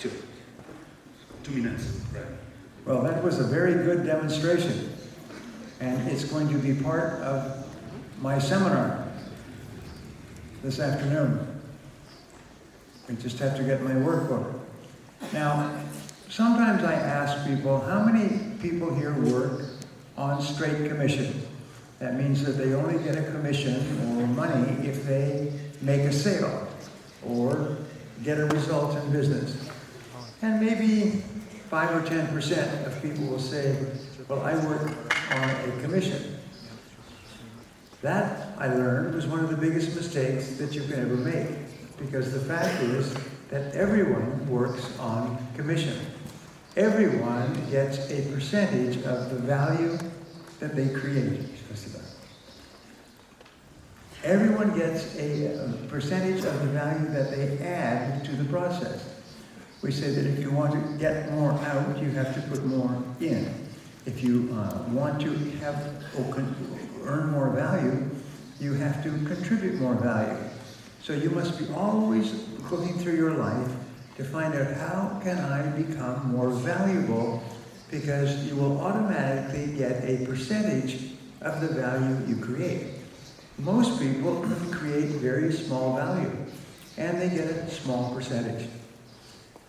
Two minutes. Right. Well, that was a very good demonstration, and it's going to be part of my seminar this afternoon. I just have to get my work order. Now, sometimes I ask people, how many people here work on straight commission? That means that they only get a commission or money if they make a sale or get a result in business. And maybe 5 or 10% of people will say, well, I work on a commission. That, I learned, was one of the biggest mistakes that you can ever make, because the fact is that everyone works on commission. Everyone gets a percentage of the value that they create. Everyone gets a percentage of the value that they add to the process. We say that if you want to get more out, you have to put more in. If you want to have or earn more value, you have to contribute more value. So you must be always looking through your life to find out how can I become more valuable, because you will automatically get a percentage of the value you create. Most people create very small value, and they get a small percentage.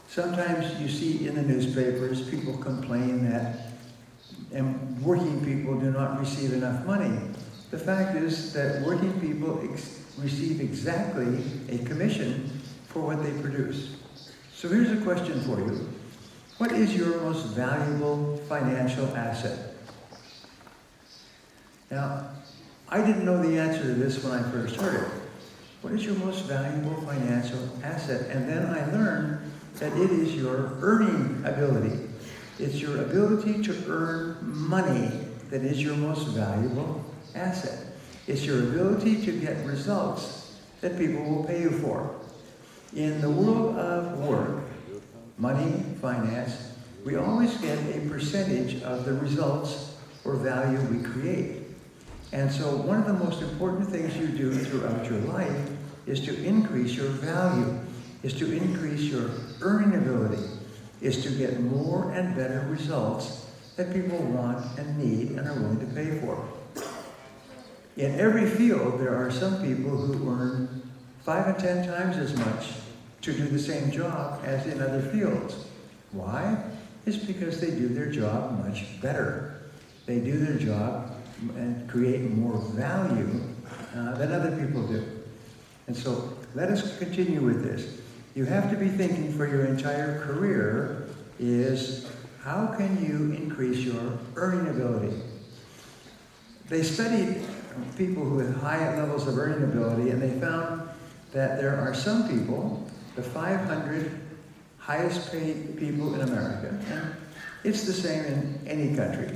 Sometimes you see in the newspapers people complain that working people do not receive enough money. The fact is that working people receive exactly a commission for what they produce. So here's a question for you. What is your most valuable financial asset? Now, I didn't know the answer to this when I first heard it. What is your most valuable financial asset? And then I learned that it is your earning ability. It's your ability to earn money that is your most valuable asset. It's your ability to get results that people will pay you for. In the world of work, money, finance, we always get a percentage of the results or value we create. And so one of the most important things you do throughout your life is to increase your value, is to increase your earning ability, is to get more and better results that people want and need and are willing to pay for. In every field, there are some people who earn 5 and 10 times as much to do the same job as in other fields. Why? It's because they do their job much better. They do their job and create more value than other people do. And so let us continue with this. You have to be thinking for your entire career is, how can you increase your earning ability? They studied people who had high levels of earning ability, and they found that there are some people, the 500 highest paid people in America, and it's the same in any country,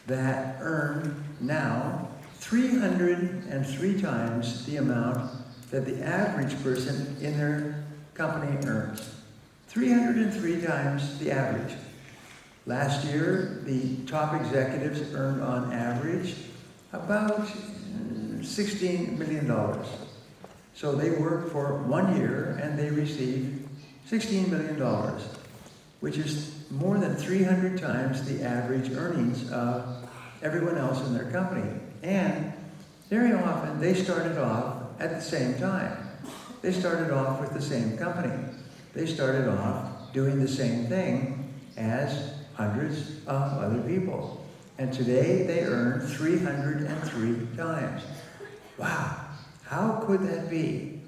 that earn now 303 times the amount that the average person in their company earns. 303 times the average. Last year, the top executives earned on average about $16 million. So they worked for 1 year and they received $16 million, which is more than 300 times the average earnings of everyone else in their company. And very often they started off at the same time. They started off with the same company. They started off doing the same thing as hundreds of other people. And today they earn 303 times. Wow, how could that be?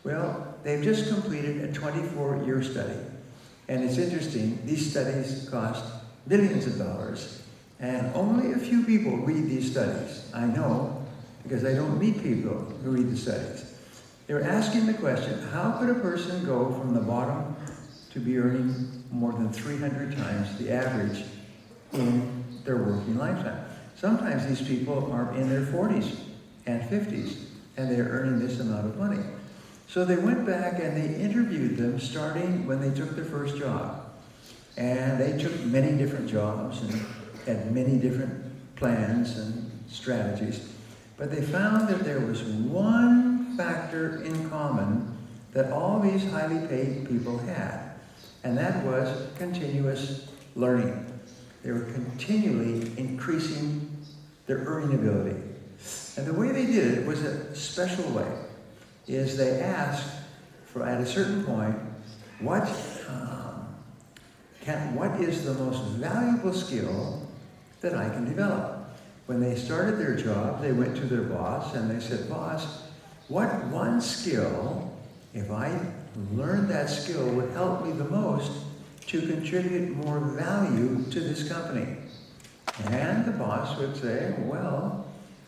Well, they've just completed a 24-year study. And it's interesting, these studies cost millions of dollars, and only a few people read these studies. I know, because I don't meet people who read the studies. They're asking the question, how could a person go from the bottom to be earning more than 300 times the average in their working lifetime? Sometimes these people are in their 40s and 50s, and they're earning this amount of money. So they went back and they interviewed them starting when they took their first job. And they took many different jobs and had many different plans and strategies. But they found that there was one factor in common that all these highly paid people had. and that was continuous learning. They were continually increasing their earning ability. And the way they did it was a special way, is they asked for, at a certain point, what is the most valuable skill that I can develop? When they started their job, they went to their boss and they said, "Boss, what one skill, if I learned that skill, would help me the most to contribute more value to this company?" And the boss would say, "Well,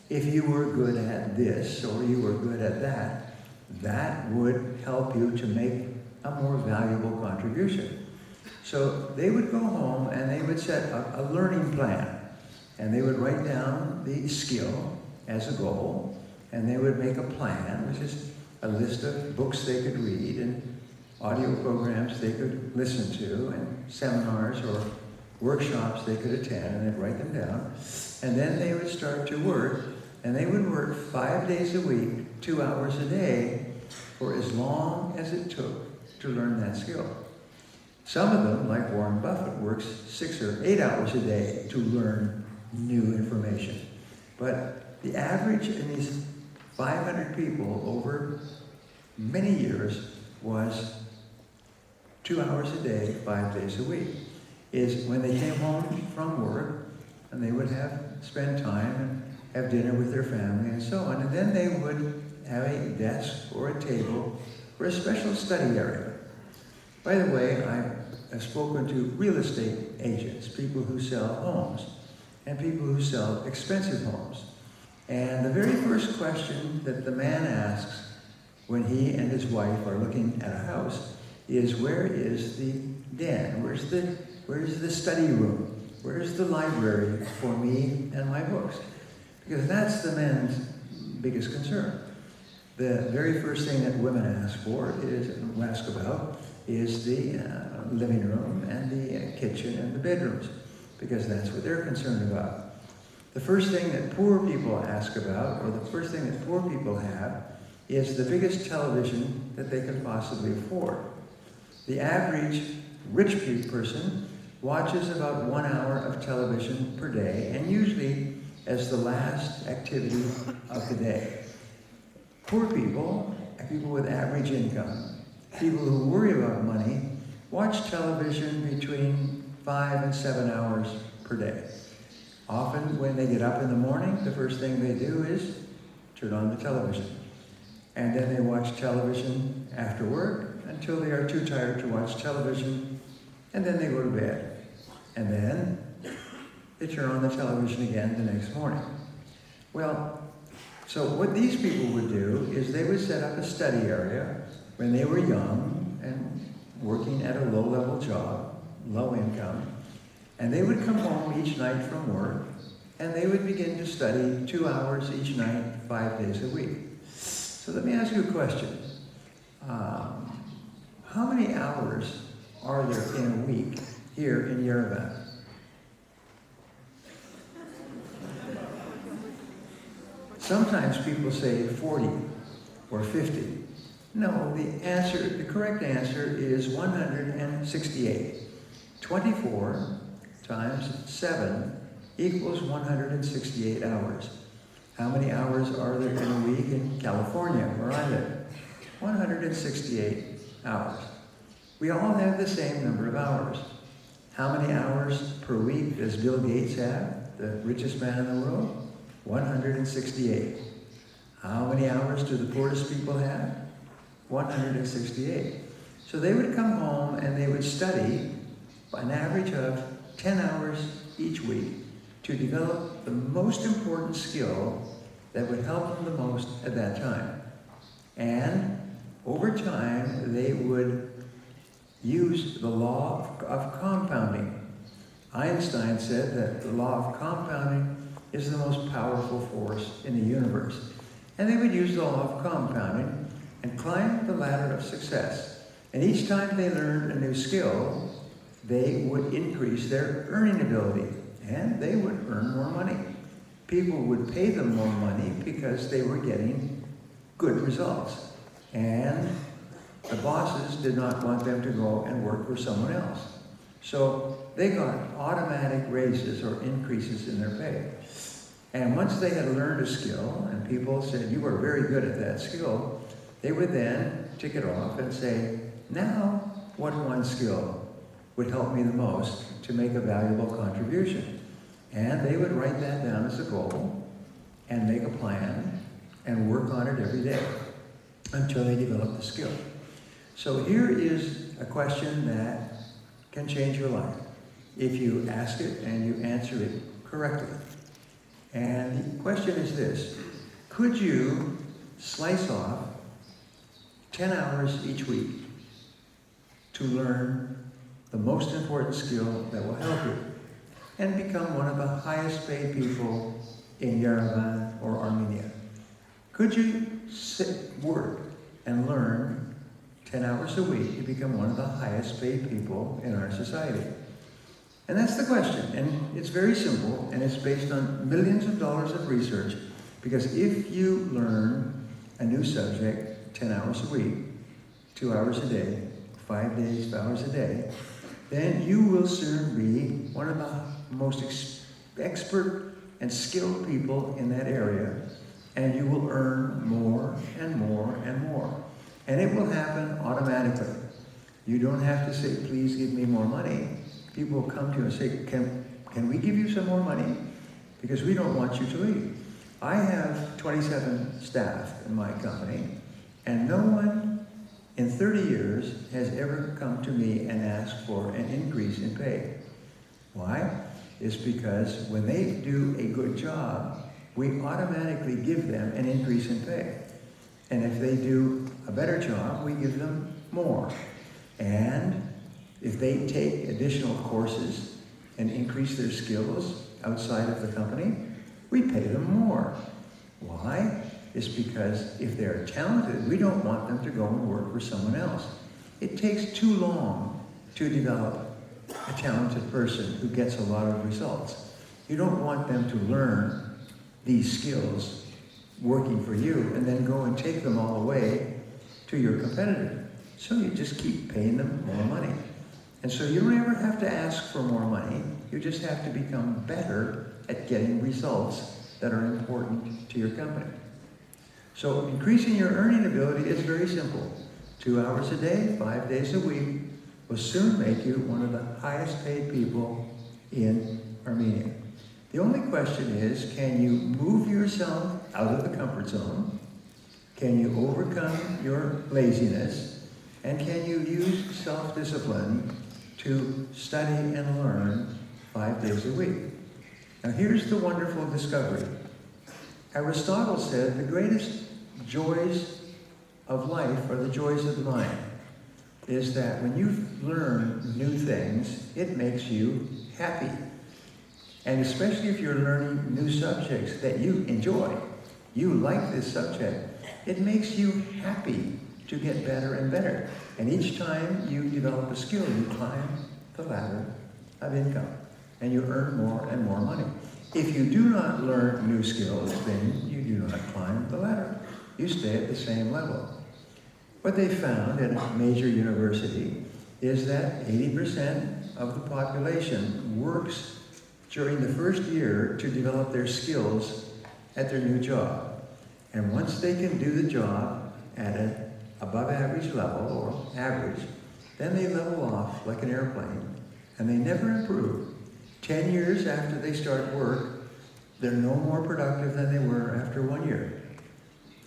if you were good at this or you were good at that, that would help you to make a more valuable contribution." So they would go home and they would set a learning plan. And they would write down the skill as a goal, and they would make a plan, which is a list of books they could read and audio programs they could listen to and seminars or workshops they could attend, and they'd write them down. And then they would start to work, and they would work 5 days a week, 2 hours a day, for as long as it took to learn that skill. Some of them, like Warren Buffett, works 6 or 8 hours a day to learn new information. But the average in these 500 people over many years was 2 hours a day, 5 days a week. Is when they came home from work, and they would spend time and have dinner with their family and so on, and then they would have a desk or a table or a special study area. By the way, I've spoken to real estate agents, people who sell homes, and people who sell expensive homes. And the very first question that the man asks when he and his wife are looking at a house is, where is the den? Where's the study room? Where's the library for me and my books? Because that's the man's biggest concern. The very first thing that women ask about is the living room and the kitchen and the bedrooms, because that's what they're concerned about. The first thing that poor people ask about, or the first thing that poor people have, is the biggest television that they can possibly afford. The average rich person watches about 1 hour of television per day, and usually as the last activity of the day. Poor people, people with average income, people who worry about money, watch television between 5 and 7 hours per day. Often when they get up in the morning, the first thing they do is turn on the television. And then they watch television after work until they are too tired to watch television, and then they go to bed. And then they turn on the television again the next morning. Well, so what these people would do is they would set up a study area when they were young and working at a low-level job, low income, and they would come home each night from work, and they would begin to study 2 hours each night, 5 days a week. So let me ask you a question. How many hours are there in a week here in Yerevan? Sometimes people say 40 or 50. No, the correct answer is 168. 24 times 7 equals 168 hours. How many hours are there in a week in California, where I live? 168 hours. We all have the same number of hours. How many hours per week does Bill Gates have, the richest man in the world? 168. How many hours do the poorest people have? 168. So they would come home and they would study an average of 10 hours each week to develop the most important skill that would help them the most at that time. And over time, they would use the law of compounding. Einstein said that the law of compounding is the most powerful force in the universe. And they would use the law of compounding and climb the ladder of success. And each time they learned a new skill, they would increase their earning ability, and they would earn more money. People would pay them more money because they were getting good results. And The bosses did not want them to go and work for someone else. So they got automatic raises or increases in their pay. And once they had learned a skill, and people said, you were very good at that skill, they would then tick it off and say, now what one skill would help me the most to make a valuable contribution? And they would write that down as a goal and make a plan and work on it every day until they develop the skill. So here is a question that can change your life if you ask it and you answer it correctly. And the question is this: could you slice off 10 hours each week to learn the most important skill that will help you and become one of the highest paid people in Yerevan or Armenia? Could you work and learn 10 hours a week to become one of the highest paid people in our society? And that's the question. And it's very simple, and it's based on millions of dollars of research, because if you learn a new subject 10 hours a week, 2 hours a day, 5 days, 5 hours a day, then you will soon be one of the most expert and skilled people in that area, and you will earn more and more and more. And it will happen automatically. You don't have to say, please give me more money. People will come to you and say, can we give you some more money? Because we don't want you to leave. I have 27 staff in my company, and no one in 30 years has ever come to me and asked for an increase in pay. Why? It's because when they do a good job, we automatically give them an increase in pay. And if they do a better job, we give them more. And if they take additional courses and increase their skills outside of the company, we pay them more. Why? It's because if they're talented, we don't want them to go and work for someone else. It takes too long to develop a talented person who gets a lot of results. You don't want them to learn these skills working for you and then go and take them all away to your competitor. So you just keep paying them more money. And so you don't ever have to ask for more money. You just have to become better at getting results that are important to your company. So increasing your earning ability is very simple. 2 hours a day, 5 days a week will soon make you one of the highest paid people in Armenia. The only question is, can you move yourself out of the comfort zone? Can you overcome your laziness? And can you use self-discipline to study and learn 5 days a week? Now here's the wonderful discovery. Aristotle said the greatest joys of life are the joys of the mind. Is that when you learn new things, it makes you happy. And especially if you're learning new subjects that you enjoy, you like this subject, it makes you happy to get better and better. And each time you develop a skill, you climb the ladder of income, and you earn more and more money. If you do not learn new skills, then you do not climb the ladder. You stay at the same level. What they found at a major university is that 80% of the population works during the first year to develop their skills at their new job. And once they can do the job at an above average level or average, then they level off like an airplane and they never improve. 10 years after they start work, they're no more productive than they were after 1 year.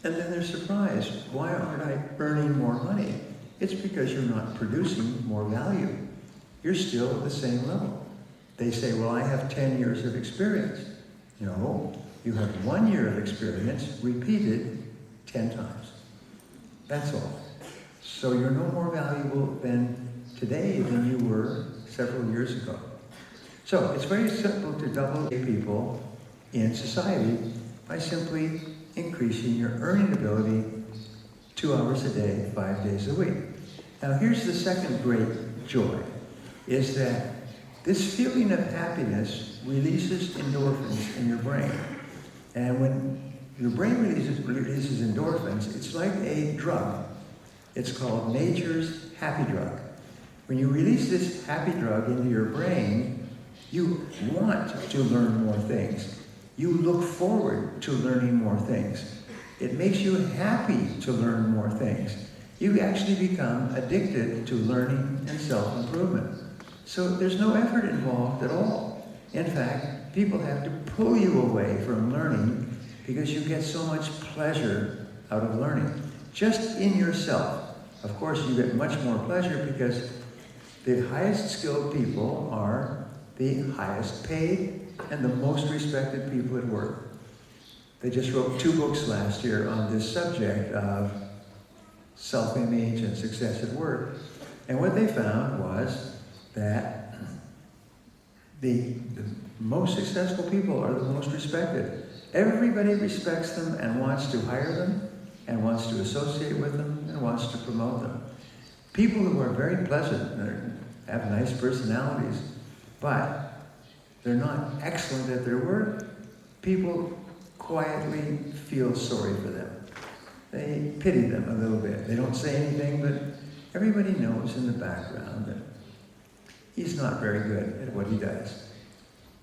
And then they're surprised, why aren't I earning more money? It's because you're not producing more value. You're still at the same level. They say, well, I have 10 years of experience. No, you have 1 year of experience repeated 10 times. That's all. So you're no more valuable today than you were several years ago. So it's very simple to double people in society by simply increasing your earning ability 2 hours a day, 5 days a week. Now here's the second great joy, is that this feeling of happiness releases endorphins in your brain. And when your brain releases endorphins, it's like a drug It's called nature's happy drug. When you release this happy drug into your brain, you want to learn more things. You look forward to learning more things. It makes you happy to learn more things. You actually become addicted to learning and self-improvement. So there's no effort involved at all. In fact, people have to pull you away from learning because you get so much pleasure out of learning. Just in yourself. Of course, you get much more pleasure because the highest skilled people are the highest paid and the most respected people at work. They just wrote 2 books last year on this subject of self-image and success at work. And what they found was that the most successful people are the most respected. Everybody respects them and wants to hire them and wants to associate with them and wants to promote them. People who are very pleasant and have nice personalities, but they're not excellent at their work, people quietly feel sorry for them. They pity them a little bit. They don't say anything, but everybody knows in the background that he's not very good at what he does.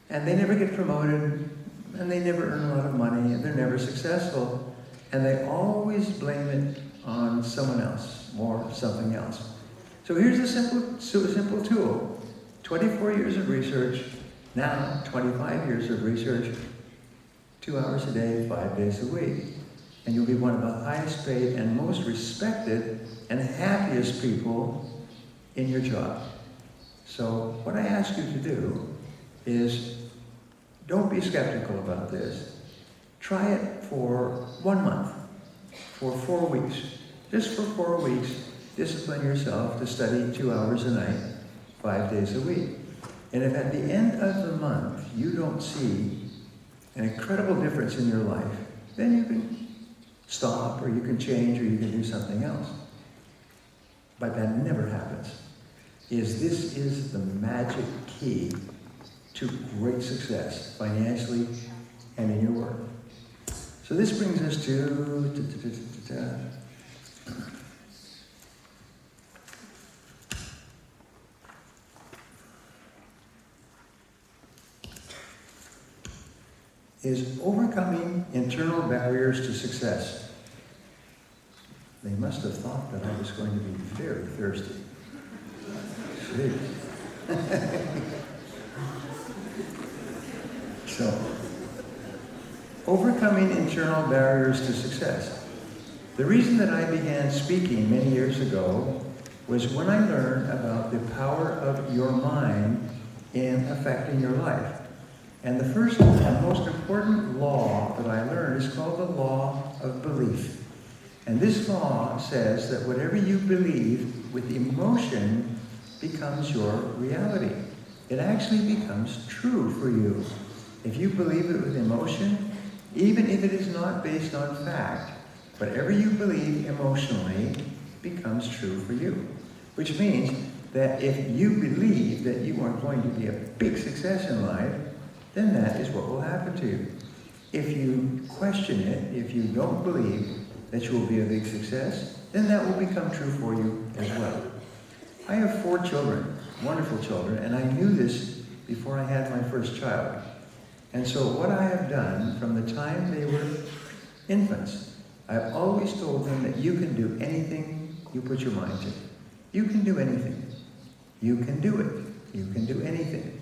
And they never get promoted, and they never earn a lot of money, and they're never successful, and they always blame it on someone else or something else. So here's a simple tool. 24 years of research, now 25 years of research, 2 hours a day, 5 days a week. And you'll be one of the highest paid and most respected and happiest people in your job. So what I ask you to do is, don't be skeptical about this. Try it for 1 month, for 4 weeks. Just for 4 weeks, discipline yourself to study 2 hours a night, 5 days a week. And if at the end of the month you don't see an incredible difference in your life, then you can stop, or you can change, or you can do something else. But that never happens. This is the magic key to great success, financially and in your work. So this brings us to is overcoming internal barriers to success. They must have thought that I was going to be very thirsty. So, overcoming internal barriers to success. The reason that I began speaking many years ago was when I learned about the power of your mind in affecting your life. And the first and most important law that I learned is called the law of belief. And this law says that whatever you believe with emotion becomes your reality. It actually becomes true for you. If you believe it with emotion, even if it is not based on fact, whatever you believe emotionally becomes true for you. Which means that if you believe that you are going to be a big success in life, then that is what will happen to you. If you question it, if you don't believe that you will be a big success, then that will become true for you as well. I have 4 children, wonderful children, and I knew this before I had my first child. And so what I have done from the time they were infants, I've always told them that you can do anything you put your mind to. You can do anything. You can do it. You can do anything.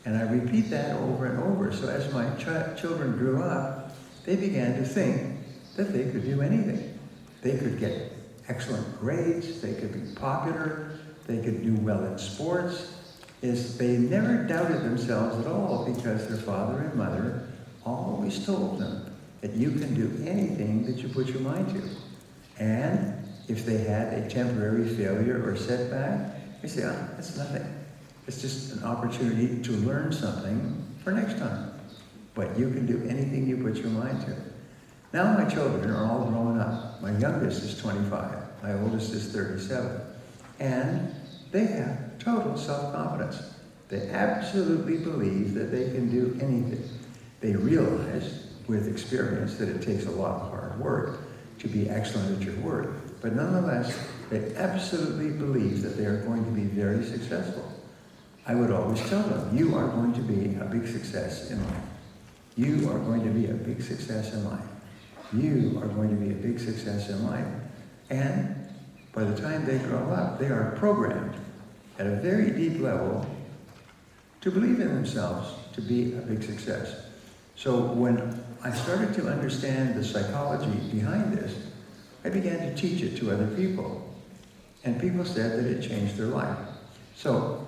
And I repeat that over and over. So as my children grew up, they began to think that they could do anything. They could get excellent grades. They could be popular. They could do well in sports. They never doubted themselves at all because their father and mother always told them that you can do anything that you put your mind to. And if they had a temporary failure or setback, they say, that's nothing. It's just an opportunity to learn something for next time. But you can do anything you put your mind to. Now my children are all grown up. My youngest is 25. My oldest is 37. And they have total self-confidence. They absolutely believe that they can do anything. They realize with experience that it takes a lot of hard work to be excellent at your work. But nonetheless, They absolutely believe that they are going to be very successful. I would always tell them, you are going to be a big success in life. You are going to be a big success in life. You are going to be a big success in life. And by the time they grow up, they are programmed at a very deep level to believe in themselves to be a big success. So when I started to understand the psychology behind this, I began to teach it to other people. And people said that it changed their life. So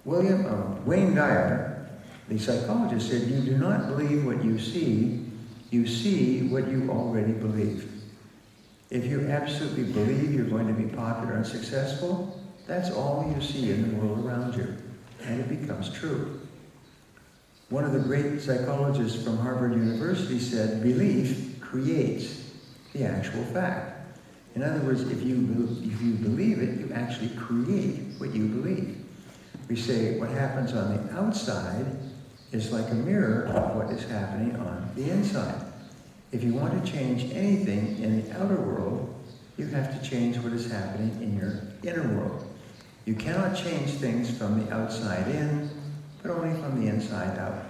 Wayne Dyer, the psychologist, said, you do not believe what you see what you already believe. If you absolutely believe you're going to be popular and successful, that's all you see in the world around you, and it becomes true. One of the great psychologists from Harvard University said, belief creates the actual fact. In other words, if you believe it, you actually create what you believe. We say what happens on the outside is like a mirror of what is happening on the inside. If you want to change anything in the outer world, you have to change what is happening in your inner world. You cannot change things from the outside in, but only from the inside out.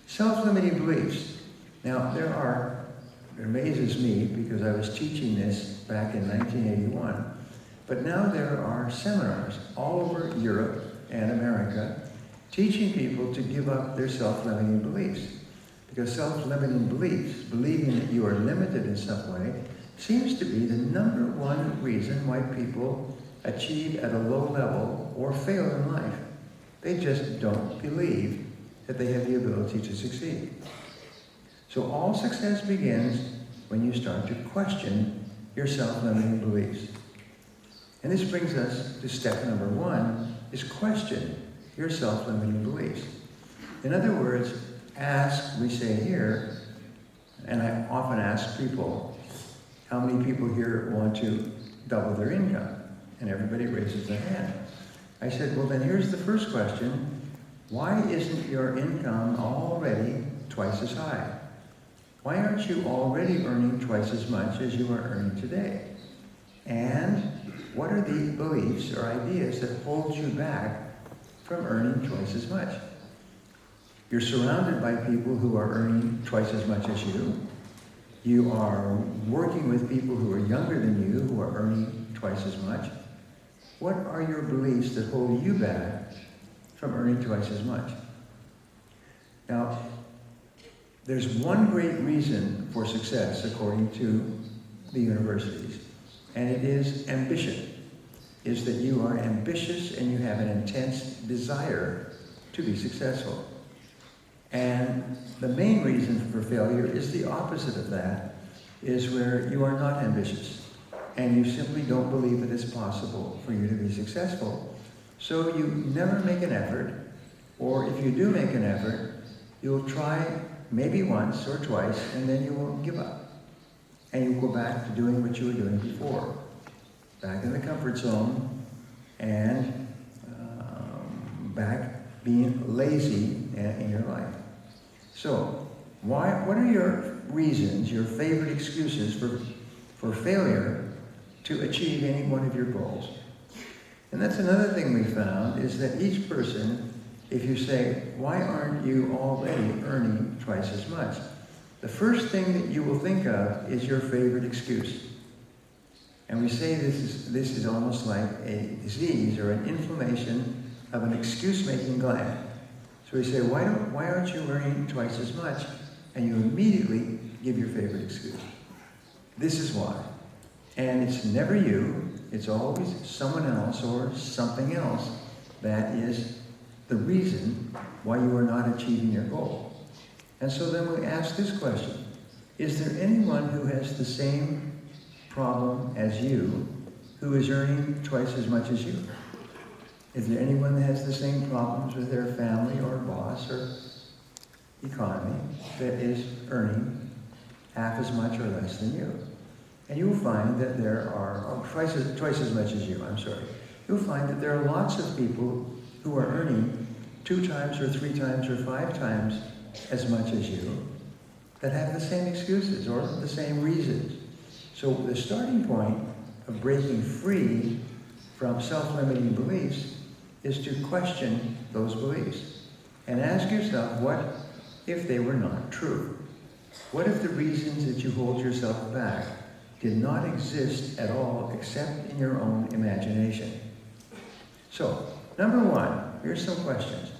Self-limiting beliefs. Now, it amazes me because I was teaching this back in 1981, but now there are seminars all over Europe and America teaching people to give up their self-limiting beliefs. Because self-limiting beliefs, believing that you are limited in some way, seems to be the number one reason why people achieve at a low level or fail in life. They just don't believe that they have the ability to succeed. So all success begins when you start to question your self-limiting beliefs. And this brings us to step number 1, is question your self-limiting beliefs. In other words, ask, we say here, and I often ask people, how many people here want to double their income? And everybody raises their hand. I said, well then here's the first question. Why isn't your income already twice as high? Why aren't you already earning twice as much as you are earning today? And what are the beliefs or ideas that hold you back from earning twice as much? You're surrounded by people who are earning twice as much as you. You are working with people who are younger than you, who are earning twice as much. What are your beliefs that hold you back from earning twice as much? Now, there's one great reason for success, according to the universities, and it is ambition. Is that you are ambitious and you have an intense desire to be successful. And the main reason for failure is the opposite of that, is where you are not ambitious and you simply don't believe it is possible for you to be successful. So you never make an effort, or if you do make an effort, you'll try maybe once or twice and then you will give up. And you go back to doing what you were doing before, back in the comfort zone and back being lazy in your life. So, what are your reasons, your favorite excuses for failure to achieve any one of your goals? And that's another thing we found, is that each person, if you say, why aren't you already earning twice as much? The first thing that you will think of is your favorite excuse. And we say this is almost like a disease or an inflammation of an excuse-making gland. So we say, why aren't you earning twice as much? And you immediately give your favorite excuse. This is why. And it's never you, it's always someone else or something else that is the reason why you are not achieving your goal. And so then we ask this question, is there anyone who has the same problem as you who is earning twice as much as you? Is there anyone that has the same problems with their family or boss or economy that is earning half as much or less than you? And you will find that there are, twice as much as you, I'm sorry. You'll find that there are lots of people who are earning 2 times or 3 times or 5 times as much as you that have the same excuses or the same reasons. So the starting point of breaking free from self-limiting beliefs is to question those beliefs and ask yourself, what if they were not true? What if the reasons that you hold yourself back did not exist at all except in your own imagination? So, number one, here's some questions.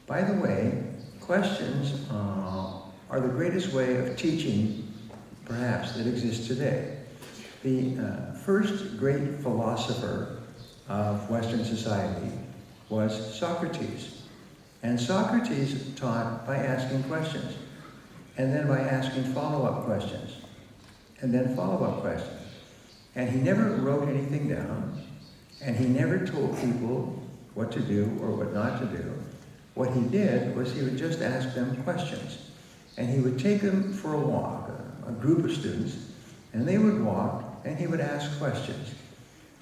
By the way, questions are the greatest way of teaching, perhaps, that exists today. The first great philosopher of Western society was Socrates. And Socrates taught by asking questions, and then by asking follow-up questions, and then follow-up questions. And he never wrote anything down, and he never told people what to do or what not to do. What he did was he would just ask them questions. And he would take them for a walk, a group of students, and they would walk, and he would ask questions.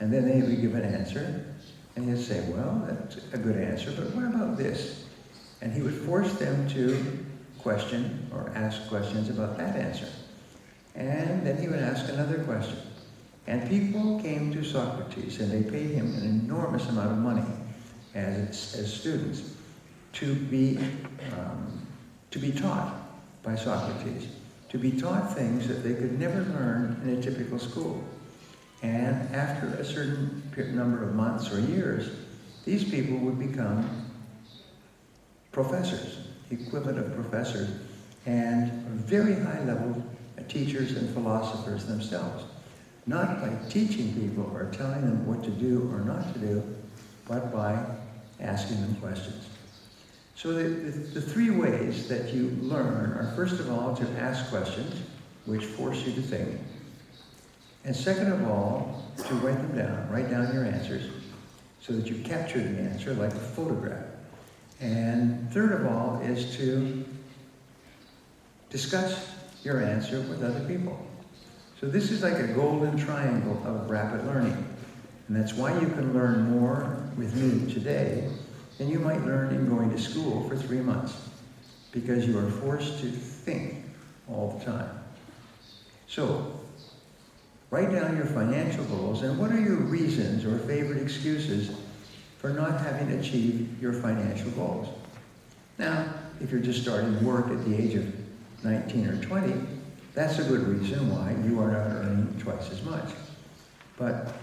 And then they would give an answer, and he'd say, well, that's a good answer, but what about this? And he would force them to question or ask questions about that answer. And then he would ask another question. And people came to Socrates, and they paid him an enormous amount of money as students to be taught by Socrates, to be taught things that they could never learn in a typical school. And after a certain number of months or years, these people would become professors, equivalent of professors, and very high-level teachers and philosophers themselves. Not by teaching people or telling them what to do or not to do, but by asking them questions. So the three ways that you learn are, first of all, to ask questions, which force you to think. And second of all, to write down your answers, so that you capture the answer like a photograph. And third of all is to discuss your answer with other people. So this is like a golden triangle of rapid learning. And that's why you can learn more with me today than you might learn in going to school for 3 months, because you are forced to think all the time. So, write down your financial goals, and what are your reasons or favorite excuses for not having achieved your financial goals? Now, if you're just starting work at the age of 19 or 20, that's a good reason why you are not earning twice as much. But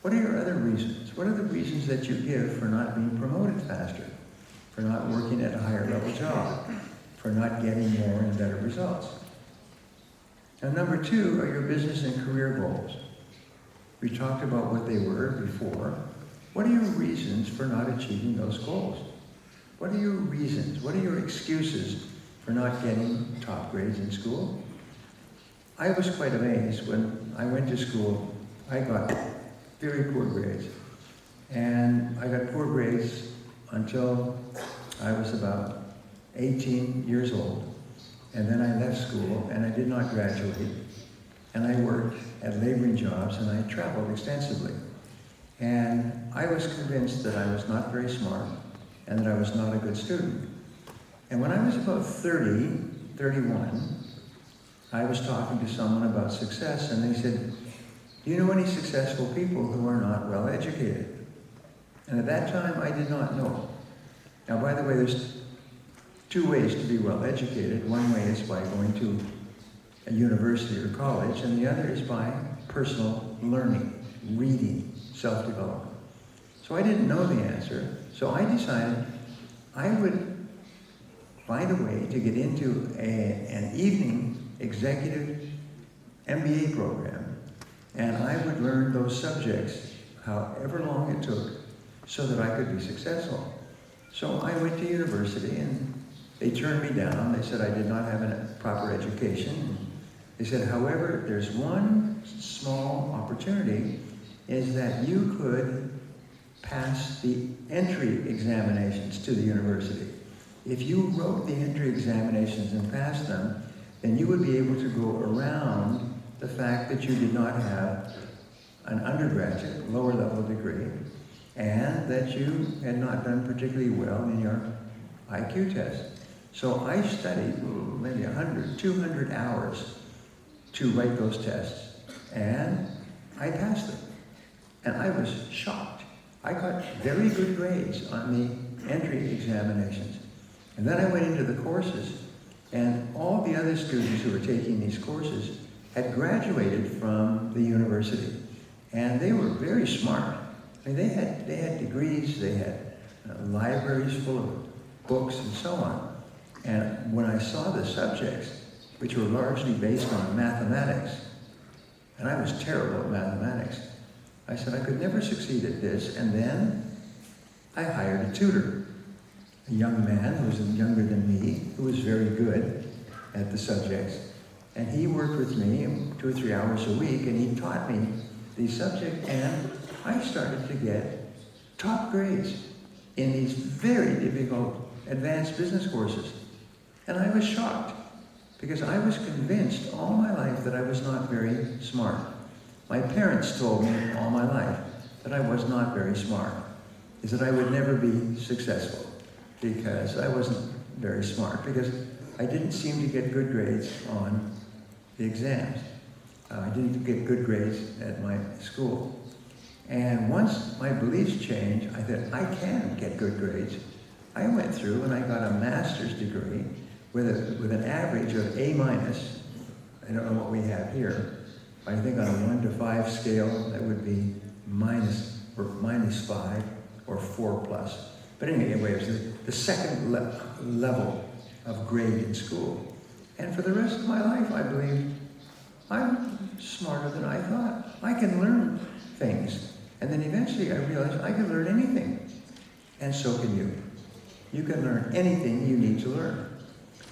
what are your other reasons? What are the reasons that you give for not being promoted faster, for not working at a higher level job, for not getting more and better results? Now, number two are your business and career goals. We talked about what they were before. What are your reasons for not achieving those goals? What are your reasons? What are your excuses for not getting top grades in school? I was quite amazed when I went to school. I got very poor grades. And I got poor grades until I was about 18 years old. And then I left school and I did not graduate. And I worked at laboring jobs and I traveled extensively. And I was convinced that I was not very smart and that I was not a good student. And when I was about 31, I was talking to someone about success, and they said, do you know any successful people who are not well educated? And at that time, I did not know. Now, by the way, there's two ways to be well educated. One way is by going to a university or college, and the other is by personal learning, reading, self-development. So I didn't know the answer, so I decided I would find a way to get into an evening executive MBA program, and I would learn those subjects however long it took so that I could be successful. So I went to university and they turned me down. They said I did not have a proper education. They said, however, there's one small opportunity, is that you could pass the entry examinations to the university. If you wrote the entry examinations and passed them, then you would be able to go around the fact that you did not have an undergraduate, lower level degree, and that you had not done particularly well in your IQ test. So I studied maybe 100, 200 hours to write those tests, and I passed them. And I was shocked. I got very good grades on the entry examinations. And then I went into the courses, and all the other students who were taking these courses had graduated from the university. And they were very smart. I mean, they had degrees, they had libraries full of books and so on. And when I saw the subjects, which were largely based on mathematics, and I was terrible at mathematics, I said I could never succeed at this. And then I hired a tutor, a young man who was younger than me, who was very good at the subjects. And he worked with me 2 or 3 hours a week, and he taught me these subjects, and I started to get top grades in these very difficult advanced business courses. And I was shocked, because I was convinced all my life that I was not very smart. My parents told me all my life that I was not very smart, is that I would never be successful, because I wasn't very smart, because I didn't seem to get good grades on the exams. I didn't get good grades at my school. And once my beliefs changed, I thought, I can get good grades. I went through and I got a master's degree with an average of A-. I don't know what we have here. I think on a 1 to 5 scale, that would be minus or -5 or 4+. But anyway, it was the second level of grade in school. And for the rest of my life, I believe I'm smarter than I thought. I can learn things. And then eventually I realized I can learn anything. And so can you. You can learn anything you need to learn.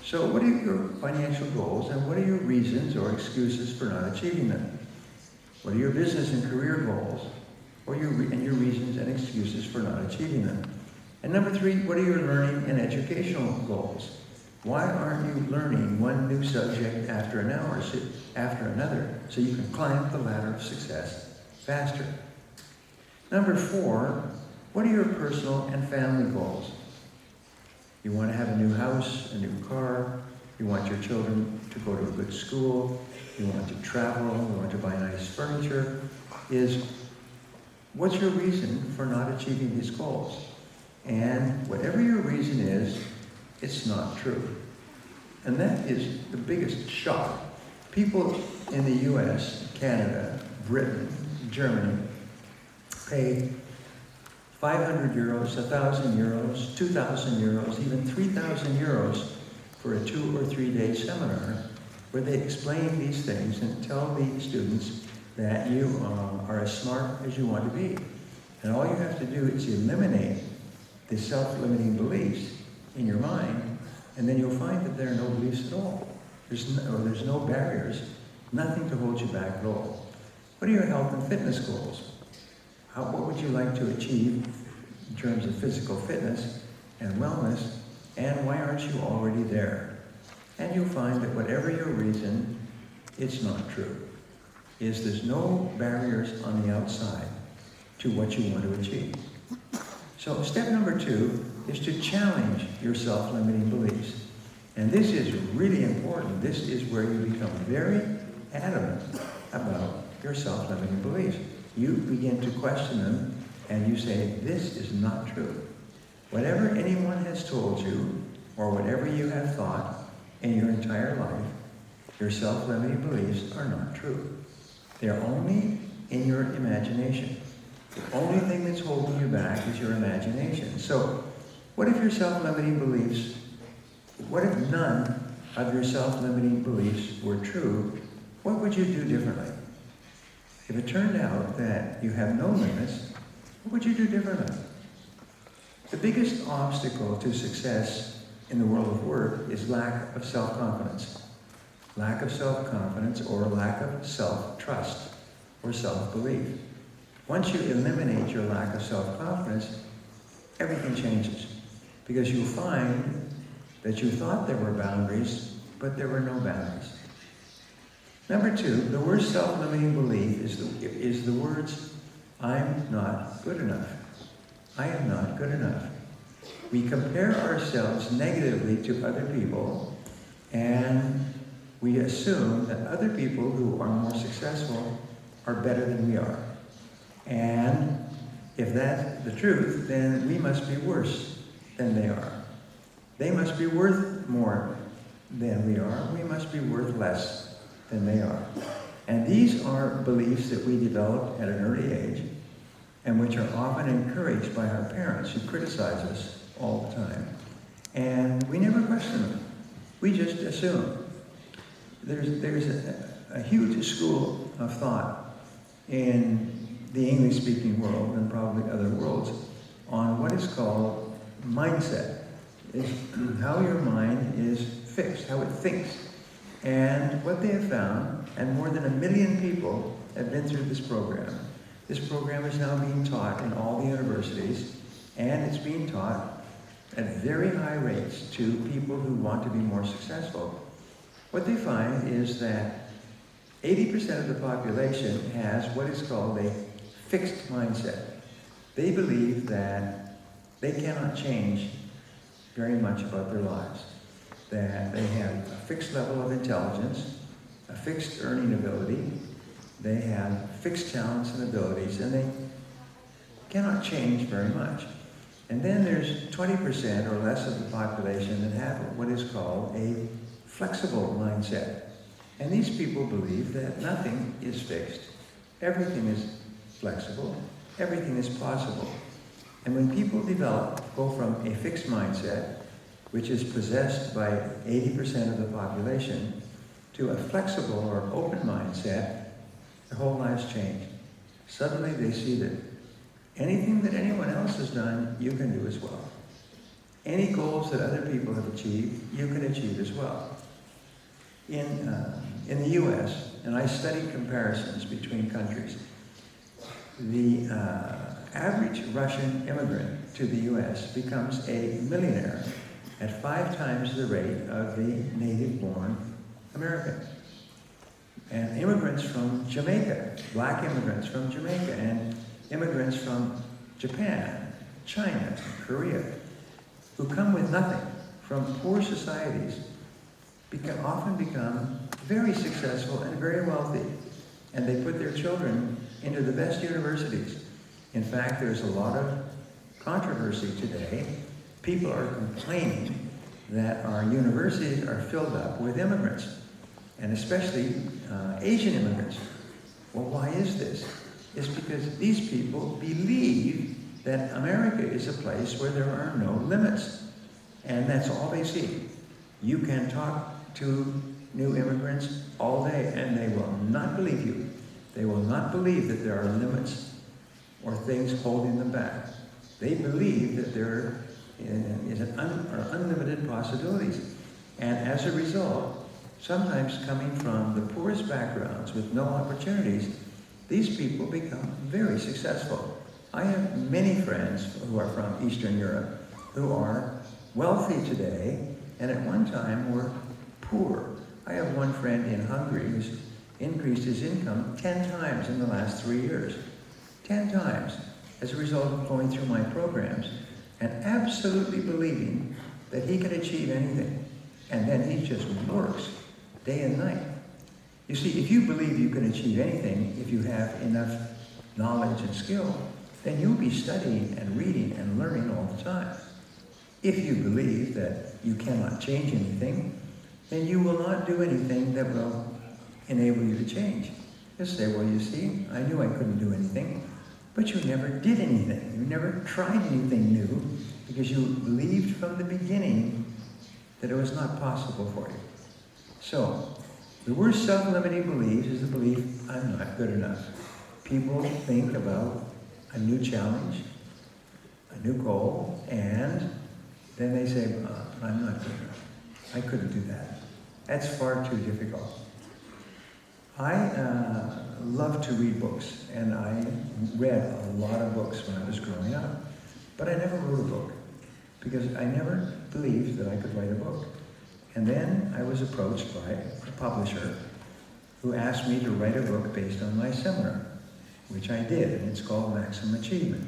So what are your financial goals, and what are your reasons or excuses for not achieving them? What are your business and career goals, or your reasons and excuses for not achieving them? And number 3, what are your learning and educational goals? Why aren't you learning one new subject after an hour, after another, so you can climb the ladder of success faster? Number 4, what are your personal and family goals? You want to have a new house, a new car, you want your children to go to a good school, you want to travel, you want to buy nice furniture. What's your reason for not achieving these goals? And whatever your reason is, it's not true. And that is the biggest shock. People in the US, Canada, Britain, Germany pay 500 euros, 1,000 euros, 2,000 euros, even 3,000 euros for a 2 or 3 day seminar where they explain these things and tell the students that you are as smart as you want to be. And all you have to do is eliminate the self-limiting beliefs in your mind, and then you'll find that there are no beliefs at all. There's no barriers, nothing to hold you back at all. What are your health and fitness goals? What would you like to achieve in terms of physical fitness and wellness, and why aren't you already there? And you'll find that whatever your reason, it's not true. There's no barriers on the outside to what you want to achieve. So step number 2 is to challenge your self-limiting beliefs. And this is really important. This is where you become very adamant about your self-limiting beliefs. You begin to question them, and you say, this is not true. Whatever anyone has told you, or whatever you have thought in your entire life, your self-limiting beliefs are not true. They're only in your imagination. The only thing that's holding you back is your imagination. So, what if your self-limiting beliefs, what if none of your self-limiting beliefs were true? What would you do differently? If it turned out that you have no limits, what would you do differently? The biggest obstacle to success in the world of work is lack of self-confidence. Lack of self-confidence, or lack of self-trust or self-belief. Once you eliminate your lack of self-confidence, everything changes. Because you'll find that you thought there were boundaries, but there were no boundaries. Number 2, the worst self-limiting belief is the words, I'm not good enough. I am not good enough. We compare ourselves negatively to other people, and We assume that other people who are more successful are better than we are. And if that's the truth, then we must be worse than they are. They must be worth more than we are. We must be worth less than they are. And these are beliefs that we develop at an early age and which are often encouraged by our parents who criticize us all the time. And we never question them. We just assume. There's a huge school of thought in the English-speaking world and probably other worlds on what is called mindset. Is how your mind is fixed, how it thinks. And what they have found, and more than 1 million people have been through this program. This program is now being taught in all the universities, and it's being taught at very high rates to people who want to be more successful. What they find is that 80% of the population has what is called a fixed mindset. They believe that they cannot change very much about their lives. That they have a fixed level of intelligence, a fixed earning ability, they have fixed talents and abilities, and they cannot change very much. And then there's 20% or less of the population that have what is called a flexible mindset. And these people believe that nothing is fixed. Everything is flexible. Everything is possible. And when people go from a fixed mindset, which is possessed by 80% of the population, to a flexible or open mindset, their whole lives change. Suddenly they see that anything that anyone else has done, you can do as well. Any goals that other people have achieved, you can achieve as well. In the US, and I studied comparisons between countries, the average Russian immigrant to the US becomes a millionaire at 5 times the rate of the native-born American. And immigrants from Jamaica, black immigrants from Jamaica, and immigrants from Japan, China, Korea, who come with nothing from poor societies, often become very successful and very wealthy. And they put their children into the best universities. In fact, there's a lot of controversy today. People are complaining that our universities are filled up with immigrants, and especially Asian immigrants. Well, why is this? It's because these people believe that America is a place where there are no limits, and that's all they see. You can talk to new immigrants all day, and they will not believe you. They will not believe that there are limits or things holding them back. They believe that there are unlimited possibilities. And as a result, sometimes coming from the poorest backgrounds with no opportunities, these people become very successful. I have many friends who are from Eastern Europe who are wealthy today and at one time were poor. I have one friend in Hungary who's increased his income 10 times in the last 3 years. 10 times as a result of going through my programs and absolutely believing that he can achieve anything. And then he just works day and night. You see, if you believe you can achieve anything, if you have enough knowledge and skill, then you'll be studying and reading and learning all the time. If you believe that you cannot change anything, then you will not do anything that will enable you to change. You'll say, well, you see, I knew I couldn't do anything, but you never did anything. You never tried anything new because you believed from the beginning that it was not possible for you. So, the worst self-limiting belief is the belief, I'm not good enough. People think about a new challenge, a new goal, and then they say, I'm not good enough. I couldn't do that. That's far too difficult. I love to read books, and I read a lot of books when I was growing up, but I never wrote a book because I never believed that I could write a book. And then I was approached by a publisher who asked me to write a book based on my seminar, which I did, and it's called Maximum Achievement.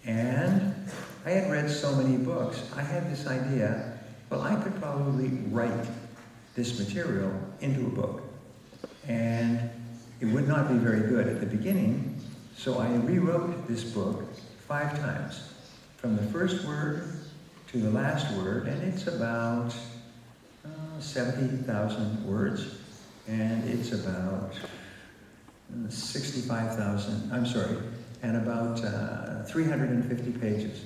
And I had read so many books, I had this idea, well, I could probably write this material into a book. And it would not be very good at the beginning, so I rewrote this book 5 times, from the first word to the last word, and it's about 70,000 words, and it's about 65,000, I'm sorry, and about 350 pages.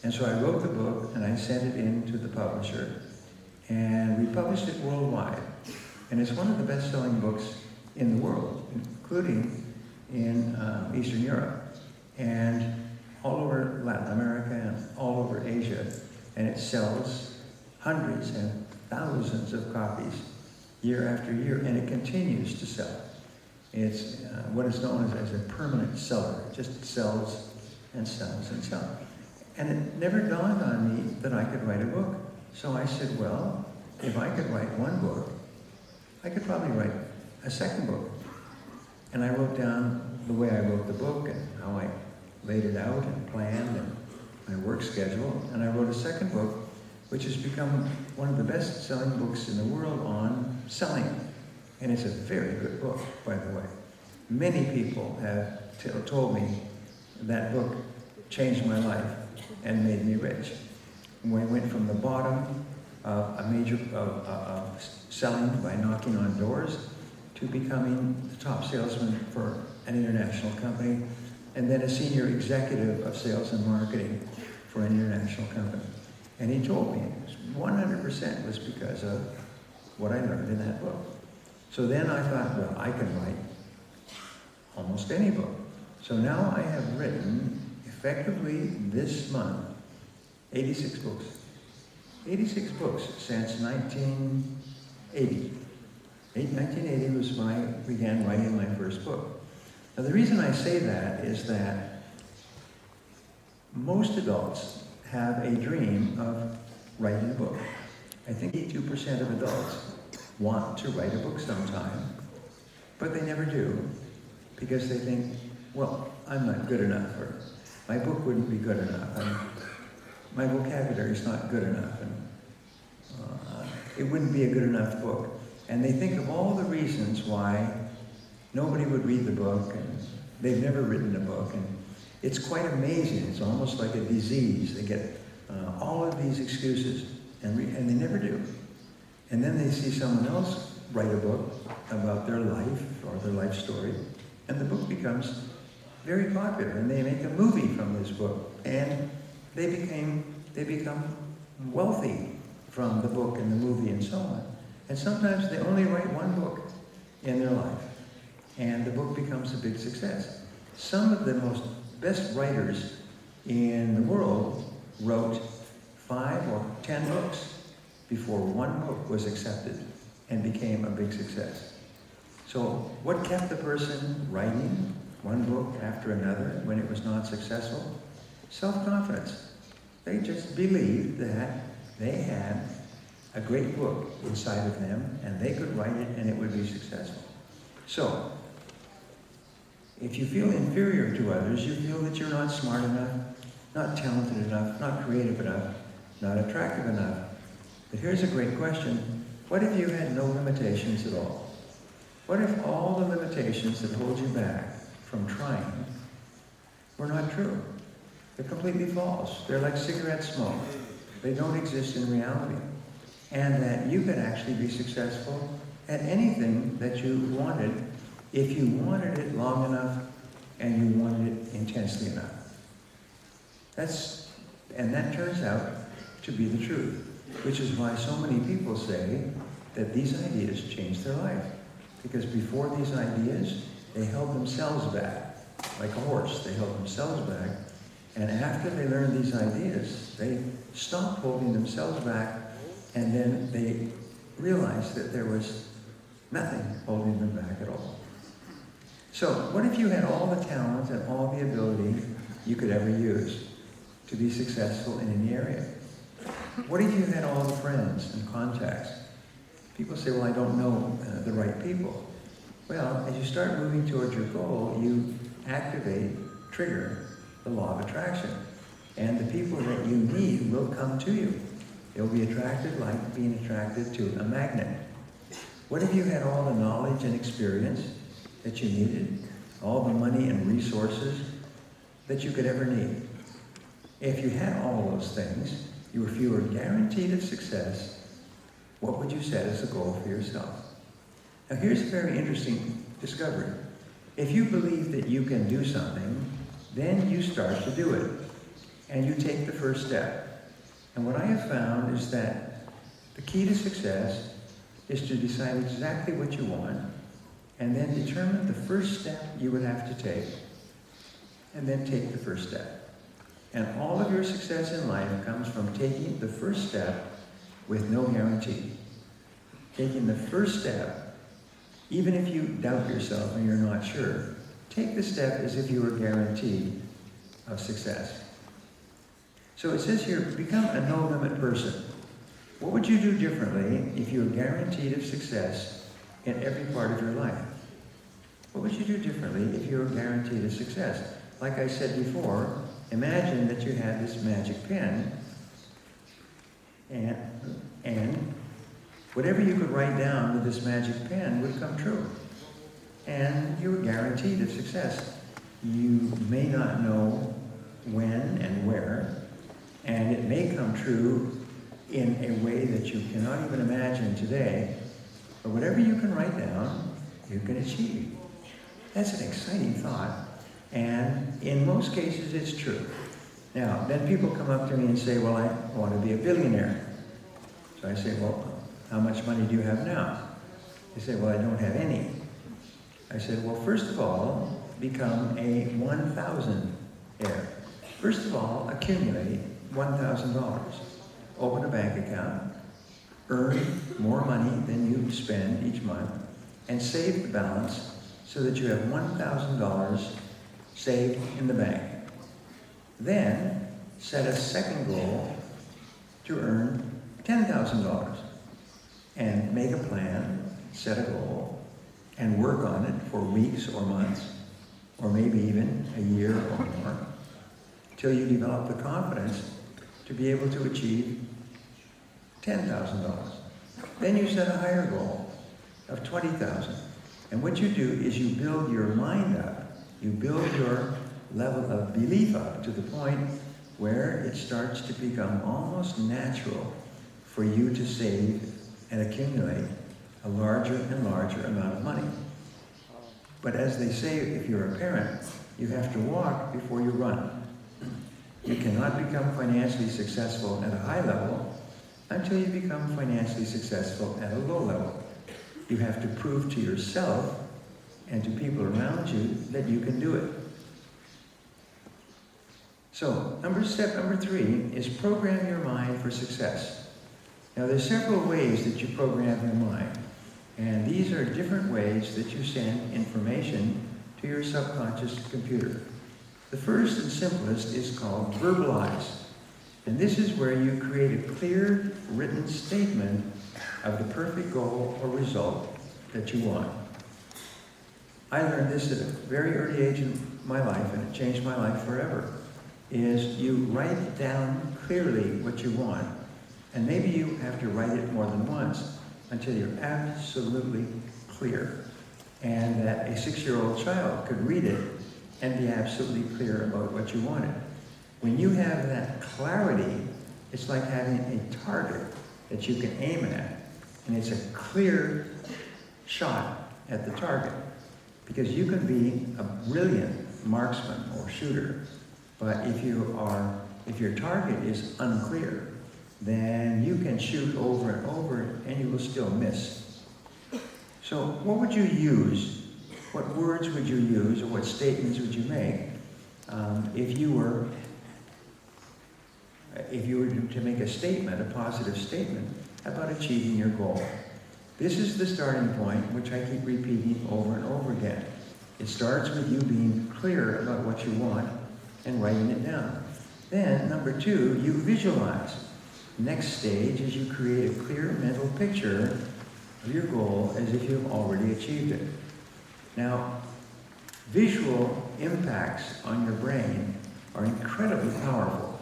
And so I wrote the book and I sent it in to the publisher, and we published it worldwide. And it's one of the best-selling books in the world, including in Eastern Europe and all over Latin America and all over Asia. And it sells hundreds and thousands of copies year after year, and it continues to sell. It's what is known as a permanent seller. It just sells and sells and sells. And it never dawned on me that I could write a book. So I said, well, if I could write one book, I could probably write a second book. And I wrote down the way I wrote the book and how I laid it out and planned and my work schedule. And I wrote a second book, which has become one of the best-selling books in the world on selling. And it's a very good book, by the way. Many people have told me that book changed my life and made me rich. When I went from the bottom of a major selling by knocking on doors to becoming the top salesman for an international company, and then a senior executive of sales and marketing for an international company. And he told me 100% was because of what I learned in that book. So then I thought, well, I can write almost any book. So now I have written, effectively this month, 86 books. 86 books since 1980. 1980 was when I began writing my first book. Now the reason I say that is that most adults have a dream of writing a book. I think 82% of adults want to write a book sometime, but they never do because they think, well, I'm not good enough, or my book wouldn't be good enough, and my vocabulary is not good enough, and it wouldn't be a good enough book. And they think of all the reasons why nobody would read the book, and they've never written a book, and it's quite amazing. It's almost like a disease. They get all of these excuses, and they never do. And then they see someone else write a book about their life or their life story, and the book becomes very popular, and they make a movie from this book, and they become wealthy from the book and the movie and so on. And sometimes they only write one book in their life, and the book becomes a big success. Some of the best writers in the world wrote 5 or 10 books before one book was accepted and became a big success. So what kept the person writing one book after another when it was not successful? Self-confidence. They just believed that they had a great book inside of them and they could write it and it would be successful. So, if you feel inferior to others, you feel that you're not smart enough, not talented enough, not creative enough, not attractive enough. But here's a great question. What if you had no limitations at all? What if all the limitations that hold you back from trying were not true? They're completely false. They're like cigarette smoke. They don't exist in reality. And that you could actually be successful at anything that you wanted if you wanted it long enough and you wanted it intensely enough. And that turns out to be the truth, which is why so many people say that these ideas changed their life. Because before these ideas, they held themselves back. Like a horse, they held themselves back. And after they learned these ideas, they stopped holding themselves back, and then they realized that there was nothing holding them back at all. So, what if you had all the talent and all the ability you could ever use to be successful in any area? What if you had all the friends and contacts? People say, well, I don't know the right people. Well, as you start moving towards your goal, you trigger the law of attraction. And the people that you need will come to you. They'll be attracted like being attracted to a magnet. What if you had all the knowledge and experience that you needed? All the money and resources that you could ever need? If you had all those things, if you were guaranteed of success, what would you set as a goal for yourself? Now here's a very interesting discovery. If you believe that you can do something, then you start to do it. And you take the first step. And what I have found is that the key to success is to decide exactly what you want, and then determine the first step you would have to take, and then take the first step. And all of your success in life comes from taking the first step with no guarantee. Taking the first step, even if you doubt yourself and you're not sure, take the step as if you were guaranteed of success. So it says here, become a no-limit person. What would you do differently if you were guaranteed of success in every part of your life? What would you do differently if you were guaranteed of success? Like I said before, imagine that you had this magic pen, and whatever you could write down with this magic pen would come true. And you were guaranteed of success. You may not know when and where, and it may come true in a way that you cannot even imagine today, but whatever you can write down, you can achieve. That's an exciting thought, and in most cases it's true. Now, then people come up to me and say, well, I want to be a billionaire. So I say, well, how much money do you have now? They say, well, I don't have any. I said, well, first of all, become a 1,000-aire. First of all, accumulate $1,000. Open a bank account, earn more money than you spend each month, and save the balance so that you have $1,000 saved in the bank. Then, set a second goal to earn $10,000 and make a plan, set a goal, and work on it for weeks or months, or maybe even a year or more, till you develop the confidence to be able to achieve $10,000. Then you set a higher goal of $20,000. And what you do is you build your mind up, you build your level of belief up to the point where it starts to become almost natural for you to save and accumulate a larger and larger amount of money. But as they say, if you're a parent, you have to walk before you run. You cannot become financially successful at a high level until you become financially successful at a low level. You have to prove to yourself and to people around you that you can do it. So, step number 3 is program your mind for success. Now, there's several ways that you program your mind, and these are different ways that you send information to your subconscious computer. The first and simplest is called verbalize. And this is where you create a clear written statement of the perfect goal or result that you want. I learned this at a very early age in my life, and it changed my life forever, is you write down clearly what you want. And maybe you have to write it more than once until you're absolutely clear. And that a 6-year-old child could read it and be absolutely clear about what you wanted. When you have that clarity, it's like having a target that you can aim at, and it's a clear shot at the target. Because you can be a brilliant marksman or shooter, but if your target is unclear, then you can shoot over and over and you will still miss. So what would you use? What words would you use, or what statements would you make if you were to make a statement, a positive statement, about achieving your goal? This is the starting point, which I keep repeating over and over again. It starts with you being clear about what you want and writing it down. Then, number 2, you visualize. Next stage is you create a clear mental picture of your goal as if you've already achieved it. Now, visual impacts on your brain are incredibly powerful.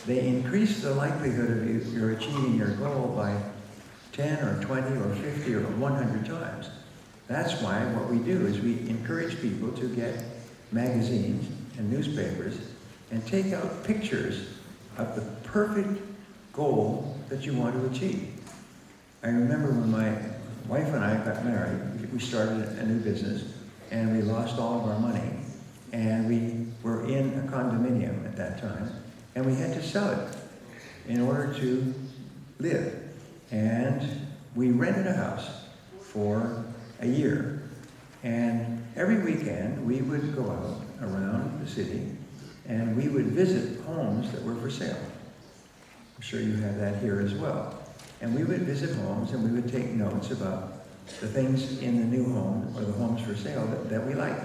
They increase the likelihood of you achieving your goal by 10 or 20 or 50 or 100 times. That's why what we do is we encourage people to get magazines and newspapers and take out pictures of the perfect goal that you want to achieve. I remember when my wife and I got married, we started a new business and we lost all of our money, and we were in a condominium at that time, and we had to sell it in order to live. And we rented a house for a year, and every weekend we would go out around the city and we would visit homes that were for sale. I'm sure you have that here as well. And we would visit homes and we would take notes about the things in the new home or the homes for sale that we liked.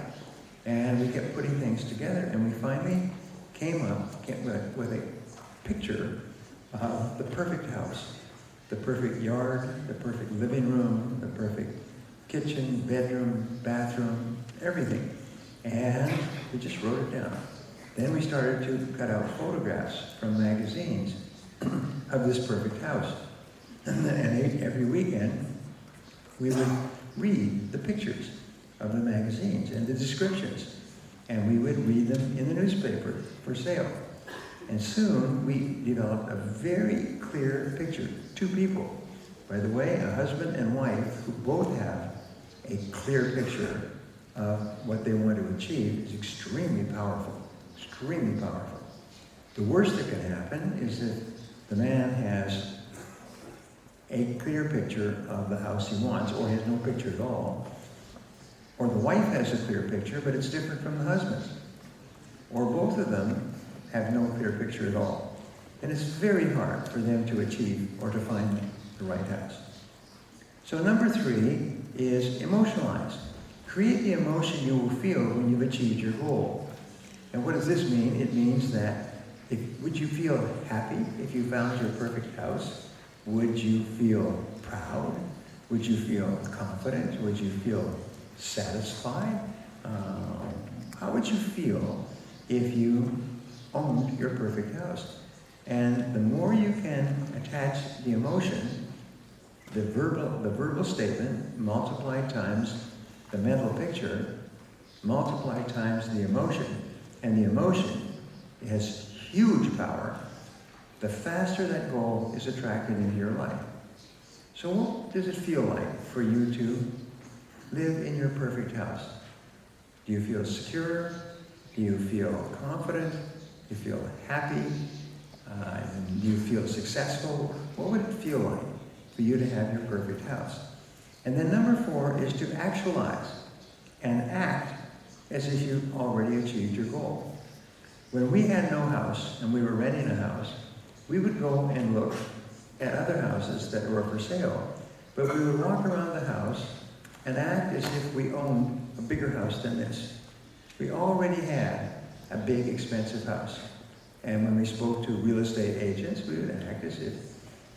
And we kept putting things together, and we finally came up with a picture of the perfect house, the perfect yard, the perfect living room, the perfect kitchen, bedroom, bathroom, everything. And we just wrote it down. Then we started to cut out photographs from magazines of this perfect house. And every weekend, we would read the pictures of the magazines and the descriptions. And we would read them in the newspaper for sale. And soon, we developed a very clear picture. Two people, by the way, a husband and wife, who both have a clear picture of what they want to achieve, is extremely powerful. Extremely powerful. The worst that can happen is that the man has a clear picture of the house he wants, or has no picture at all. Or the wife has a clear picture, but it's different from the husband's. Or both of them have no clear picture at all. And it's very hard for them to achieve or to find the right house. So number 3 is emotionalize. Create the emotion you will feel when you've achieved your goal. And what does this mean? It means that would you feel happy if you found your perfect house? Would you feel proud? Would you feel confident? Would you feel satisfied? How would you feel if you owned your perfect house? And the more you can attach the emotion, the verbal statement multiplied times the mental picture, multiplied times the emotion, and the emotion has huge power, the faster that goal is attracted into your life. So what does it feel like for you to live in your perfect house? Do you feel secure? Do you feel confident? Do you feel happy? Do you feel successful? What would it feel like for you to have your perfect house? And then number 4 is to actualize and act as if you already achieved your goal. When we had no house and we were renting a house, we would go and look at other houses that were for sale, but we would walk around the house and act as if we owned a bigger house than this. We already had a big, expensive house. And when we spoke to real estate agents, we would act as if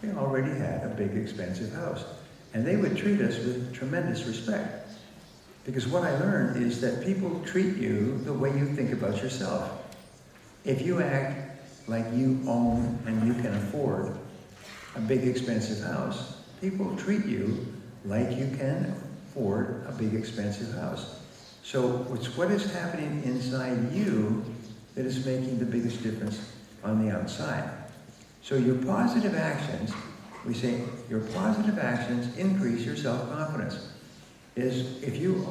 we already had a big, expensive house. And they would treat us with tremendous respect. Because what I learned is that people treat you the way you think about yourself. If you act like you own and you can afford a big, expensive house, people treat you like you can afford a big, expensive house. So it's what is happening inside you that is making the biggest difference on the outside. So your positive actions, we say your positive actions increase your self-confidence. Is if you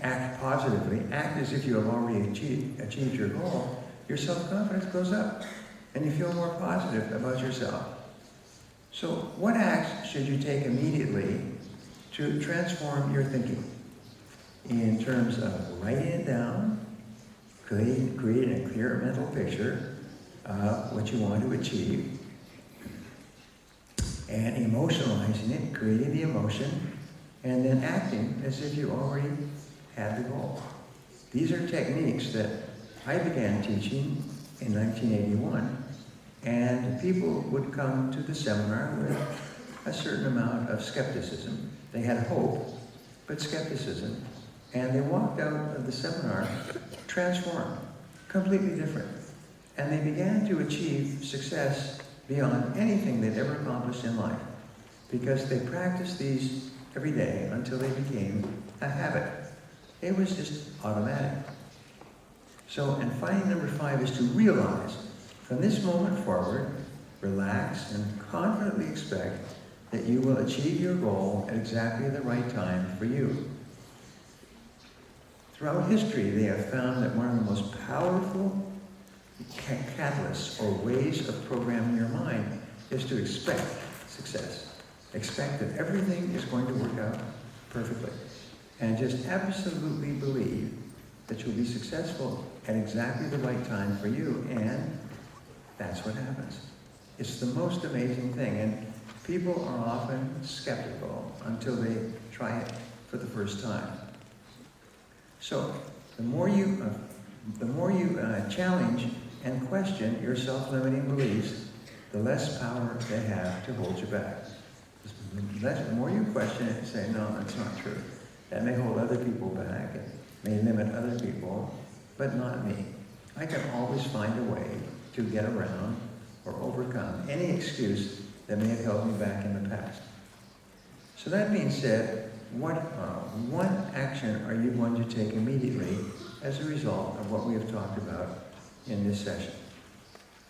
act positively, act as if you have already achieved your goal, your self-confidence goes up and you feel more positive about yourself. So what acts should you take immediately to transform your thinking in terms of writing it down, creating a clear mental picture of what you want to achieve, and emotionalizing it, creating the emotion, and then acting as if you already had the goal. These are techniques that I began teaching in 1981, and people would come to the seminar with a certain amount of skepticism. They had hope, but skepticism. And they walked out of the seminar transformed, completely different. And they began to achieve success beyond anything they'd ever accomplished in life. because they practiced these every day until they became a habit. It was just automatic. So, and finding number 5 is to realize, from this moment forward, relax and confidently expect that you will achieve your goal at exactly the right time for you. Throughout history, they have found that one of the most powerful catalysts or ways of programming your mind is to expect success. Expect that everything is going to work out perfectly. And just absolutely believe that you'll be successful at exactly the right time for you, and that's what happens. It's the most amazing thing, and people are often skeptical until they try it for the first time. So, the more you challenge and question your self-limiting beliefs, the less power they have to hold you back. The more you question it and say, no, that's not true. That may hold other people back, it may limit other people, but not me. I can always find a way to get around or overcome any excuse that may have held me back in the past. So that being said, what one action are you going to take immediately as a result of what we have talked about in this session?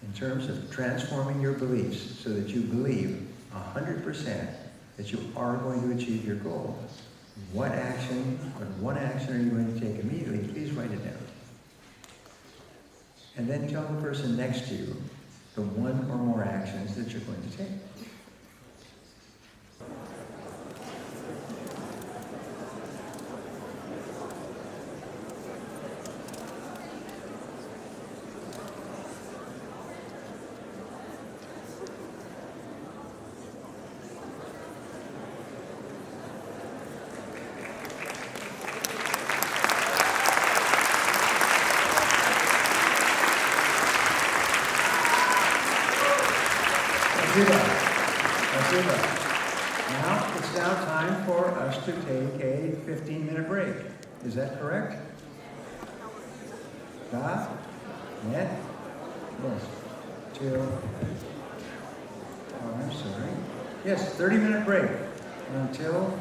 In terms of transforming your beliefs so that you believe 100% that you are going to achieve your goal, one action are you going to take immediately? Please write it down. And then tell the person next to you the one or more actions that you're going to take. Now, it's now time for us to take a 15-minute break. Is that correct? Net? Yes. I'm sorry. Yes, 30-minute break until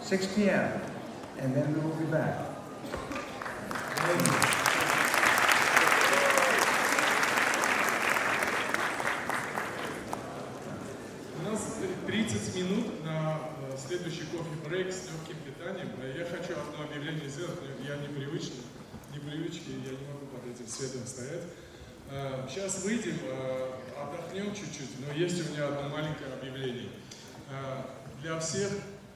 6 p.m. And then we will be back. У нас 30 минут на следующий кофе-брейк с легким питанием. Я хочу одно объявление сделать, я непривычный, непривычки, я не могу под этим светом стоять. Сейчас выйдем, отдохнем чуть-чуть, но есть у меня одно маленькое объявление. Для всех,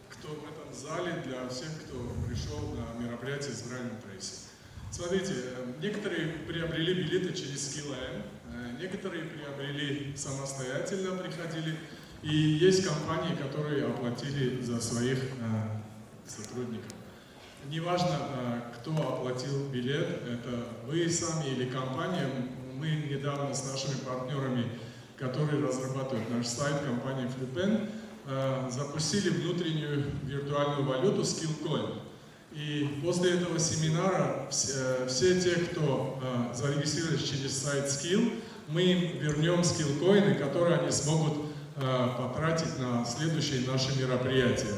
кто в этом зале, для всех, кто пришел на мероприятие с Брайаном Трейси. Смотрите, некоторые приобрели билеты через SkillIM, некоторые приобрели самостоятельно, приходили, и есть компании, которые оплатили за своих сотрудников. Неважно, кто оплатил билет, это вы сами или компания. Мы недавно с нашими партнерами, которые разрабатывают наш сайт, компания Flupen, запустили внутреннюю виртуальную валюту Skillcoin. И после этого семинара все те, кто зарегистрировались через сайт Skill, мы им вернем Skillcoin, которые они смогут потратить на следующие наши мероприятия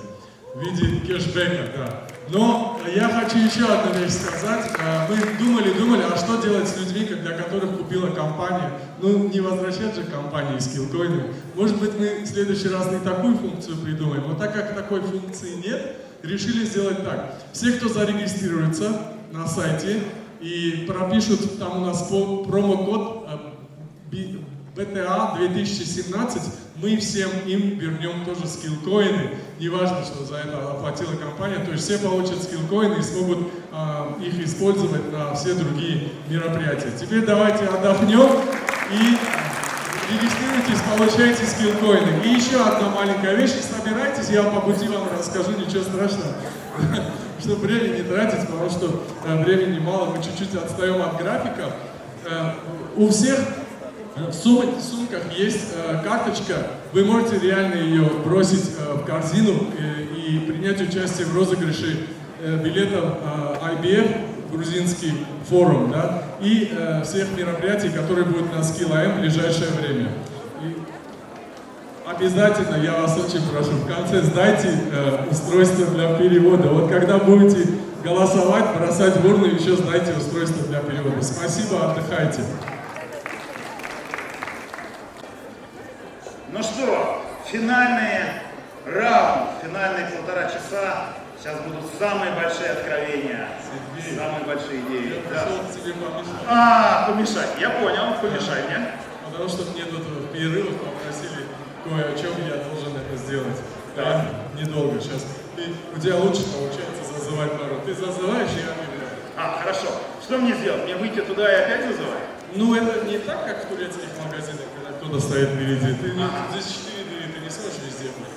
в виде кэшбэка, да. Но я хочу еще одну вещь сказать. Мы думали, а что делать с людьми, для которых купила компания? Ну, не возвращать же компании Skillcoin. Может быть, мы в следующий раз не такую функцию придумаем, но так как такой функции нет, решили сделать так. Все, кто зарегистрируется на сайте и пропишут там у нас промокод BTA 2017, мы всем им вернем тоже скиллкоины. Не важно, что за это оплатила компания, то есть все получат скиллкоины и смогут их использовать на все другие мероприятия. Теперь давайте отдохнем и регистрируйтесь, получайте скиллкоины. И еще одна маленькая вещь, собирайтесь, я по пути вам расскажу, ничего страшного, чтобы время не тратить, потому что времени мало, мы чуть-чуть отстаем от графика. У всех в сумках есть карточка, вы можете реально ее бросить в корзину и принять участие в розыгрыше билетов IBF, грузинский форум, да, и всех мероприятий, которые будут на SkillIM в ближайшее время. Обязательно, я вас очень прошу, в конце сдайте устройство для перевода. Вот когда будете голосовать, бросать в урну, еще сдайте устройство для перевода. Спасибо, отдыхайте. Ну что, финальный раунд, финальные 1,5 часа. Сейчас будут самые большие откровения, Сергей, самые большие идеи. я Да. пришел к тебе помешать. Помешать. Я понял, помешай мне. Потому что мне тут в перерывах попросили кое о чем я должен это сделать. Да. Недолго сейчас. У тебя лучше получается зазывать народ. Ты зазываешь, я объявляю. Хорошо. Что мне сделать? Мне выйти туда и опять вызывать? Ну, это не так, как в турецких магазинах, когда кто-то стоит впереди. Здесь 4 двери, ты не сможешь везде быть.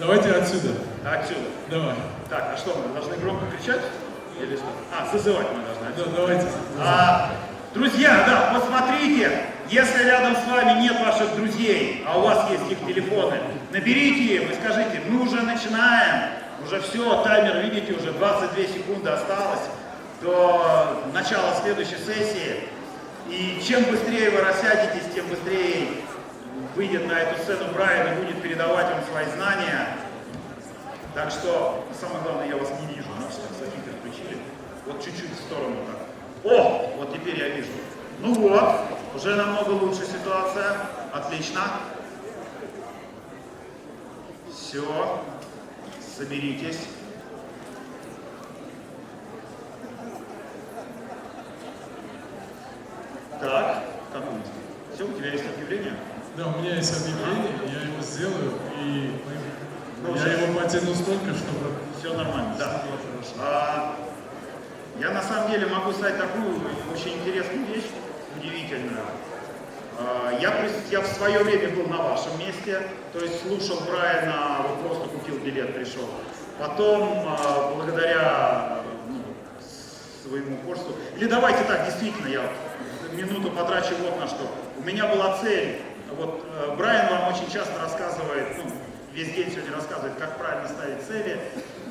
Давайте отсюда. Отсюда. Давай. Так, а что, мы должны громко кричать? Или что? Зазывать мы должны. Да, давайте. Друзья, да, посмотрите, если рядом с вами нет ваших друзей, а у вас есть их телефоны, наберите им и скажите, мы уже начинаем, уже все, таймер, видите, уже 22 секунды осталось до начала следующей сессии. И чем быстрее вы рассядетесь, тем быстрее выйдет на эту сцену Брайан и будет передавать вам свои знания. Так что, самое главное, я вас не вижу, наши светитель включили. Вот чуть-чуть в сторону так. О, вот теперь я вижу. Ну вот, уже намного лучше ситуация. Отлично. Все, соберитесь. Так, как у нас? Все, у тебя есть объявление? Да, у меня есть объявление, я его сделаю, и я его потяну столько, чтобы Все нормально, да. было хорошо. Я на самом деле могу сказать такую очень интересную вещь, удивительную. Я в свое время был на вашем месте, то есть слушал Брайана, вот просто купил билет, пришел. Потом, благодаря своему упорству, или давайте так, действительно, я минуту потрачу вот на что. У меня была цель, вот Брайан вам очень часто рассказывает, весь день сегодня рассказывает, как правильно ставить цели,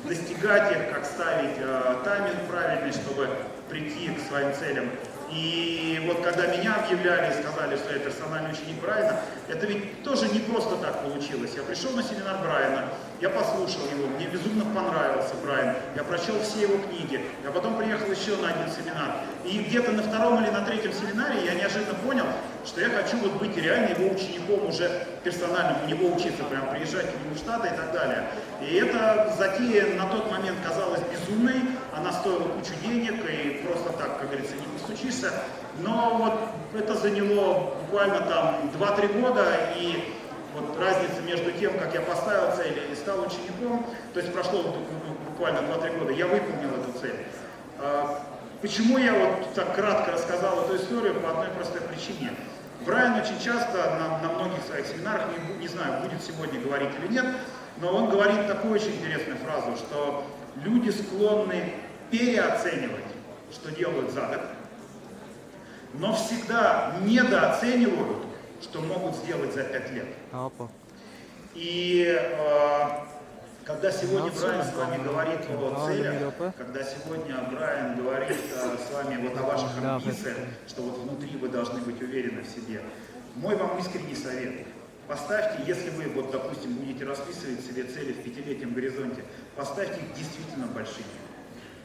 достигать их, как ставить тайминг правильный, чтобы прийти к своим целям. И вот когда меня объявляли и сказали, что я персональный ученик Брайана, это ведь тоже не просто так получилось. Я пришел на семинар Брайана, я послушал его, мне безумно понравился Брайан, я прочел все его книги, я потом приехал еще на один семинар. И где-то на 2-м или на 3-м семинаре я неожиданно понял, что я хочу вот быть реально его учеником, уже персональным, у него учиться, прям приезжать к нему в Штаты и так далее. И эта затея на тот момент казалась безумной, она стоила кучу денег, и просто так, как говорится, не постучишься. Но вот это заняло буквально там 2-3 года, и вот разница между тем, как я поставил цель и стал учеником, то есть прошло буквально 2-3 года, я выполнил эту цель. Почему я вот так кратко рассказал эту историю? По одной простой причине. Брайан очень часто на многих своих семинарах, не знаю, будет сегодня говорить или нет, но он говорит такую очень интересную фразу, что люди склонны переоценивать, что делают за год, но всегда недооценивают, что могут сделать за 5 лет. И когда сегодня Брайан с вами говорит о целях, когда сегодня Брайан говорит с вами вот о ваших амбициях, что вот внутри вы должны быть уверены в себе, мой вам искренний совет. Поставьте, если вы, вот, допустим, будете расписывать себе цели в 5-летнем горизонте, поставьте их действительно большими,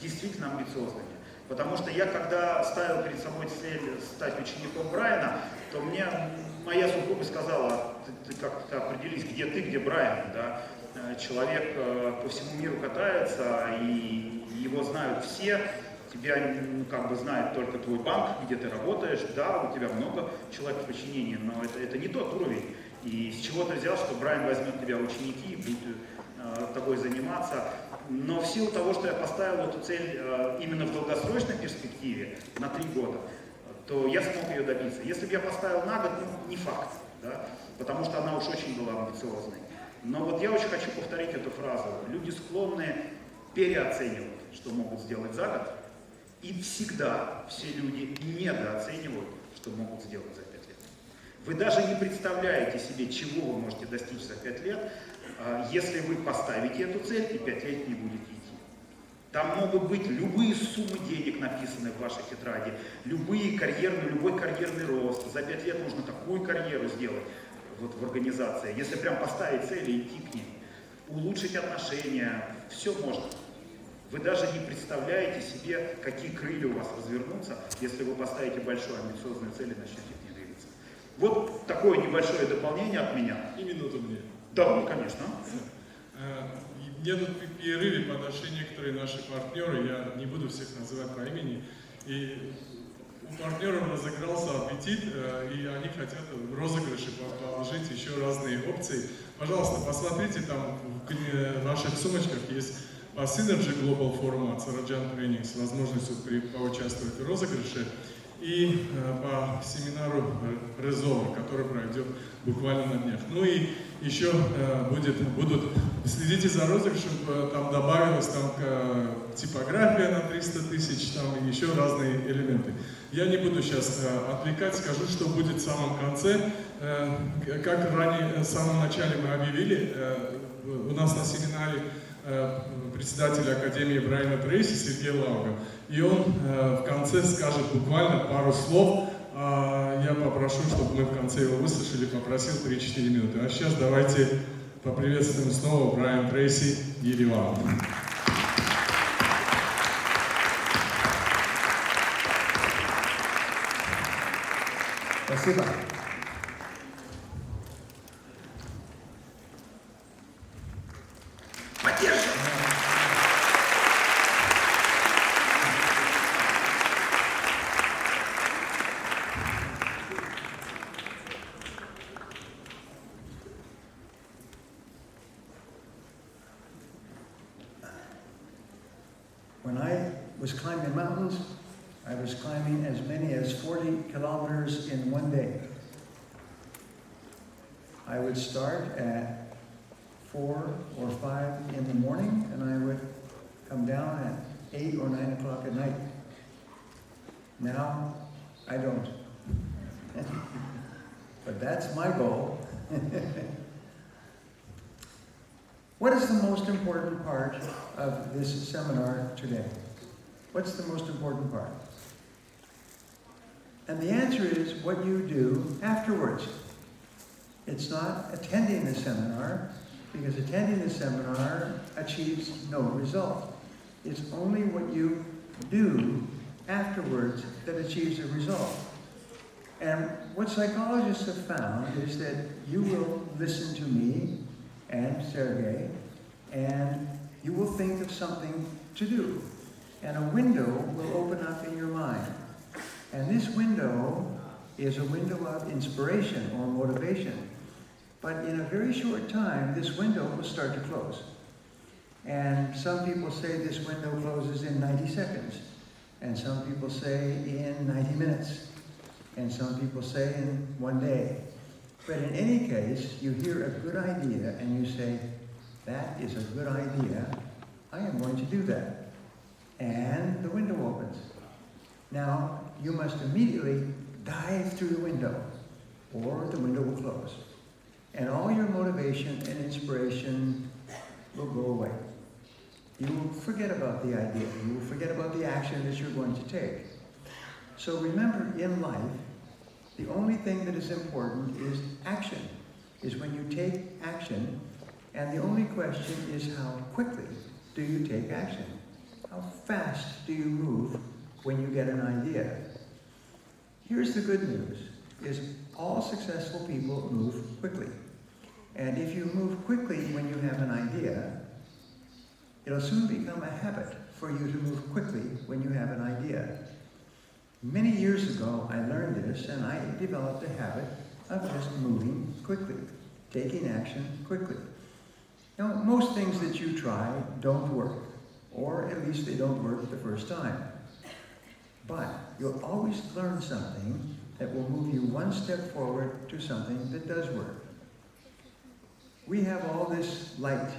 действительно амбициозными. Потому что я, когда ставил перед собой цель стать учеником Брайана, то мне моя супруга сказала, ты как-то определись, где ты, где Брайан, да? Человек по всему миру катается, и его знают все, тебя как бы знает только твой банк, где ты работаешь, да, у тебя много человек в подчинении, но это не тот уровень. И с чего ты взял, что Брайан возьмет тебя в ученики и будет тобой заниматься. Но в силу того, что я поставил эту цель именно в долгосрочной перспективе, на 3 года, то я смог ее добиться. Если бы я поставил на год, не факт, да, потому что она уж очень была амбициозной. Но вот я очень хочу повторить эту фразу. Люди склонны переоценивать, что могут сделать за год, и всегда все люди недооценивают, что могут сделать за 5 лет. Вы даже не представляете себе, чего вы можете достичь за 5 лет, если вы поставите эту цель и 5 лет не будете идти. Там могут быть любые суммы денег, написаны в вашей тетради, любой карьерный рост. За 5 лет можно такую карьеру сделать. вот в организации. Если прям поставить цель и идти к ним, улучшить отношения, все можно. Вы даже не представляете себе, какие крылья у вас развернутся, если вы поставите большую амбициозную цель и начнете к ней двигаться. Вот такое небольшое дополнение от меня. И минуту мне. Да, ну, конечно. Едут перерывы по отношению некоторые наши партнеры, я не буду всех называть по имени, и у партнеров разыгрался аппетит, и они хотят в розыгрыше положить еще разные опции. Пожалуйста, посмотрите, там в ваших сумочках есть по Synergy Global Forum от Sarajan Training с возможностью поучаствовать в розыгрыше, и по семинару Resolve, который пройдет буквально на днях. Ну и еще будут, следите за розыгрышем, там добавилась типография на 300 тысяч, там и еще разные элементы. Я не буду сейчас отвлекать, скажу, что будет в самом конце. Как ранее, в самом начале мы объявили, у нас на семинаре председатель Академии Брайана Трейси Сергей Лауга. И он в конце скажет буквально пару слов. Я попрошу, чтобы мы в конце его выслушали, попросил 3-4 минуты. А сейчас давайте поприветствуем снова Брайан Трейси Ереван. Спасибо. Поддержим. When I was climbing mountains, I was climbing as many as 40 kilometers in one day. I would start at 4 or 5 in the morning, and I would come down at 8 or 9 o'clock at night. Now, I don't. But that's my goal. What is the most important part of this seminar today? What's the most important part? And the answer is what you do afterwards. It's not attending the seminar, because attending the seminar achieves no result. It's only what you do afterwards that achieves a result. And what psychologists have found is that you will listen to me and Sergey, and you will think of something to do. And a window will open up in your mind. And this window is a window of inspiration or motivation. But in a very short time, this window will start to close. And some people say this window closes in 90 seconds. And some people say in 90 minutes. And some people say in 1 day. But in any case, you hear a good idea and you say, that is a good idea, I am going to do that. And the window opens. Now, you must immediately dive through the window, or the window will close. And all your motivation and inspiration will go away. You will forget about the idea. You will forget about the action that you're going to take. So remember, in life, the only thing that is important is action, is when you take action, and the only question is how quickly do you take action? How fast do you move when you get an idea? Here's the good news, is all successful people move quickly. And if you move quickly when you have an idea, it'll soon become a habit for you to move quickly when you have an idea. Many years ago, I learned this, and I developed a habit of just moving quickly, taking action quickly. Now, most things that you try don't work, or at least they don't work the first time. But you'll always learn something that will move you one step forward to something that does work. We have all this light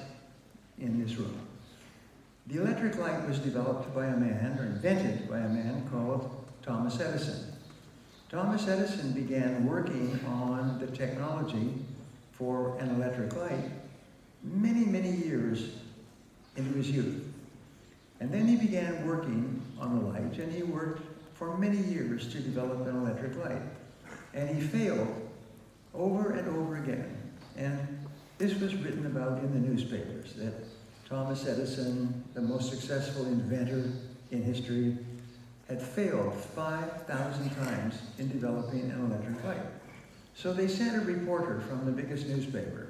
in this room. The electric light was developed by a man, or invented by a man called Thomas Edison. Thomas Edison began working on the technology for an electric light many, many years into his youth. And then he began working on the light, and he worked for many years to develop an electric light. And he failed over and over again. And this was written about in the newspapers, that Thomas Edison, the most successful inventor in history, had failed 5,000 times in developing an electric light. So they sent a reporter from the biggest newspaper,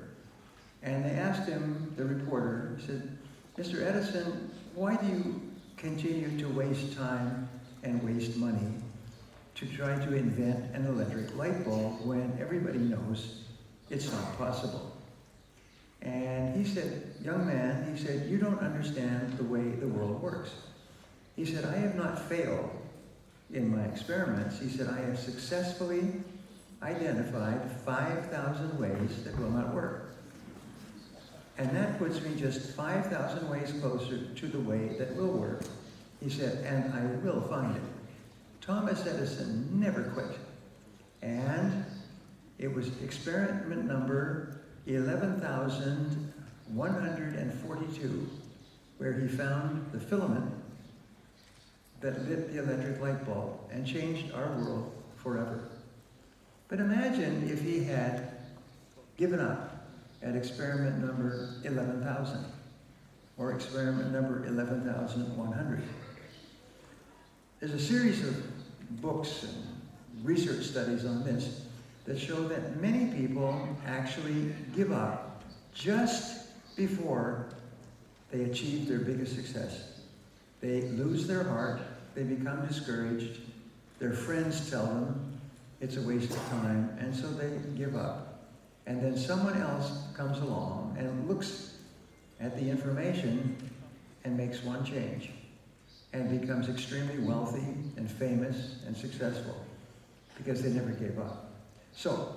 and they asked him, the reporter, said, Mr. Edison, why do you continue to waste time and waste money to try to invent an electric light bulb when everybody knows it's not possible? And he said, young man, he said, you don't understand the way the world works. He said, I have not failed in my experiments. He said, I have successfully identified 5,000 ways that will not work. And that puts me just 5,000 ways closer to the way that will work. He said, and I will find it. Thomas Edison never quit. And it was experiment number 11,142, where he found the filament that lit the electric light bulb and changed our world forever. But imagine if he had given up at experiment number 11,000 or experiment number 11,100. There's a series of books and research studies on this that show that many people actually give up just before they achieve their biggest success. They lose their heart, they become discouraged, their friends tell them it's a waste of time, and so they give up. And then someone else comes along and looks at the information and makes one change and becomes extremely wealthy and famous and successful because they never gave up. So,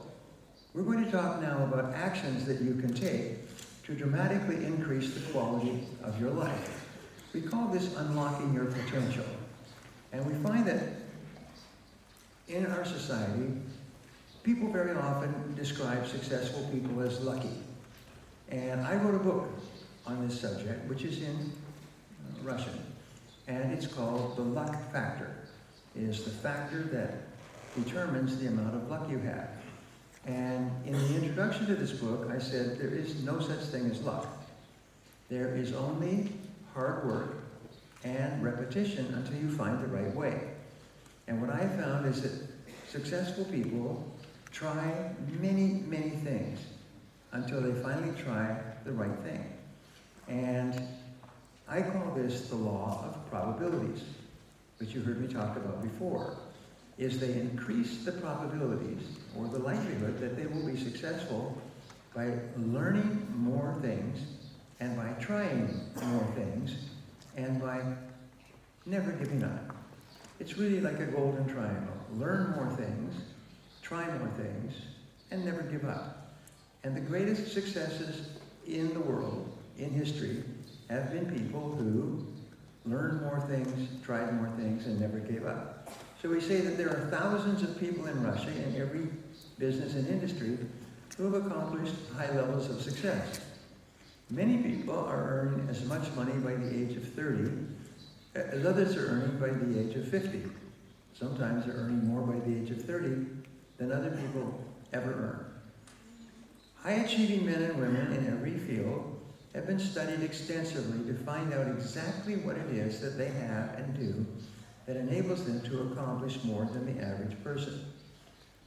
we're going to talk now about actions that you can take to dramatically increase the quality of your life. We call this unlocking your potential. And we find that in our society, people very often describe successful people as lucky. And I wrote a book on this subject, which is in Russian. And it's called The Luck Factor. It is the factor that determines the amount of luck you have. And in the introduction to this book, I said there is no such thing as luck. There is only hard work and repetition until you find the right way. And what I found is that successful people try many, many things until they finally try the right thing. And I call this the law of probabilities, which you heard me talk about before, is they increase the probabilities or the likelihood that they will be successful by learning more things and by trying more things and by never giving up. It's really like a golden triangle. Learn more things, try more things, and never give up. And the greatest successes in the world, in history, have been people who learned more things, tried more things, and never gave up. So we say that there are thousands of people in Russia, in every business and industry, who have accomplished high levels of success. Many people are earning as much money by the age of 30 as others are earning by the age of 50. Sometimes they're earning more by the age of 30 than other people ever earn. High-achieving men and women in every field have been studied extensively to find out exactly what it is that they have and do that enables them to accomplish more than the average person.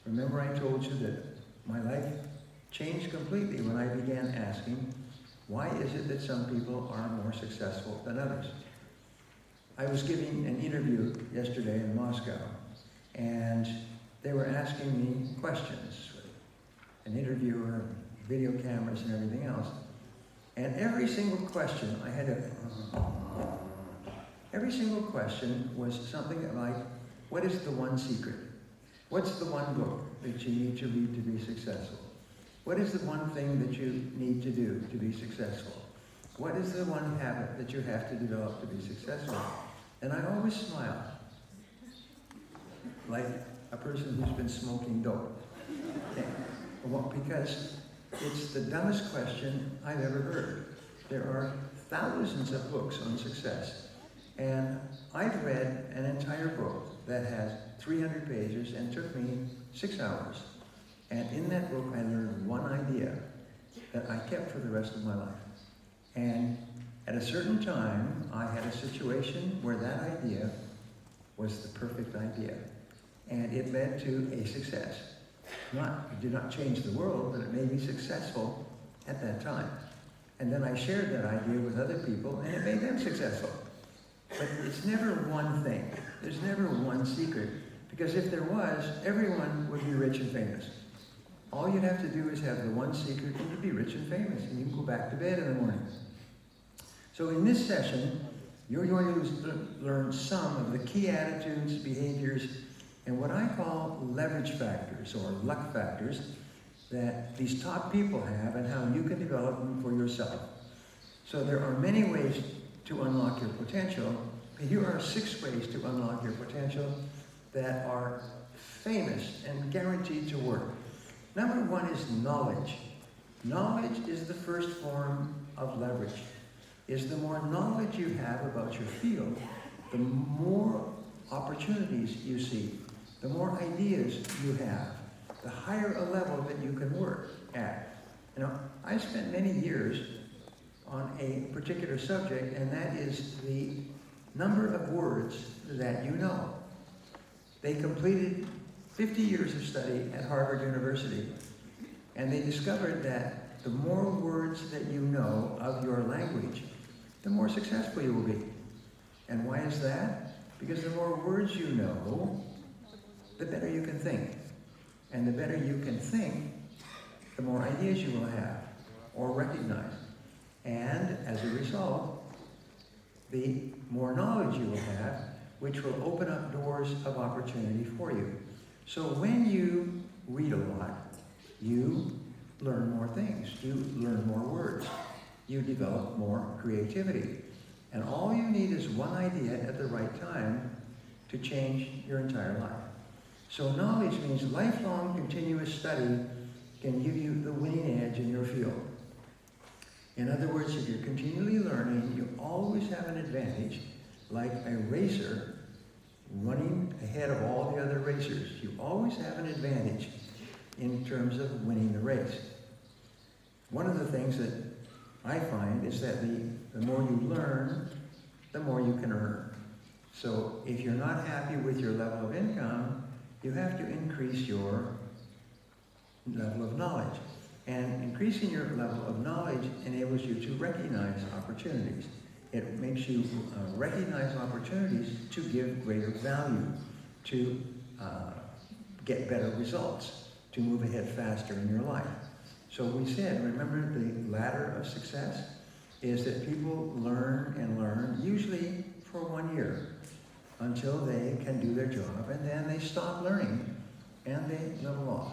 Remember I told you that my life changed completely when I began asking, why is it that some people are more successful than others? I was giving an interview yesterday in Moscow, and they were asking me questions, an interviewer, video cameras, and everything else. And every single question every single question was something like, what is the one secret? What's the one book that you need to read to be successful? What is the one thing that you need to do to be successful? What is the one habit that you have to develop to be successful? And I always smile, like a person who's been smoking dope. Well, because it's the dumbest question I've ever heard. There are thousands of books on success. And I've read an entire book that has 300 pages and took me 6 hours. And in that book, I learned one idea that I kept for the rest of my life. And at a certain time, I had a situation where that idea was the perfect idea. And it led to a success. It did not change the world, but it made me successful at that time. And then I shared that idea with other people, and it made them successful. But it's never one thing. There's never one secret. Because if there was, everyone would be rich and famous. All you'd have to do is have the one secret, and you'd be rich and famous, and you can go back to bed in the morning. So in this session, you're going to learn some of the key attitudes, behaviors, and what I call leverage factors or luck factors that these top people have and how you can develop them for yourself. So there are many ways to unlock your potential. Here are 6 ways to unlock your potential that are famous and guaranteed to work. Number 1 is knowledge. Knowledge is the first form of leverage. Is the more knowledge you have about your field, the more opportunities you see, the more ideas you have, the higher a level that you can work at. You know, I spent many years on a particular subject, and that is the number of words that you know. They completed 50 years of study at Harvard University, and they discovered that the more words that you know of your language, the more successful you will be. And why is that? Because the more words you know, the better you can think. And the better you can think, the more ideas you will have or recognize. And as a result, the more knowledge you will have, which will open up doors of opportunity for you. So when you read a lot, you learn more things. You learn more words. You develop more creativity. And all you need is one idea at the right time to change your entire life. So knowledge means lifelong continuous study can give you the winning edge in your field. In other words, if you're continually learning, you always have an advantage, like a racer running ahead of all the other racers. You always have an advantage in terms of winning the race. One of the things that I find is that the more you learn, the more you can earn. So if you're not happy with your level of income, you have to increase your level of knowledge. And increasing your level of knowledge enables you to recognize opportunities. It makes you recognize opportunities to give greater value, to get better results, to move ahead faster in your life. So we said, remember the ladder of success is that people learn and learn, usually for 1 year, until they can do their job, and then they stop learning and they level off,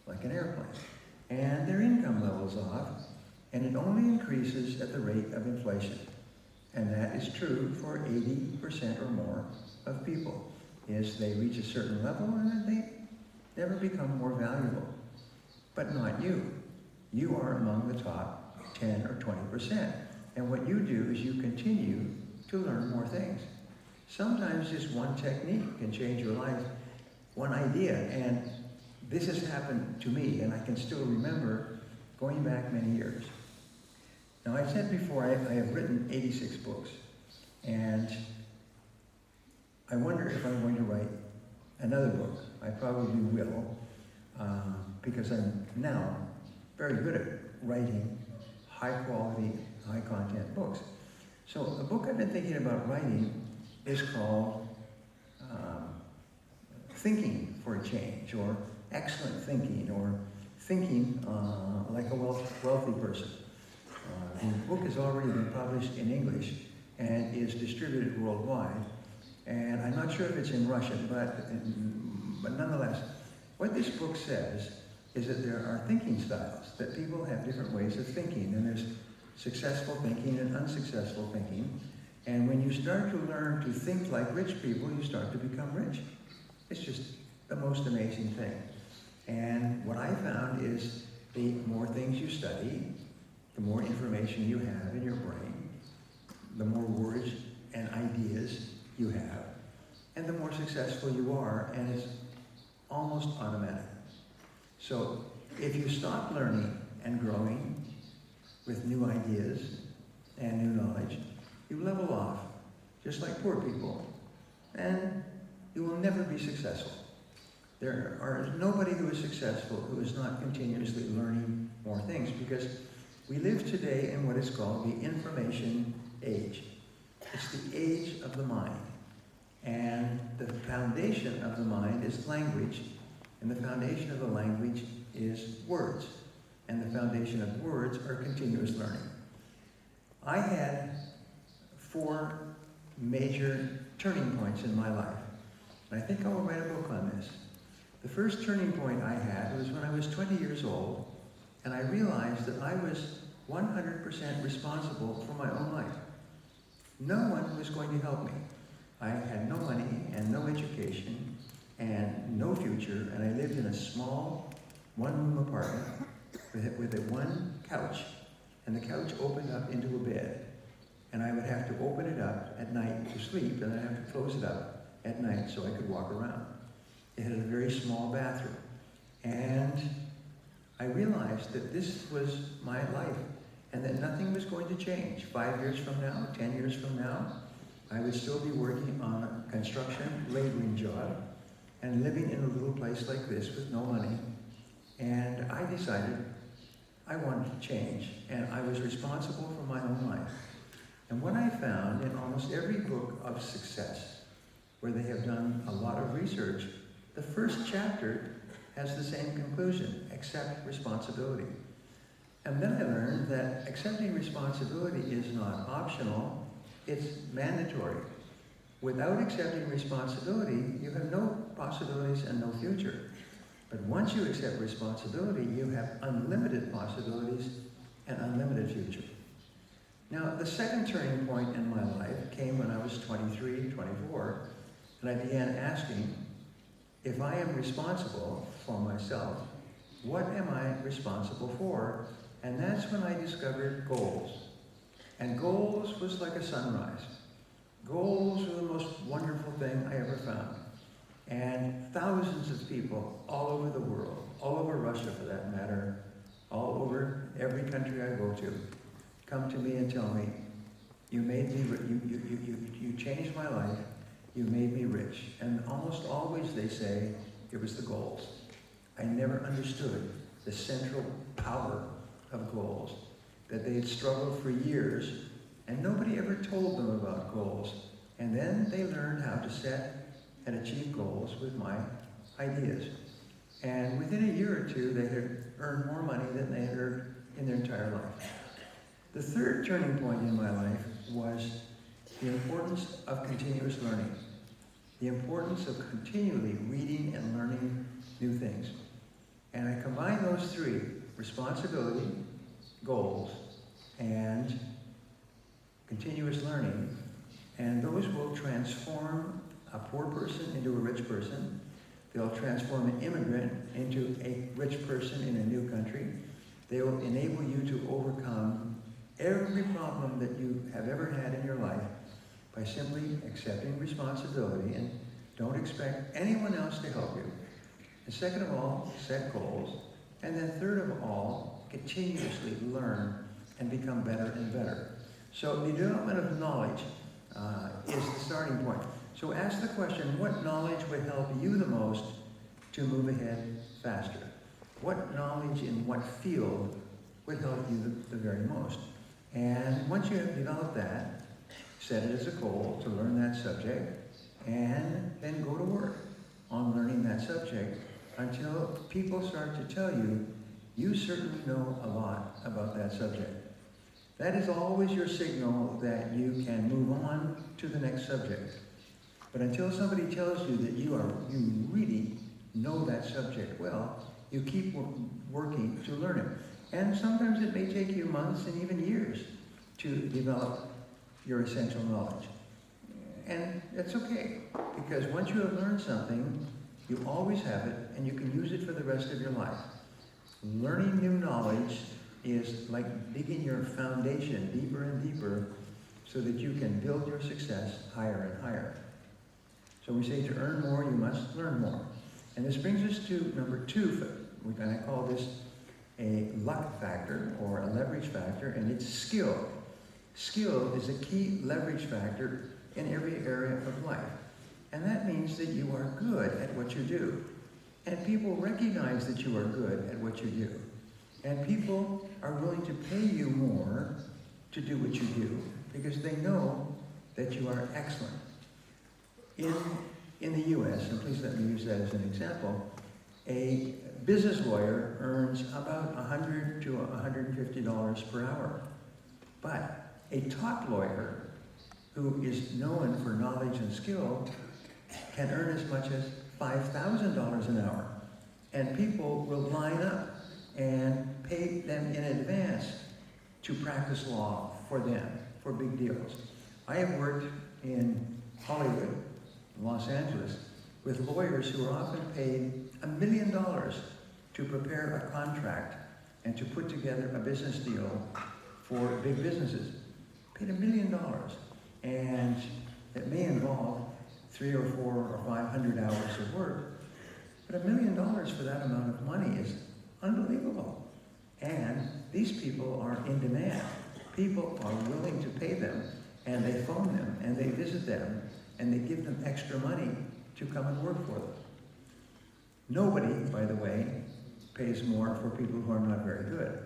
like an airplane. And their income levels off, and it only increases at the rate of inflation. And that is true for 80% or more of people, is they reach a certain level and then they never become more valuable. But not you. You are among the top 10 or 20%. And what you do is you continue to learn more things. Sometimes just one technique can change your life, one idea. And this has happened to me, and I can still remember going back many years. Now, I said before, I have written 86 books, and I wonder if I'm going to write another book. I probably will, because I'm now very good at writing high-quality, high-content books. So the book I've been thinking about writing is called Thinking for a Change, or Excellent Thinking, or Thinking Like a Wealthy Person. The book has already been published in English and is distributed worldwide. And I'm not sure if it's in Russian, but nonetheless, what this book says is that there are thinking styles, that people have different ways of thinking, and there's successful thinking and unsuccessful thinking. And when you start to learn to think like rich people, you start to become rich. It's just the most amazing thing. And what I found is the more things you study, the more information you have in your brain, the more words and ideas you have, and the more successful you are, and it's almost automatic. So if you stop learning and growing with new ideas and new knowledge, you level off, just like poor people, and you will never be successful. There are nobody who is successful who is not continuously learning more things, because we live today in what is called the information age. It's the age of the mind. And the foundation of the mind is language, and the foundation of the language is words. And the foundation of words are continuous learning. I had 4 major turning points in my life. And I think I will write a book on this. The first turning point I had was when I was 20 years old, and I realized that I was 100% responsible for my own life. No one was going to help me. I had no money and no education and no future, and I lived in a small 1-room apartment with a 1 couch, and the couch opened up into a bed. And I would have to open it up at night to sleep, and I'd have to close it up at night so I could walk around. It had a very small bathroom. And I realized that this was my life and that nothing was going to change. 5 years from now, 10 years from now, I would still be working on a construction laboring job and living in a little place like this with no money. And I decided I wanted to change, and I was responsible for my own life. And what I found in almost every book of success, where they have done a lot of research, the first chapter has the same conclusion: accept responsibility. And then I learned that accepting responsibility is not optional, it's mandatory. Without accepting responsibility, you have no possibilities and no future. But once you accept responsibility, you have unlimited possibilities and unlimited future. Now, the second turning point in my life came when I was 23, 24, and I began asking, if I am responsible for myself, what am I responsible for? And that's when I discovered goals. And goals was like a sunrise. Goals were the most wonderful thing I ever found. And thousands of people all over the world, all over Russia for that matter, all over every country I go to, come to me and tell me, you changed my life, you made me rich. And almost always they say it was the goals. I never understood the central power of goals, that they had struggled for years and nobody ever told them about goals. And then they learned how to set and achieve goals with my ideas. And within a year or two, they had earned more money than they had earned in their entire life. The third turning point in my life was the importance of continuous learning. The importance of continually reading and learning new things. And I combine those 3, responsibility, goals, and continuous learning, and those will transform a poor person into a rich person. They'll transform an immigrant into a rich person in a new country. They will enable you to overcome every problem that you have ever had in your life by simply accepting responsibility, and don't expect anyone else to help you. And second of all, set goals. And then third of all, continuously learn and become better and better. So the development of knowledge is the starting point. So ask the question, what knowledge would help you the most to move ahead faster? What knowledge in what field would help you the very most? And once you have developed that, set it as a goal to learn that subject, and then go to work on learning that subject until people start to tell you, you certainly know a lot about that subject. That is always your signal that you can move on to the next subject. But until somebody tells you that you really know that subject well, you keep working to learn it. And sometimes it may take you months and even years to develop your essential knowledge. And that's okay, because once you have learned something, you always have it, and you can use it for the rest of your life. Learning new knowledge is like digging your foundation deeper and deeper so that you can build your success higher and higher. So we say to earn more, you must learn more. And this brings us to number 2 and I call this a luck factor or a leverage factor, and it's skill. Skill is a key leverage factor in every area of life. And that means that you are good at what you do. And people recognize that you are good at what you do. And people are willing to pay you more to do what you do because they know that you are excellent. In the US, and please let me use that as an example, a business lawyer earns about $100 to $150 per hour. But a top lawyer who is known for knowledge and skill can earn as much as $5,000 an hour. And people will line up and pay them in advance to practice law for them, for big deals. I have worked in Hollywood, Los Angeles, with lawyers who are often paid $1 million to prepare a contract and to put together a business deal for big businesses. Paid $1 million. And it may involve 300 or 400 or 500 hours of work. But $1 million for that amount of money is unbelievable. And these people are in demand. People are willing to pay them, and they phone them, and they visit them, and they give them extra money to come and work for them. Nobody, by the way, pays more for people who are not very good.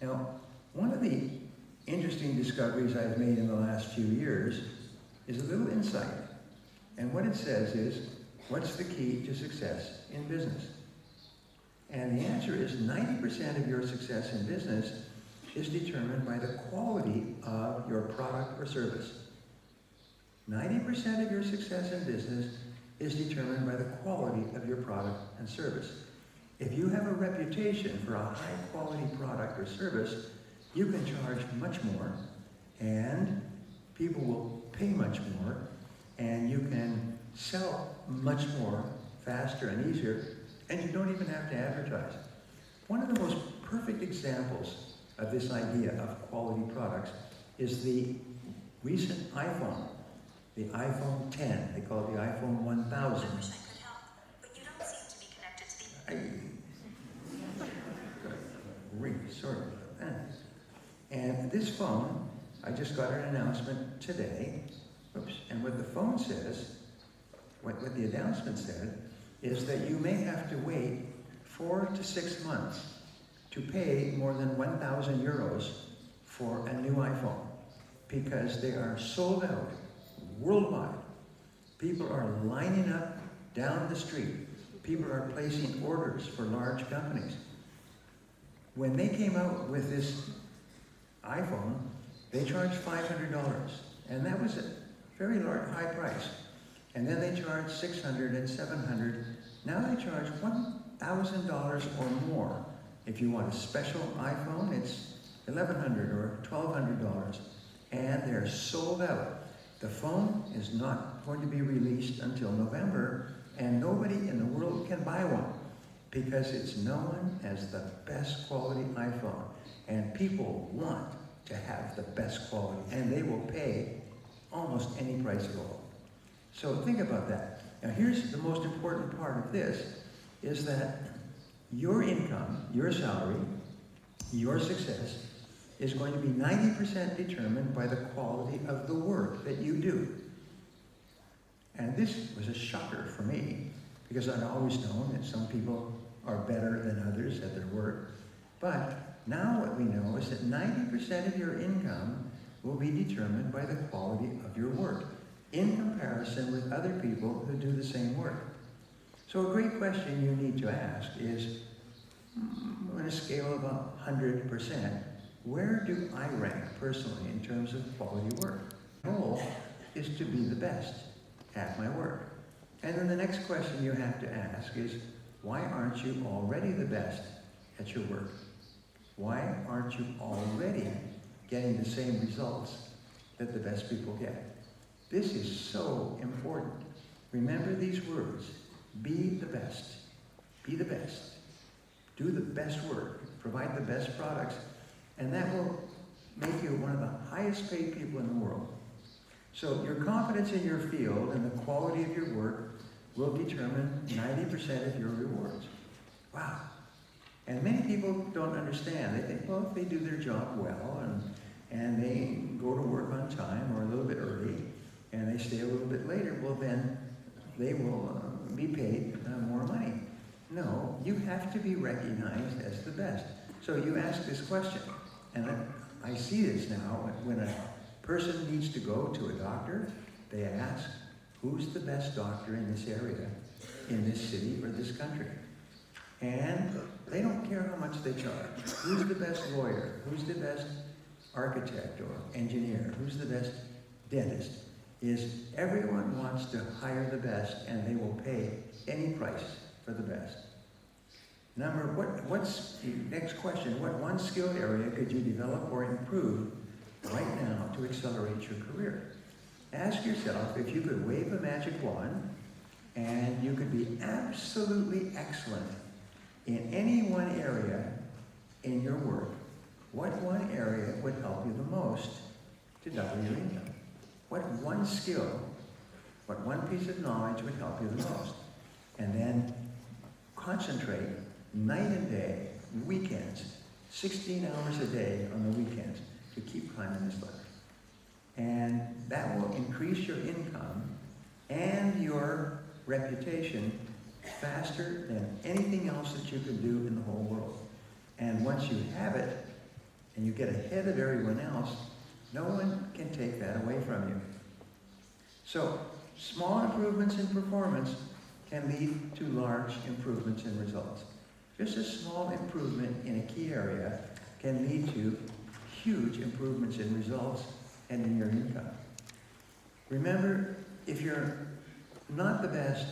Now, one of the interesting discoveries I've made in the last few years is a little insight. And what it says is, what's the key to success in business? And the answer is 90% of your success in business is determined by the quality of your product or service. 90% of your success in business is determined by the quality of your product and service. If you have a reputation for a high-quality product or service, you can charge much more, and people will pay much more, and you can sell much more faster and easier, and you don't even have to advertise. One of the most perfect examples of this idea of quality products is the recent iPhone, the iPhone 10. They call it the iPhone 1000. I wish I could help, but you don't seem to be connected to the... Sorry about that. And this phone, I just got an announcement today. Oops. And what the phone says, what the announcement said, is that you may have to wait 4 to 6 months to pay more than 1,000 euros for a new iPhone because they are sold out worldwide. People are lining up down the street. People are placing orders for large companies. When they came out with this iPhone, they charged $500, and that was a very high price. And then they charged $600 and $700. Now they charge $1,000 or more. If you want a special iPhone, it's $1,100 or $1,200, and they're sold out. The phone is not going to be released until November, and nobody in the world can buy one because it's known as the best quality iPhone. And people want to have the best quality, and they will pay almost any price at all. So think about that. Now here's the most important part of this, is that your income, your salary, your success is going to be 90% determined by the quality of the work that you do. And this was a shocker for me, because I'd always known that some people are better than others at their work. But now what we know is that 90% of your income will be determined by the quality of your work in comparison with other people who do the same work. So a great question you need to ask is, on a scale of 100%, where do I rank personally in terms of quality work? My goal is to be the best at my work. And then the next question you have to ask is, why aren't you already the best at your work? Why aren't you already getting the same results that the best people get? This is so important. Remember these words. Be the best. Be the best. Do the best work. Provide the best products. And that will make you one of the highest paid people in the world. So your confidence in your field and the quality of your work will determine 90% of your rewards. Wow, And many people don't understand. They think, well, if they do their job well and they go to work on time or a little bit early and they stay a little bit later, well then they will be paid more money. No, you have to be recognized as the best. So you ask this question, and I see this now. When a person needs to go to a doctor, they ask, who's the best doctor in this area, in this city or this country? And they don't care how much they charge. Who's the best lawyer? Who's the best architect or engineer? Who's the best dentist? Everyone wants to hire the best, and they will pay any price for the best. What's the next question? What one skill area could you develop or improve right now to accelerate your career? Ask yourself if you could wave a magic wand and you could be absolutely excellent in any one area in your work, what one area would help you the most to double your income? What one skill, what one piece of knowledge would help you the most? And then concentrate night and day, weekends, 16 hours a day on the weekends to keep climbing this ladder. And that will increase your income and your reputation faster than anything else that you can do in the whole world. And once you have it, and you get ahead of everyone else, no one can take that away from you. So, small improvements in performance can lead to large improvements in results. Just a small improvement in a key area can lead to huge improvements in results and in your income. Remember, if you're not the best,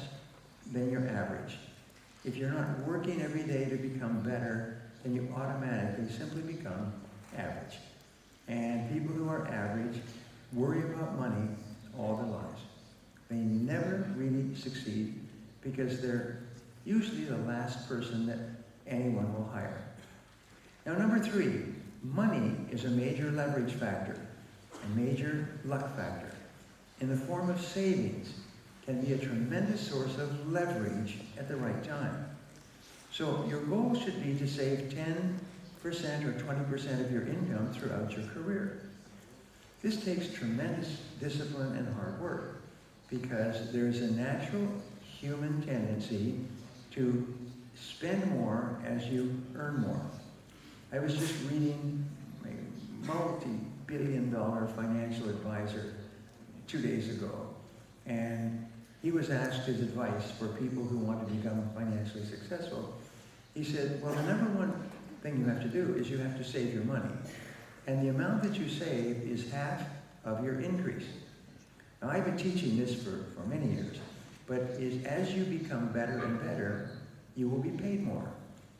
then you're average. If you're not working every day to become better, then you automatically simply become average. And people who are average worry about money all their lives. They never really succeed because they're usually the last person that anyone will hire. Now, number 3, money is a major leverage factor, a major luck factor. In the form of savings, can be a tremendous source of leverage at the right time. So your goal should be to save 10% or 20% of your income throughout your career. This takes tremendous discipline and hard work because there is a natural human tendency to spend more as you earn more. I was just reading a multi-billion-dollar financial advisor 2 days ago, and he was asked his advice for people who want to become financially successful. He said, well, the number one thing you have to do is you have to save your money. And the amount that you save is half of your increase. Now, I've been teaching this for many years, but as you become better and better, you will be paid more.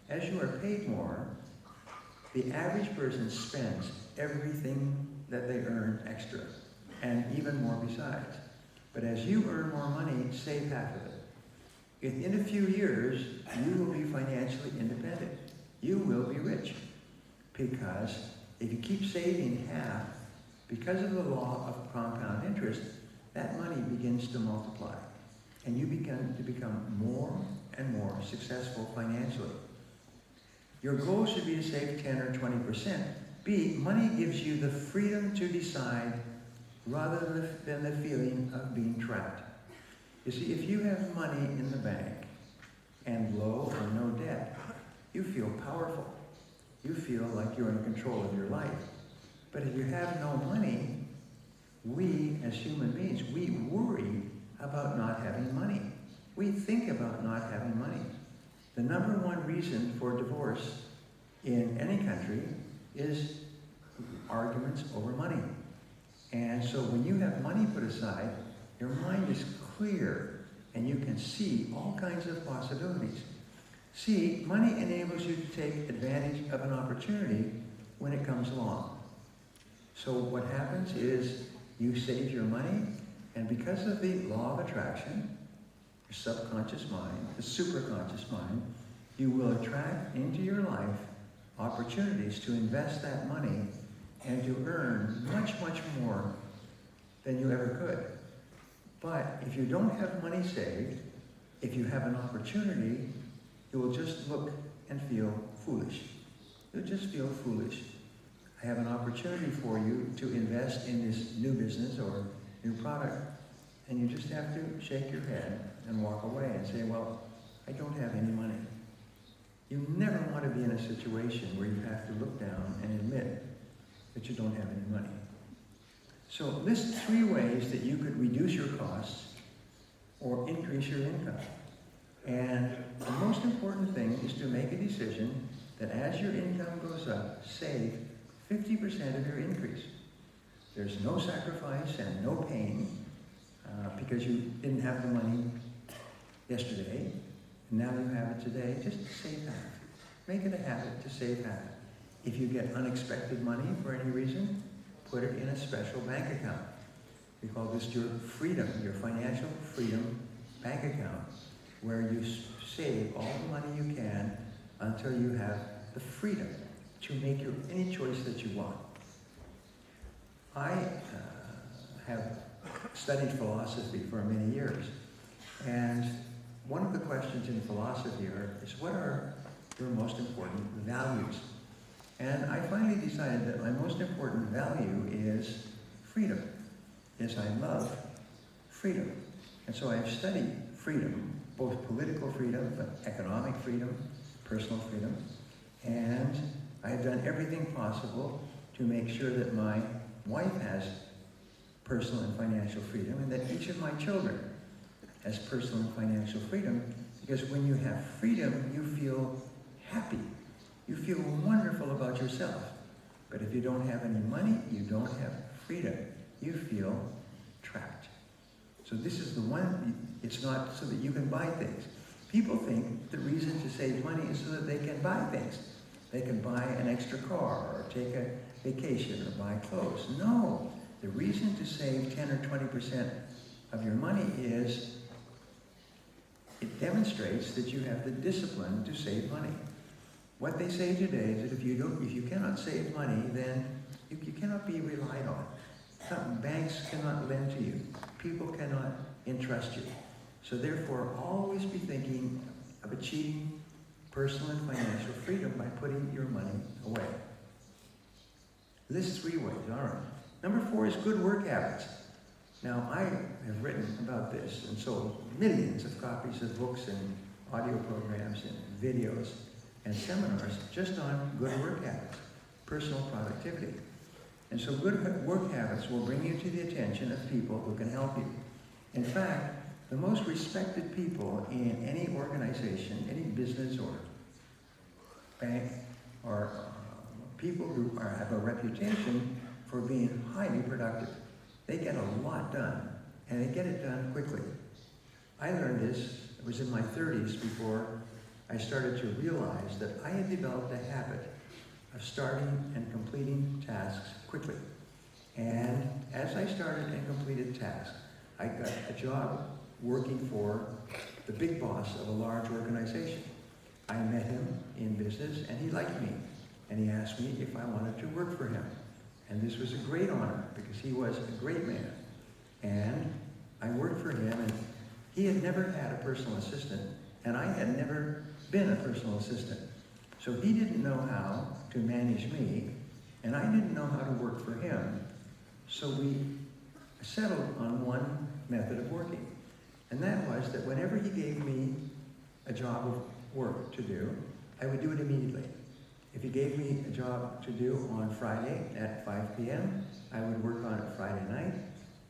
As you are paid more, the average person spends everything that they earn extra, and even more besides. But as you earn more money, save half of it. In a few years, you will be financially independent. You will be rich. Because if you keep saving half, because of the law of compound interest, that money begins to multiply. And you begin to become more and more successful financially. Your goal should be to save 10 or 20%. B, money gives you the freedom to decide rather than the feeling of being trapped. You see, if you have money in the bank and low or no debt, you feel powerful. You feel like you're in control of your life. But if you have no money, we as human beings, we worry about not having money. We think about not having money. The number one reason for divorce in any country is arguments over money. And so when you have money put aside, your mind is clear and you can see all kinds of possibilities. See, money enables you to take advantage of an opportunity when it comes along. So what happens is you save your money, and because of the law of attraction, your subconscious mind, the superconscious mind, you will attract into your life opportunities to invest that money and to earn much, much more than you ever could. But if you don't have money saved, if you have an opportunity, you will just look and feel foolish. You'll just feel foolish. I have an opportunity for you to invest in this new business or new product, and you just have to shake your head and walk away and say, well, I don't have any money. You never want to be in a situation where you have to look down and admit that you don't have any money. So list 3 ways that you could reduce your costs or increase your income. And the most important thing is to make a decision that as your income goes up, save 50% of your increase. There's no sacrifice and no pain because you didn't have the money yesterday, and now you have it today. Just save half. Make it a habit to save half. If you get unexpected money for any reason, put it in a special bank account. We call this your freedom, your financial freedom bank account, where you save all the money you can until you have the freedom to make any choice that you want. I have studied philosophy for many years, and one of the questions in philosophy is what are your most important values? And I finally decided that my most important value is freedom. Yes, I love freedom. And so I've studied freedom, both political freedom, but economic freedom, personal freedom, and I've done everything possible to make sure that my wife has personal and financial freedom, and that each of my children has personal and financial freedom, because when you have freedom, you feel happy. You feel wonderful about yourself. But if you don't have any money, you don't have freedom. You feel trapped. So this is the one, it's not so that you can buy things. People think the reason to save money is so that they can buy things. They can buy an extra car, or take a vacation, or buy clothes. No, the reason to save 10 or 20% of your money is it demonstrates that you have the discipline to save money. What they say today is that if you cannot save money, then you cannot be relied on. Banks cannot lend to you. People cannot entrust you. So therefore, always be thinking of achieving personal and financial freedom by putting your money away. List 3 ways, all right. Number 4 is good work habits. Now, I have written about this and sold millions of copies of books and audio programs and videos and seminars just on good work habits, personal productivity. And so good work habits will bring you to the attention of people who can help you. In fact, the most respected people in any organization, any business or bank, are people who have a reputation for being highly productive. They get a lot done, and they get it done quickly. I learned this, it was in my 30s before I started to realize that I had developed a habit of starting and completing tasks quickly. And as I started and completed tasks, I got a job working for the big boss of a large organization. I met him in business, and he liked me. And he asked me if I wanted to work for him. And this was a great honor, because he was a great man. And I worked for him, and he had never had a personal assistant, and I had never been a personal assistant. So he didn't know how to manage me, and I didn't know how to work for him. So we settled on one method of working. And that was that whenever he gave me a job of work to do, I would do it immediately. If he gave me a job to do on Friday at 5 p.m., I would work on it Friday night,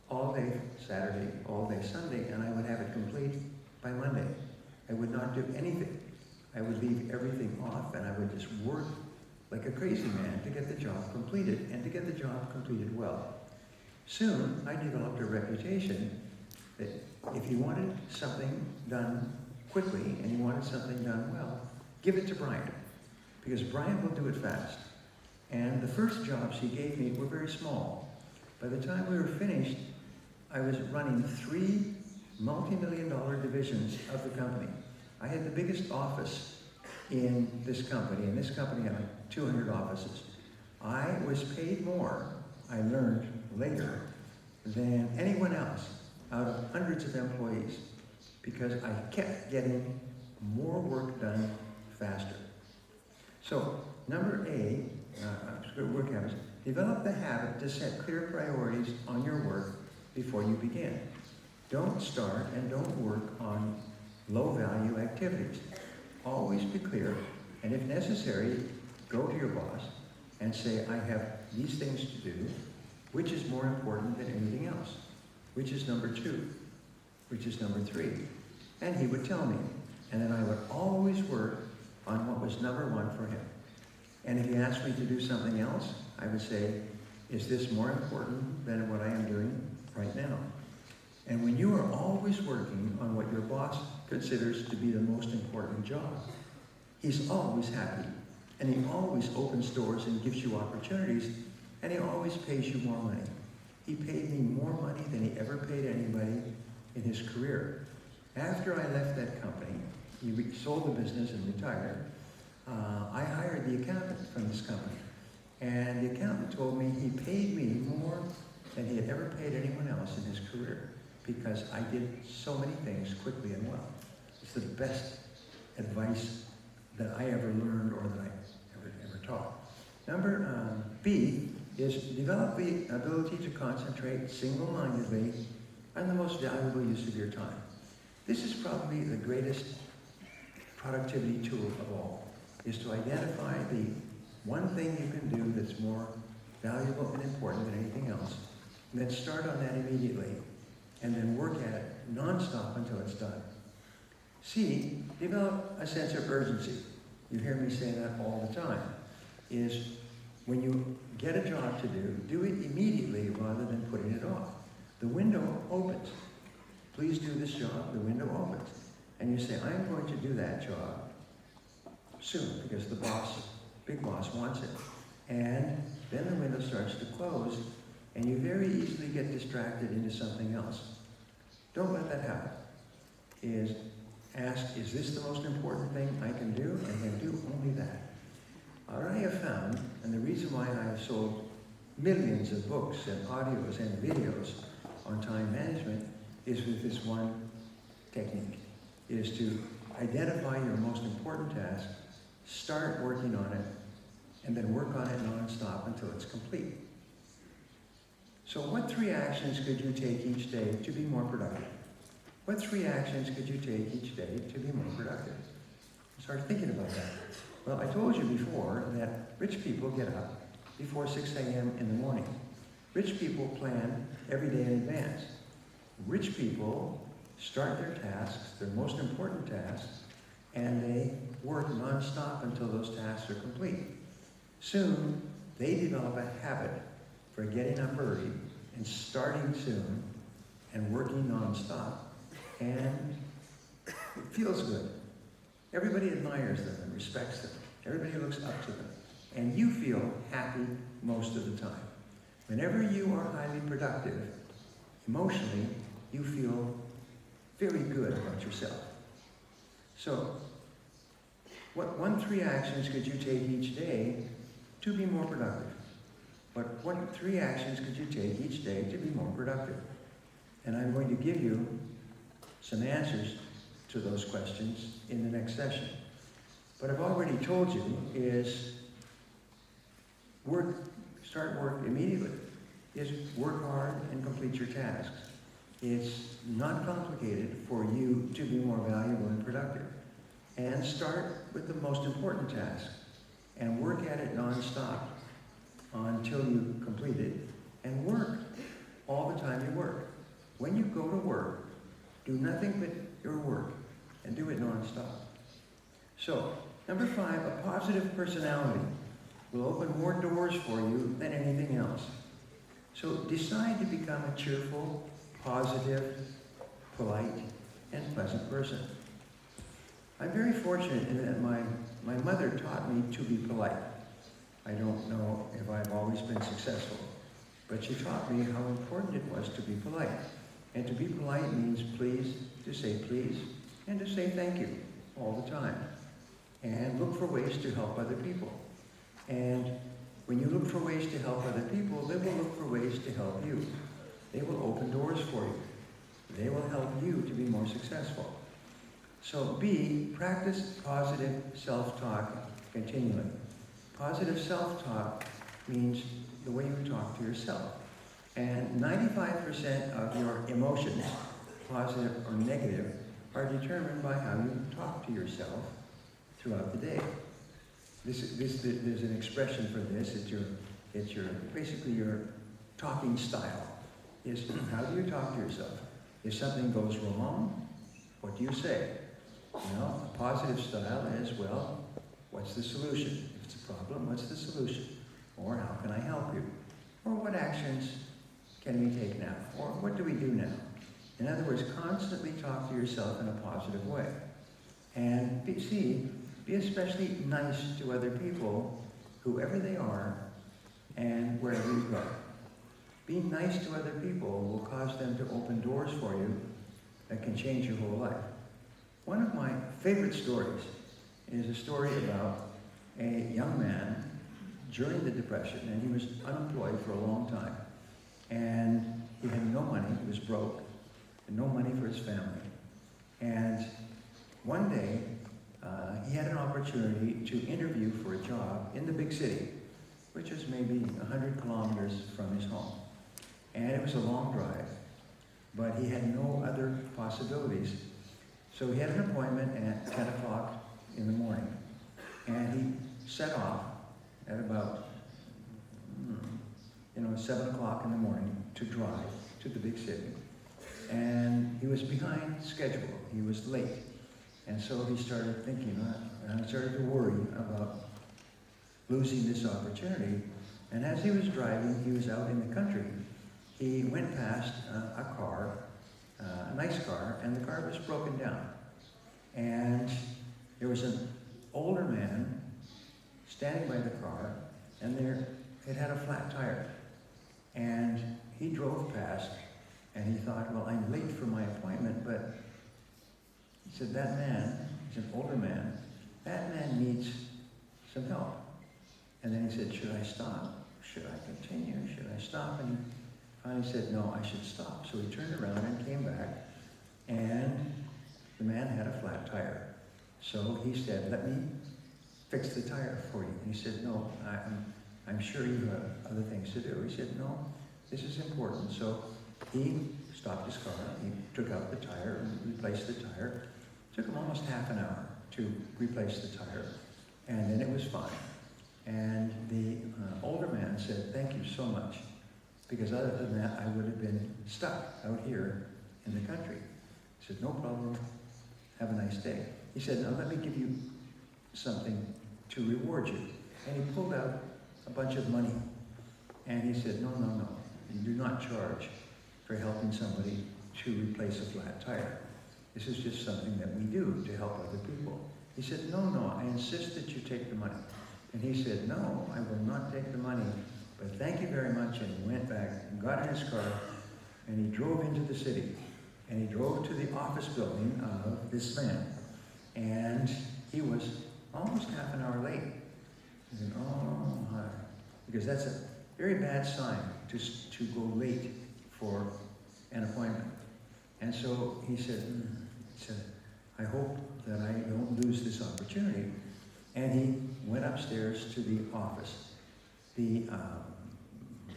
all day Saturday, all day Sunday, and I would have it complete by Monday. I would not do anything. I would leave everything off, and I would just work like a crazy man to get the job completed, and to get the job completed well. Soon, I developed a reputation that if you wanted something done quickly and you wanted something done well, give it to Brian, because Brian will do it fast. And the first jobs he gave me were very small. By the time we were finished, I was running 3 multi-million-dollar divisions of the company. I had the biggest office in this company, and this company had like 200 offices. I was paid more, I learned later, than anyone else out of hundreds of employees, because I kept getting more work done faster. So, number A, work habits, develop the habit to set clear priorities on your work before you begin. Don't start and don't work on low-value activities. Always be clear, and if necessary, go to your boss and say, I have these things to do, which is more important than anything else? Which is number 2? Which is number 3? And he would tell me, and then I would always work on what was number 1 for him. And if he asked me to do something else, I would say, is this more important than what I am doing right now? And when you are always working on what your boss considers to be the most important job, he's always happy, and he always opens doors and gives you opportunities, and he always pays you more money. He paid me more money than he ever paid anybody in his career. After I left that company, he sold the business and retired, I hired the accountant from this company. And the accountant told me he paid me more than he had ever paid anyone else in his career because I did so many things quickly and well. It's the best advice that I ever learned or that I ever taught. Number B is develop the ability to concentrate single-mindedly on the most valuable use of your time. This is probably the greatest productivity tool of all, is to identify the one thing you can do that's more valuable and important than anything else, and then start on that immediately, and then work at it non-stop until it's done. C, develop a sense of urgency. You hear me say that all the time, is when you get a job to do, do it immediately rather than putting it off. The window opens. Please do this job, the window opens. And you say, I'm going to do that job soon because the boss, big boss, wants it. And then the window starts to close and you very easily get distracted into something else. Don't let that happen. Ask, is this the most important thing I can do? And then do only that. What I have found, and the reason why I have sold millions of books and audios and videos on time management is with this one technique, is to identify your most important task, start working on it, and then work on it non-stop until it's complete. So what 3 actions could you take each day to be more productive? What 3 actions could you take each day to be more productive? Start thinking about that. Well, I told you before that rich people get up before 6 a.m. in the morning. Rich people plan every day in advance. Rich people start their tasks, their most important tasks, and they work non-stop until those tasks are complete. Soon, they develop a habit for getting up early and starting soon and working non-stop. And it feels good. Everybody admires them and respects them. Everybody looks up to them. And you feel happy most of the time. Whenever you are highly productive, emotionally, you feel very good about yourself. So, what 3 actions could you take each day to be more productive? What 3 actions could you take each day to be more productive? And I'm going to give you some answers to those questions in the next session. What I've already told you is start work immediately. Is work hard and complete your tasks. It's not complicated for you to be more valuable and productive. And start with the most important task and work at it non-stop until you complete it, and work all the time you work. When you go to work, do nothing but your work and do it non-stop. So, number 5, a positive personality will open more doors for you than anything else. So decide to become a cheerful, positive, polite, and pleasant person. I'm very fortunate in that my mother taught me to be polite. I don't know if I've always been successful, but she taught me how important it was to be polite. And to be polite means please, to say please, and to say thank you all the time. And look for ways to help other people. And when you look for ways to help other people, they will look for ways to help you. They will open doors for you. They will help you to be more successful. So B, practice positive self-talk continually. Positive self-talk means the way you talk to yourself. And 95% of your emotions, positive or negative, are determined by how you talk to yourself throughout the day. There's an expression for this. It's basically your talking style. Is how do you talk to yourself? If something goes wrong, what do you say? You know, a positive style is, well, what's the solution? If it's a problem, what's the solution? Or how can I help you? Or what actions can we take now? Or what do we do now? In other words, constantly talk to yourself in a positive way. And be especially nice to other people, whoever they are, and wherever you go. Being nice to other people will cause them to open doors for you that can change your whole life. One of my favorite stories is a story about a young man during the Depression, and he was unemployed for a long time. And he had no money, he was broke, and no money for his family. And one day, he had an opportunity to interview for a job in the big city, which is maybe 100 kilometers from his home. And it was a long drive, but he had no other possibilities. So he had an appointment at 10 o'clock in the morning. And he set off at about 7 o'clock in the morning to drive to the big city. And he was behind schedule. He was late. And so he started thinking, and I started to worry about losing this opportunity. And as he was driving, he was out in the country. He went past a car, a nice car, and the car was broken down. And there was an older man standing by the car, and it had a flat tire. And he drove past, and he thought, well, I'm late for my appointment, but he said, that man, he's an older man, that man needs some help. And then he said, should I stop? Should I continue? Should I stop? And he finally said, no, I should stop. So he turned around and came back, and the man had a flat tire. So he said, let me fix the tire for you. And he said, no, I'm sure you have other things to do. He said, no, this is important. So he stopped his car, he took out the tire and replaced the tire. It took him almost half an hour to replace the tire, and then it was fine. And the older man said, thank you so much, because other than that, I would have been stuck out here in the country. He said, no problem, have a nice day. He said, now let me give you something to reward you. And he pulled out a bunch of money, and he said, no, you do not charge for helping somebody to replace a flat tire. This is just something that we do to help other people. He said, no, I insist that you take the money. And he said, no, I will not take the money, but thank you very much. And he went back and got in his car, and he drove into the city. And he drove to the office building of this man. And he was almost half an hour late. He said, oh my, because that's a very bad sign to go late for an appointment. And so he said, I hope that I don't lose this opportunity. And he went upstairs to the office. The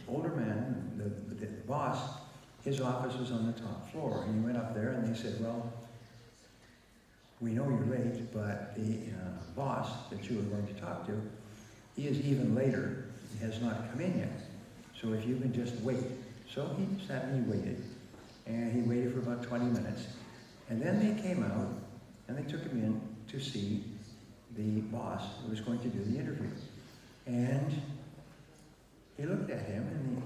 older man, the boss, his office was on the top floor. And he went up there and they said, well, we know you're late, but the boss that you were going to talk to, he is even later. He has not come in yet. So if you can just wait. So he sat and he waited. And he waited for about 20 minutes. And then they came out and they took him in to see the boss who was going to do the interview. And he looked at him, and the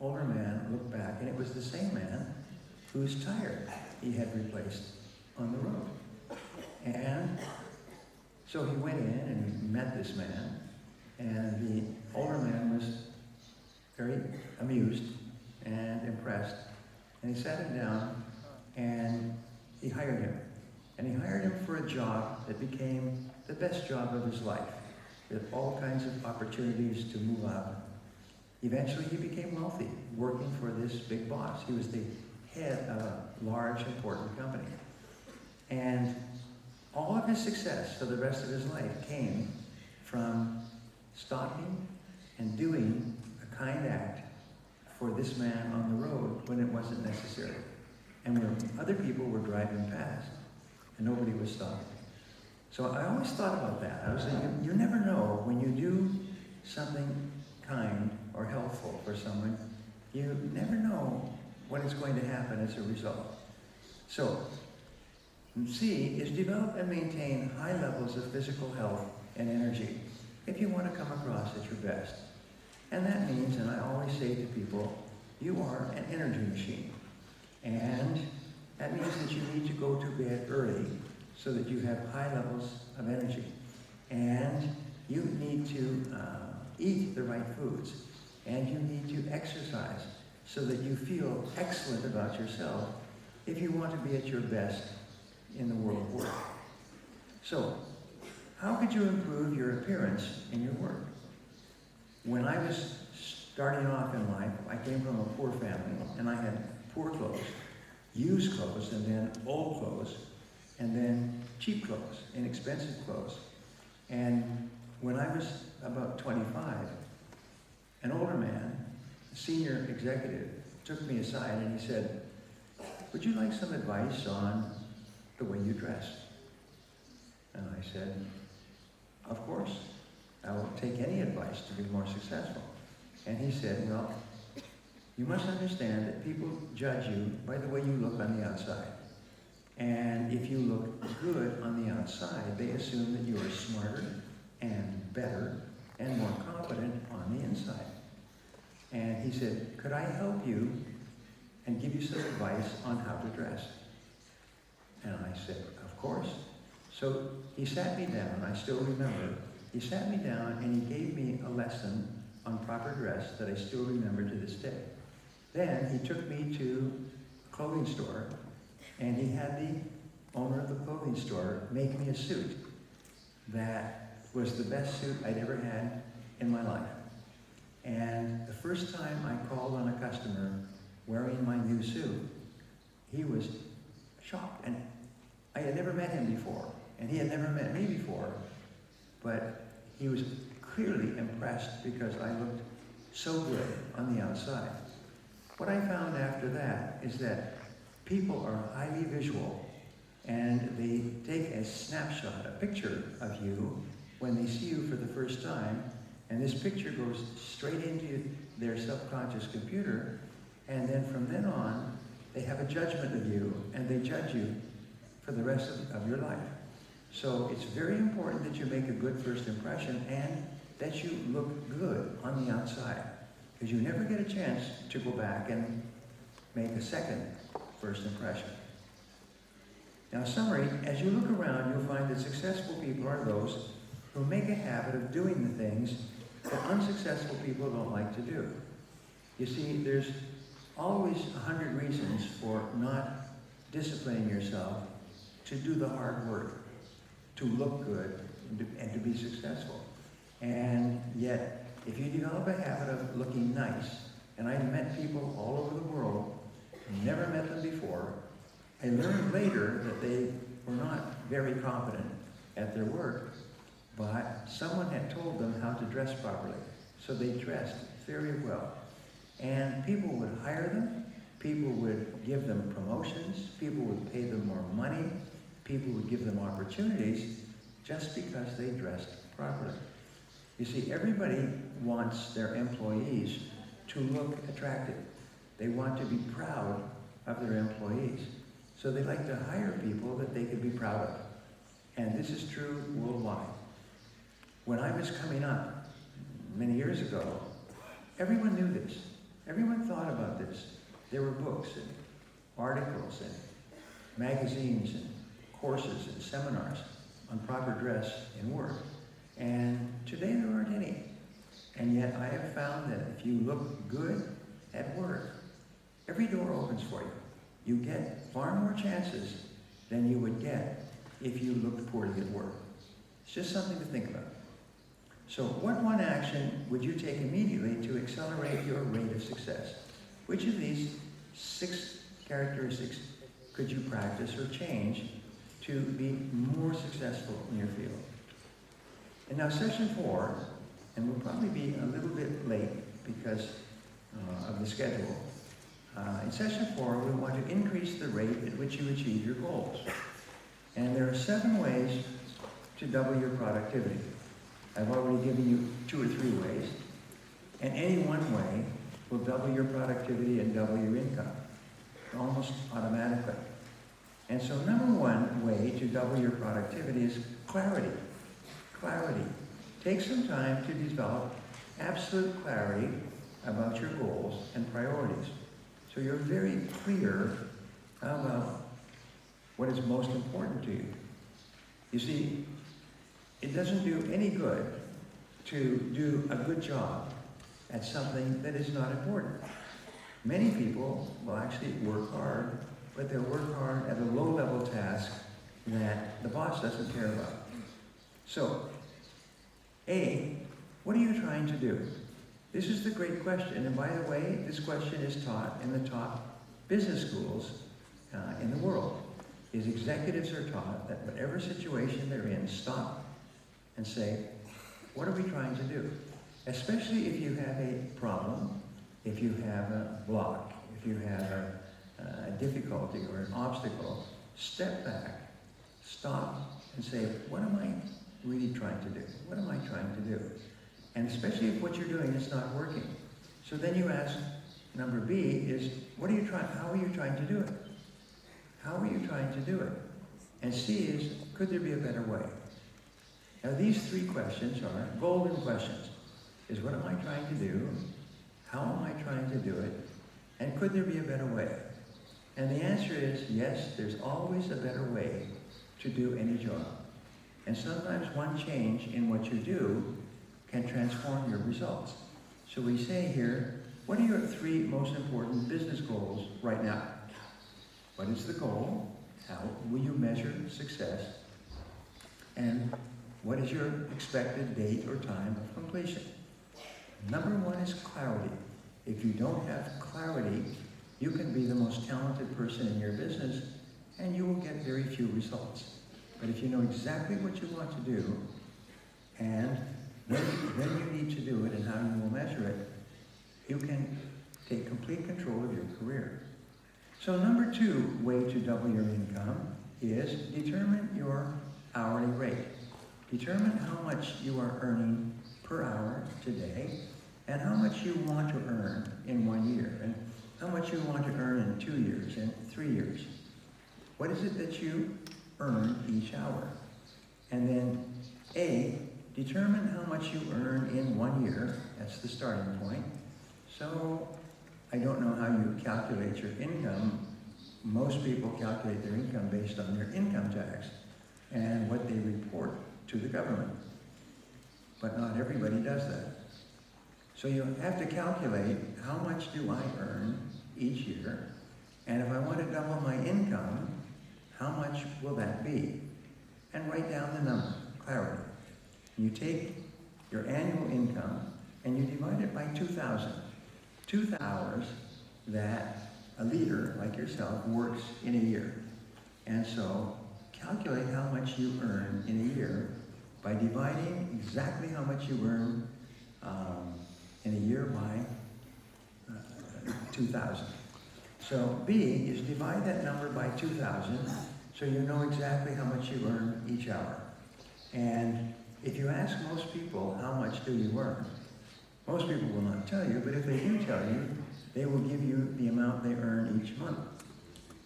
older man looked back, and it was the same man whose tire he had replaced on the road. And so he went in and he met this man, and the older man was very amused and impressed. And he sat him down, and he hired him. And he hired him for a job that became the best job of his life, with all kinds of opportunities to move up. Eventually, he became wealthy, working for this big boss. He was the head of a large, important company. And all of his success for the rest of his life came from stopping and doing a kind act for this man on the road when it wasn't necessary. And where other people were driving past and nobody was stopping. So I always thought about that. I was thinking, you never know when you do something kind or helpful for someone, you never know what is going to happen as a result. So, C is develop and maintain high levels of physical health and energy if you want to come across at your best. And that means, and I always say to people, you are an energy machine. And that means that you need to go to bed early so that you have high levels of energy. And you need to eat the right foods. And you need to exercise so that you feel excellent about yourself if you want to be at your best in the world of work. So, how could you improve your appearance in your work? When I was starting off in life, I came from a poor family, and I had poor clothes, used clothes, and then old clothes, and then cheap clothes, inexpensive clothes. And when I was about 25, an older man, a senior executive, took me aside and he said, would you like some advice on the way you dress? And I said, of course. I will take any advice to be more successful. And he said, well, you must understand that people judge you by the way you look on the outside. And if you look good on the outside, they assume that you are smarter and better and more confident on the inside. And he said, could I help you and give you some advice on how to dress? And I said, of course. So he sat me down, I still remember, he sat me down and he gave me a lesson on proper dress that I still remember to this day. Then he took me to a clothing store and he had the owner of the clothing store make me a suit that was the best suit I'd ever had in my life. And the first time I called on a customer wearing my new suit, he was shocked. And I had never met him before, and he had never met me before, but he was clearly impressed because I looked so good on the outside. What I found after that is that people are highly visual, and they take a snapshot, a picture of you when they see you for the first time, and this picture goes straight into their subconscious computer, and then from then on, they have a judgment of you, and they judge you for the rest of your life. So it's very important that you make a good first impression and that you look good on the outside, because you never get a chance to go back and make a second first impression. Now, summary, as you look around, you'll find that successful people are those who make a habit of doing the things that unsuccessful people don't like to do. You see, there's always 100 reasons for not disciplining yourself to do the hard work, to look good, and to be successful. And yet, if you develop a habit of looking nice, and I've met people all over the world, never met them before, I learned later that they were not very competent at their work, but someone had told them how to dress properly. So they dressed very well. And people would hire them, people would give them promotions, people would pay them more money, people would give them opportunities just because they dressed properly. You see, everybody wants their employees to look attractive. They want to be proud of their employees. So they like to hire people that they can be proud of. And this is true worldwide. When I was coming up many years ago, everyone knew this. Everyone thought about this. There were books and articles and magazines and courses and seminars on proper dress in work. And today there aren't any. And yet I have found that if you look good at work, every door opens for you. You get far more chances than you would get if you looked poorly at work. It's just something to think about. So what one action would you take immediately to accelerate your rate of success? Which of these 6 characteristics could you practice or change to be more successful in your field. And now session 4, and we'll probably be a little bit late because of the schedule. In session 4, we want to increase the rate at which you achieve your goals. And there are 7 ways to double your productivity. I've already given you 2 or 3 ways. And any one way will double your productivity and double your income, almost automatically. And so number 1 way to double your productivity is clarity. Clarity. Take some time to develop absolute clarity about your goals and priorities. So you're very clear about what is most important to you. You see, it doesn't do any good to do a good job at something that is not important. Many people will actually work hard, but they'll work hard at a low-level task that the boss doesn't care about. So, A, what are you trying to do? This is the great question, and by the way, this question is taught in the top business schools in the world. Executives are taught that whatever situation they're in, stop and say, what are we trying to do? Especially if you have a problem, if you have a block, if you have a difficulty or an obstacle, step back, stop, and say, what am I really trying to do? What am I trying to do? And especially if what you're doing is not working. So then you ask, number B is, how are you trying to do it? How are you trying to do it? And C is, could there be a better way? Now these 3 questions are golden questions. Is what am I trying to do? How am I trying to do it? And could there be a better way? And the answer is yes, there's always a better way to do any job. And sometimes one change in what you do can transform your results. So we say here, what are your 3 most important business goals right now? What is the goal? How will you measure success? And what is your expected date or time of completion? Number 1 is clarity. If you don't have clarity, you can be the most talented person in your business and you will get very few results. But if you know exactly what you want to do and when you need to do it and how you will measure it, you can take complete control of your career. So number 2 way to double your income is determine your hourly rate. Determine how much you are earning per hour today and how much you want to earn in 1 year and how much you want to earn in 2 years and 3 years. What is it that you earn each hour? And then A, determine how much you earn in 1 year. That's the starting point. So I don't know how you calculate your income. Most people calculate their income based on their income tax and what they report to the government. But not everybody does that. So you have to calculate how much do I earn each year, and if I want to double my income, how much will that be? And write down the number, clarity. You take your annual income and you divide it by 2,000. 2,000 hours that a leader like yourself works in a year. And so calculate how much you earn in a year by dividing exactly how much you earn in a year by 2,000. So B is divide that number by 2,000 so you know exactly how much you earn each hour. And if you ask most people how much do you earn, most people will not tell you, but if they do tell you, they will give you the amount they earn each month.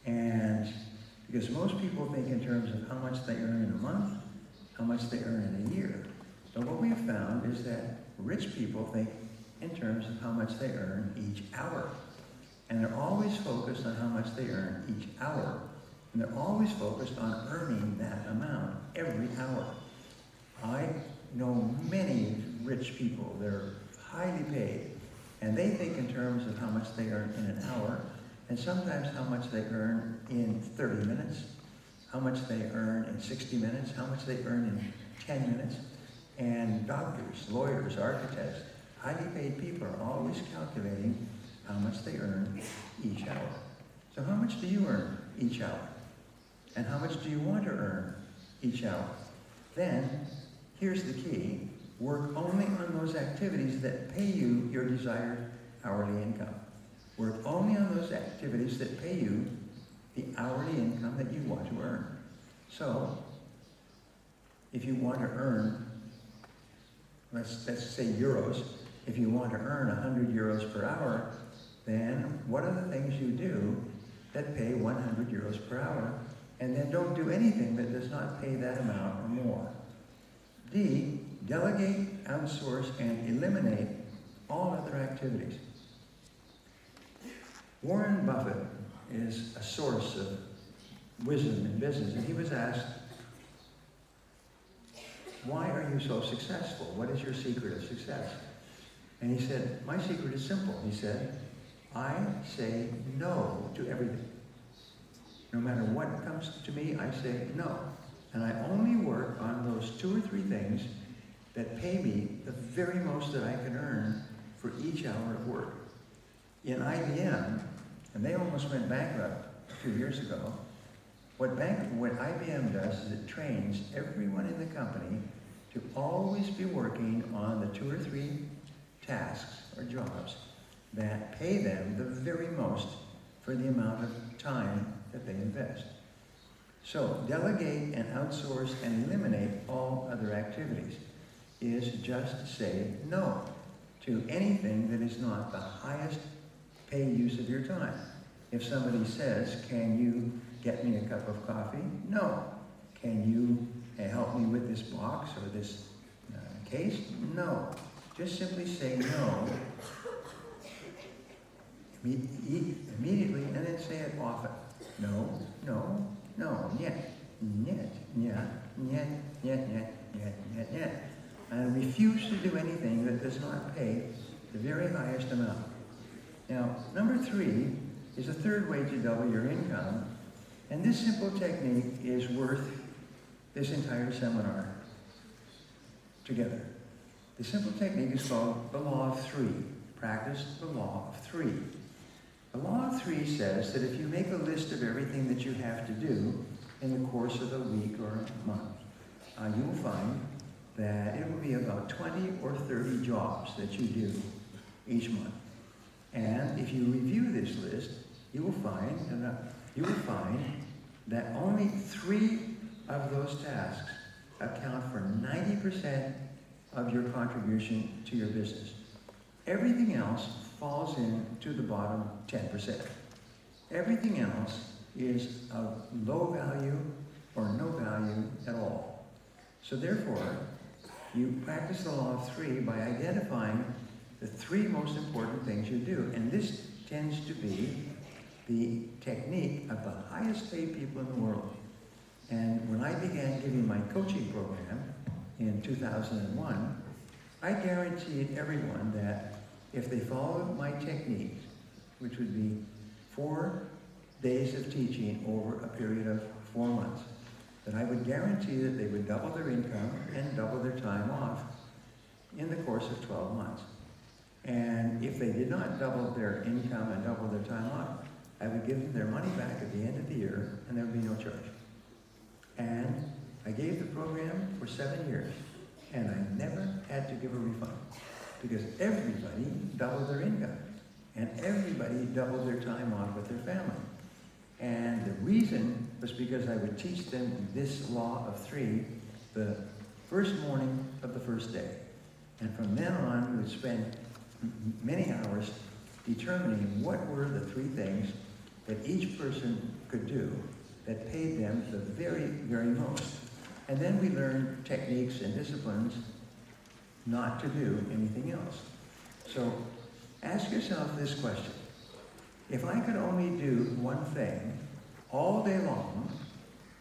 And because most people think in terms of how much they earn in a month, how much they earn in a year. But what we have found is that rich people think in terms of how much they earn each hour. And they're always focused on how much they earn each hour. And they're always focused on earning that amount every hour. I know many rich people, they're highly paid, and they think in terms of how much they earn in an hour, and sometimes how much they earn in 30 minutes, how much they earn in 60 minutes, how much they earn in 10 minutes. And doctors, lawyers, architects, highly paid people are always calculating how much they earn each hour. So how much do you earn each hour? And how much do you want to earn each hour? Then, here's the key. Work only on those activities that pay you your desired hourly income. Work only on those activities that pay you the hourly income that you want to earn. So, if you want to earn, let's say euros, if you want to earn 100 euros per hour, then what are the things you do that pay 100 euros per hour? And then don't do anything that does not pay that amount or more. D, delegate, outsource, and eliminate all other activities. Warren Buffett is a source of wisdom in business, and he was asked, why are you so successful? What is your secret of success? And he said, my secret is simple. He said, I say no to everything. No matter what comes to me, I say no. And I only work on those 2 or 3 things that pay me the very most that I can earn for each hour of work. In IBM, and they almost went bankrupt a few years ago, what IBM does is it trains everyone in the company to always be working on the 2 or 3 tasks or jobs that pay them the very most for the amount of time that they invest. So, delegate and outsource and eliminate all other activities is just say no to anything that is not the highest pay use of your time. If somebody says, can you get me a cup of coffee? No. Can you help me with this box or this case? No. Just simply say no immediately and then say it often. No, no, no, niet, niet, niet, niet, niet, niet, niet, niet. And refuse to do anything that does not pay the very highest amount. Now, number 3 is a third way to double your income, and this simple technique is worth this entire seminar together. The simple technique is called the Law of 3. Practice the Law of 3. The Law of 3 says that if you make a list of everything that you have to do in the course of a week or a month, you will find that it will be about 20 or 30 jobs that you do each month. And if you review this list, you will find that only 3 of those tasks account for 90% of your contribution to your business. Everything else falls into the bottom 10%. Everything else is of low value or no value at all. So therefore, you practice the Law of 3 by identifying the 3 most important things you do. And this tends to be the technique of the highest paid people in the world. And when I began giving my coaching program in 2001, I guaranteed everyone that if they followed my technique, which would be 4 days of teaching over a period of 4 months, that I would guarantee that they would double their income and double their time off in the course of 12 months. And if they did not double their income and double their time off, I would give them their money back at the end of the year, and there would be no charge. And I gave the program for 7 years, and I never had to give a refund, because everybody doubled their income, and everybody doubled their time off with their family. And the reason was because I would teach them this Law of 3 the first morning of the first day. And from then on, we would spend many hours determining what were the 3 things that each person could do that paid them the very, very most. And then we learned techniques and disciplines not to do anything else. So ask yourself this question. If I could only do one thing all day long,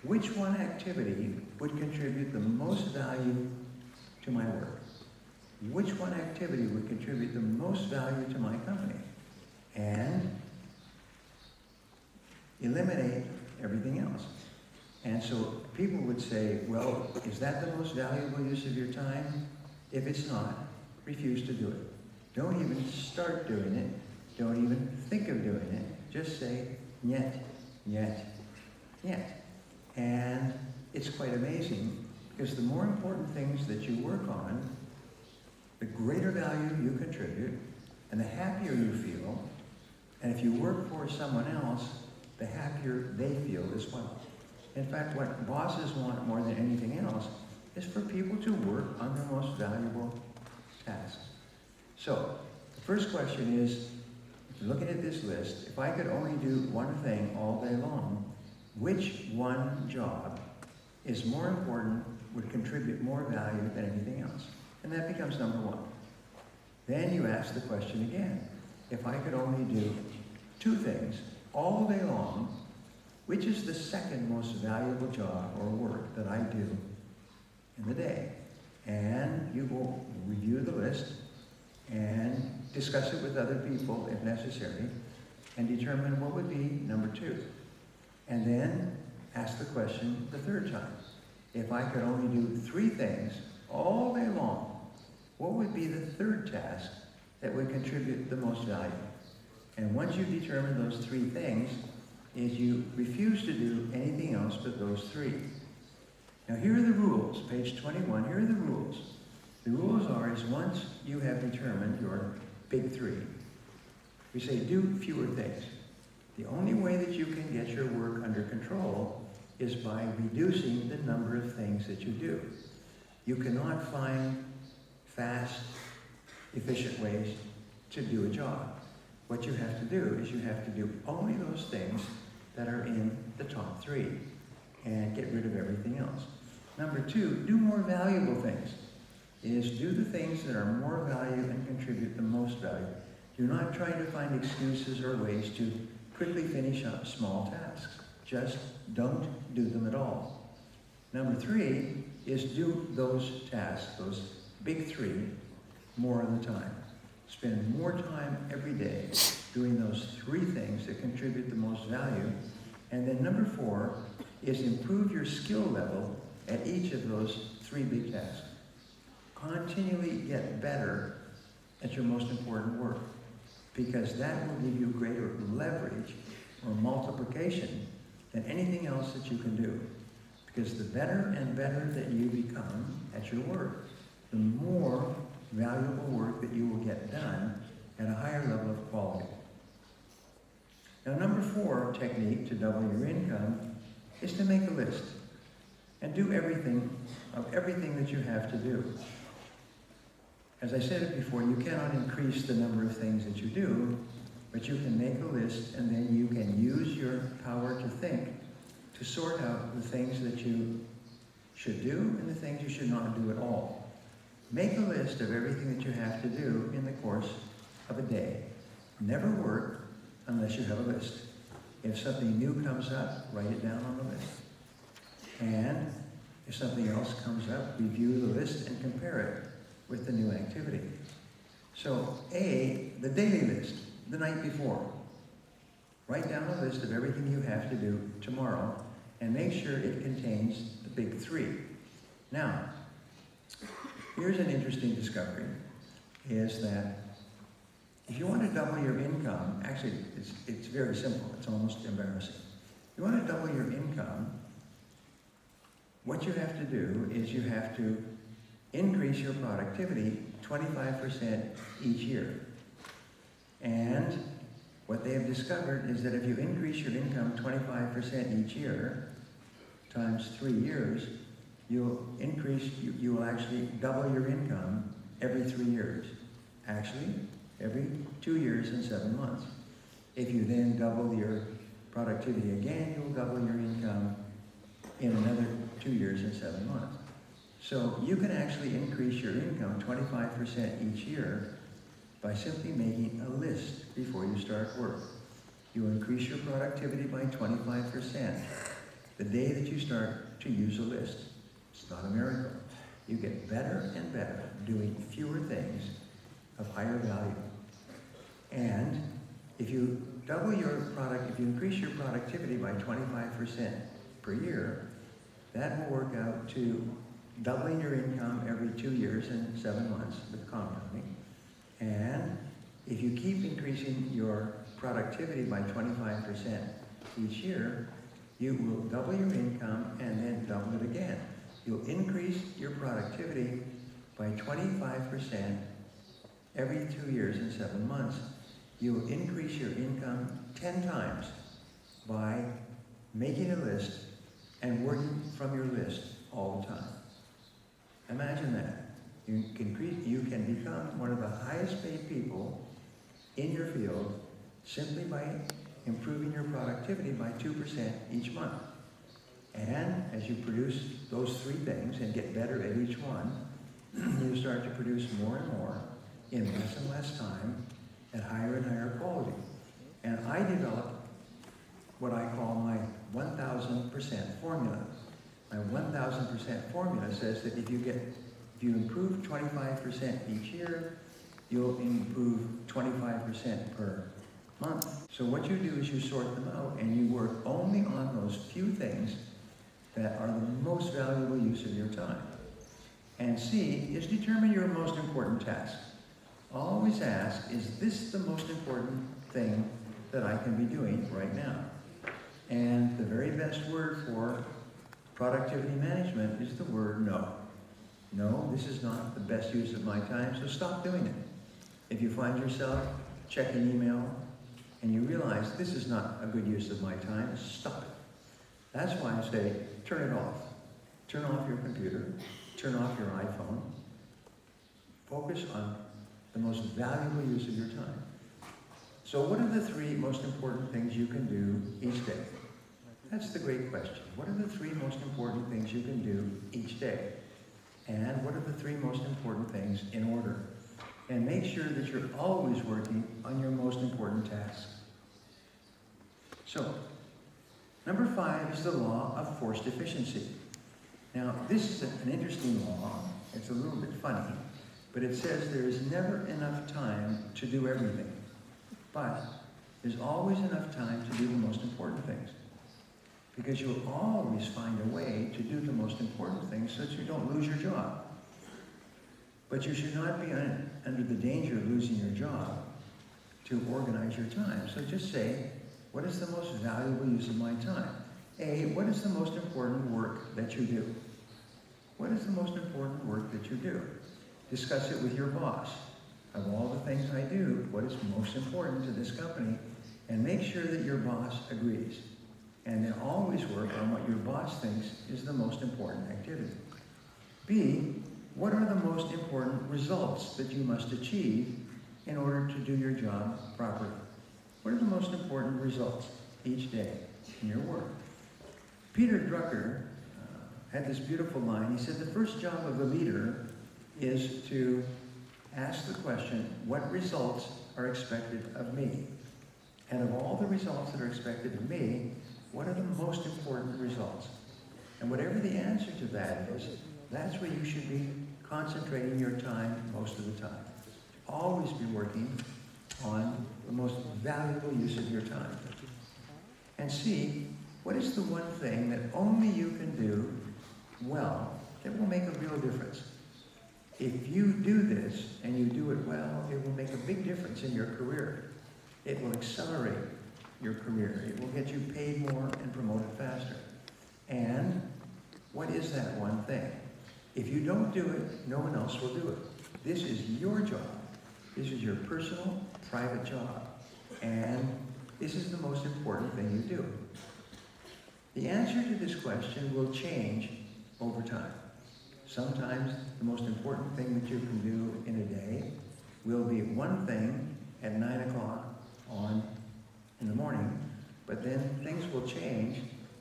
which one activity would contribute the most value to my work? Which one activity would contribute the most value to my company? And eliminate everything else. And so people would say, well, is that the most valuable use of your time? If it's not, refuse to do it. Don't even start doing it. Don't even think of doing it. Just say, niet, niet, niet. And it's quite amazing because the more important things that you work on, the greater value you contribute and the happier you feel. And if you work for someone else, the happier they feel as well. In fact, what bosses want more than anything else is for people to work on their most valuable tasks. So, the first question is, looking at this list, if I could only do one thing all day long, which one job is more important, would contribute more value than anything else? And that becomes number one. Then you ask the question again, if I could only do two things all day long, which is the second most valuable job or work that I do in the day? And you will review the list and discuss it with other people if necessary, and determine what would be number two. And then ask the question the third time. If I could only do three things all day long, what would be the third task that would contribute the most value? And once you determine those three things, is you refuse to do anything else but those three. Now here are the rules, page 21, here are the rules. The rules are is once you have determined your big three, we say do fewer things. The only way that you can get your work under control is by reducing the number of things that you do. You cannot find fast, efficient ways to do a job. What you have to do is you have to do only those things that are in the top three and get rid of everything else. Number two, do more valuable things. Is do the things that are more value and contribute the most value. Do not try to find excuses or ways to quickly finish up small tasks. Just don't do them at all. Number three is do those tasks, those big three, more of the time. Spend more time every day doing those three things that contribute the most value. And then number four is improve your skill level at each of those three big tasks. Continually get better at your most important work, because that will give you greater leverage or multiplication than anything else that you can do. Because the better and better that you become at your work, the more valuable work that you will get done at a higher level of quality. Now, number four technique to double your income is to make a list and do everything that you have to do. As I said it before, you cannot increase the number of things that you do, but you can make a list and then you can use your power to think to sort out the things that you should do and the things you should not do at all. Make a list of everything that you have to do in the course of a day. Never work unless you have a list. If something new comes up, write it down on the list. And if something else comes up, review the list and compare it with the new activity. So A, the daily list, the night before. Write down a list of everything you have to do tomorrow and make sure it contains the big three. Now, here's an interesting discovery, is that if you want to double your income, actually it's very simple, it's almost embarrassing. If you want to double your income, what you have to do is you have to increase your productivity 25% each year. And what they have discovered is that if you increase your income 25% each year, times 3 years, you will actually double your income every 3 years. Actually, every 2 years and 7 months. If you then double your productivity again, you'll double your income in another 2 years and 7 months. So you can actually increase your income 25% each year by simply making a list before you start work. You increase your productivity by 25% the day that you start to use a list. It's not a miracle. You get better and better doing fewer things of higher value. And if you increase your productivity by 25% per year, that will work out to doubling your income every 2 years and 7 months with compounding. And if you keep increasing your productivity by 25% each year, You will double your income and then double it again. You'll increase your productivity by 25% every 2 years and 7 months. You'll increase your income 10 times by making a list and working from your list all the time. Imagine that. You can become one of the highest paid people in your field simply by improving your productivity by 2% each month. And as you produce those 3 things and get better at each one, you start to produce more and more in less and less time at higher and higher quality. And I developed what I call my 1,000% formula. My 1,000% formula says that if you improve 25% each year, you'll improve 25% per month. So what you do is you sort them out and you work only on those few things that are the most valuable use of your time. And C is determine your most important task. Always ask, is this the most important thing that I can be doing right now? And the very best word for productivity management is the word no. No, this is not the best use of my time, so stop doing it. If you find yourself checking email and you realize this is not a good use of my time, stop it. That's why I say, turn it off. Turn off your computer, turn off your iPhone. Focus on the most valuable use of your time. So what are the 3 most important things you can do each day? That's the great question. What are the 3 most important things you can do each day? And what are the 3 most important things in order? And make sure that you're always working on your most important tasks. So, number 5 is the law of forced efficiency. Now, this is an interesting law. It's a little bit funny, but it says there is never enough time to do everything. But there's always enough time to do the most important things. Because you'll always find a way to do the most important things so that you don't lose your job. But you should not be under the danger of losing your job to organize your time. So just say, what is the most valuable use of my time? A, what is the most important work that you do? What is the most important work that you do? Discuss it with your boss. Of all the things I do, what is most important to this company? And make sure that your boss agrees. And then always work on what your boss thinks is the most important activity. B, what are the most important results that you must achieve in order to do your job properly? What are the most important results each day in your work? Peter Drucker had this beautiful line. He said, the first job of a leader is to ask the question, what results are expected of me? And of all the results that are expected of me, what are the most important results? And whatever the answer to that is, that's where you should be concentrating your time most of the time. Always be working on the most valuable use of your time. And C, what is the one thing that only you can do well that will make a real difference? If you do this and you do it well, it will make a big difference in your career. It will accelerate your career. It will get you paid more and promoted faster. And what is that one thing? If you don't do it, no one else will do it. This is your job. This is your personal, private job. And this is the most important thing you do. The answer to this question will change over time. Sometimes the most important thing that you can do in a day will be one thing at 9 o'clock in the morning, but then things will change,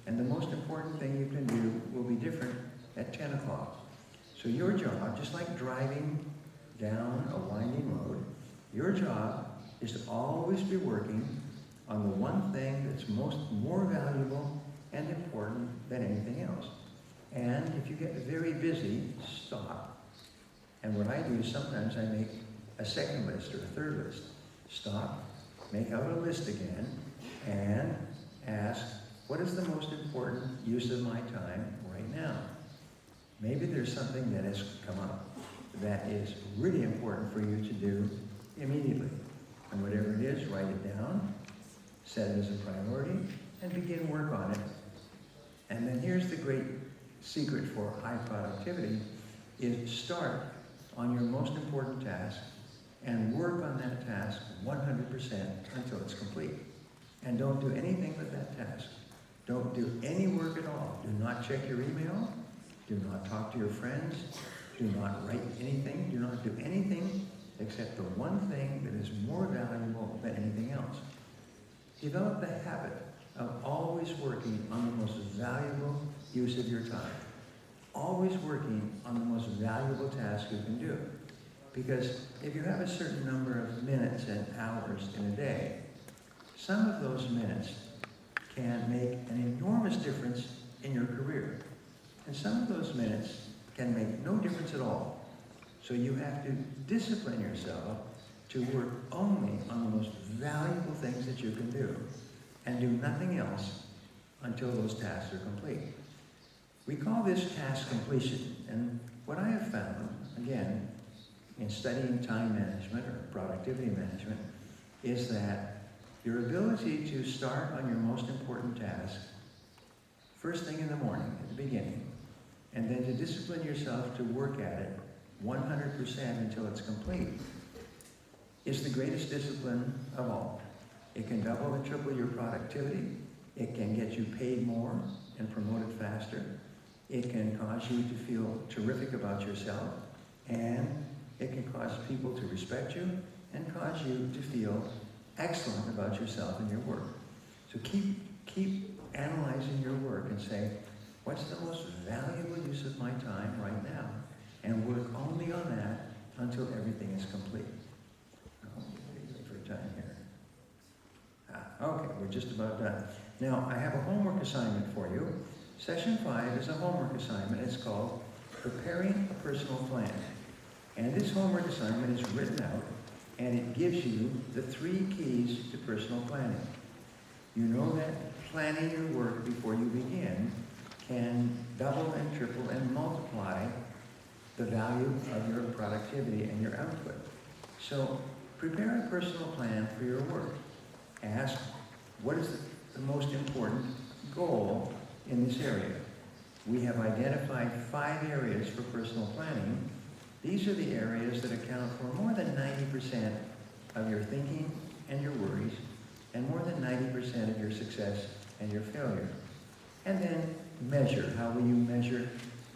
and the most important thing you can do will be different at 10 o'clock. So your job, just like driving down a winding road, your job is to always be working on the one thing that's more valuable and important than anything else. And if you get very busy, stop. And what I do is sometimes I make a second list or a third list. Stop, make out a list again, and ask, what is the most important use of my time right now? Maybe there's something that has come up that is really important for you to do immediately. And whatever it is, write it down, set it as a priority, and begin work on it And then here's the great secret for high productivity, is start on your most important task and work on that task 100% until it's complete. And don't do anything but that task. Don't do any work at all. Do not check your email. Do not talk to your friends. Do not write anything. Do not do anything except the one thing that is more valuable than anything else. Develop the habit of always working on the most valuable use of your time. Always working on the most valuable task you can do. Because if you have a certain number of minutes and hours in a day, some of those minutes can make an enormous difference in your career. And some of those minutes can make no difference at all. So you have to discipline yourself to work only on the most valuable things that you can do, and do nothing else until those tasks are complete. We call this task completion, and what I have found, again, in studying time management or productivity management, is that your ability to start on your most important task first thing in the morning, at the beginning, and then to discipline yourself to work at it 100% until it's complete, is the greatest discipline of all. It can double and triple your productivity. It can get you paid more and promoted faster. It can cause you to feel terrific about yourself, and it can cause people to respect you and cause you to feel excellent about yourself and your work. So keep analyzing your work and say, what's the most valuable use of my time right now? And work only on that until everything is complete. For time here. Okay, we're just about done. Now, I have a homework assignment for you. Session 5 is a homework assignment. It's called Preparing a Personal Plan. And this homework assignment is written out, and it gives you the 3 keys to personal planning. You know that planning your work before you begin can double and triple and multiply the value of your productivity and your output. So prepare a personal plan for your work. Ask, what is the most important goal in this area? We have identified 5 areas for personal planning. These are the areas that account for more than 90% of your thinking and your worries, and more than 90% of your success and your failure. And then measure. How will you measure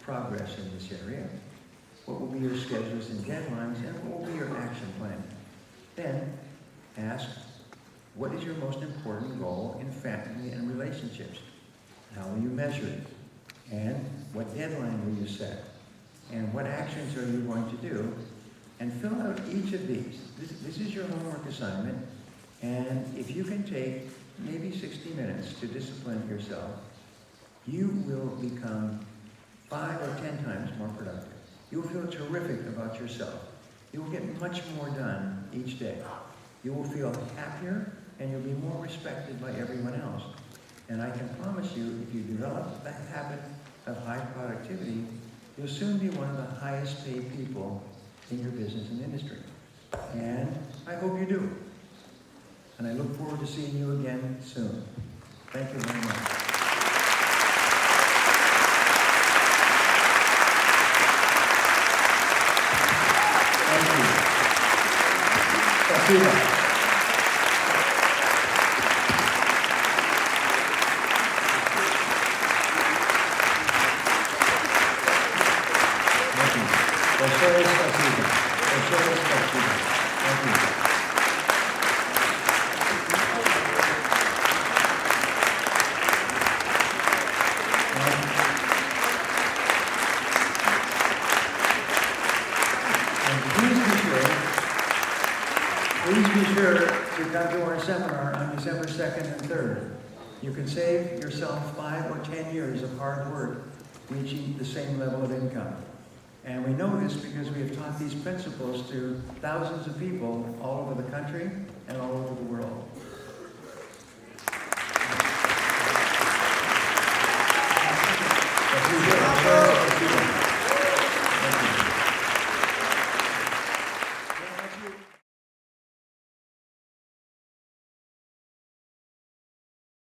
progress in this area? What will be your schedules and deadlines, and what will be your action plan? Then ask, what is your most important goal in family and relationships? How will you measure it? And what deadline will you set? And what actions are you going to do? And fill out each of these. This is your homework assignment, and if you can take maybe 60 minutes to discipline yourself, you will become 5 or 10 times more productive. You will feel terrific about yourself. You will get much more done each day. You will feel happier, and you'll be more respected by everyone else. And I can promise you, if you develop the habit of high productivity, you'll soon be one of the highest paid people in your business and industry. And I hope you do. And I look forward to seeing you again soon. Thank you very much. Thank you. Спасибо. Большое спасибо. Большое спасибо. Thank you. Please be sure to come to our seminar on December 2nd and 3rd. You can save yourself 5 or 10 years of hard work reaching the same level of income. And we know this because we have taught these principles to thousands of people all over the country and all over the world.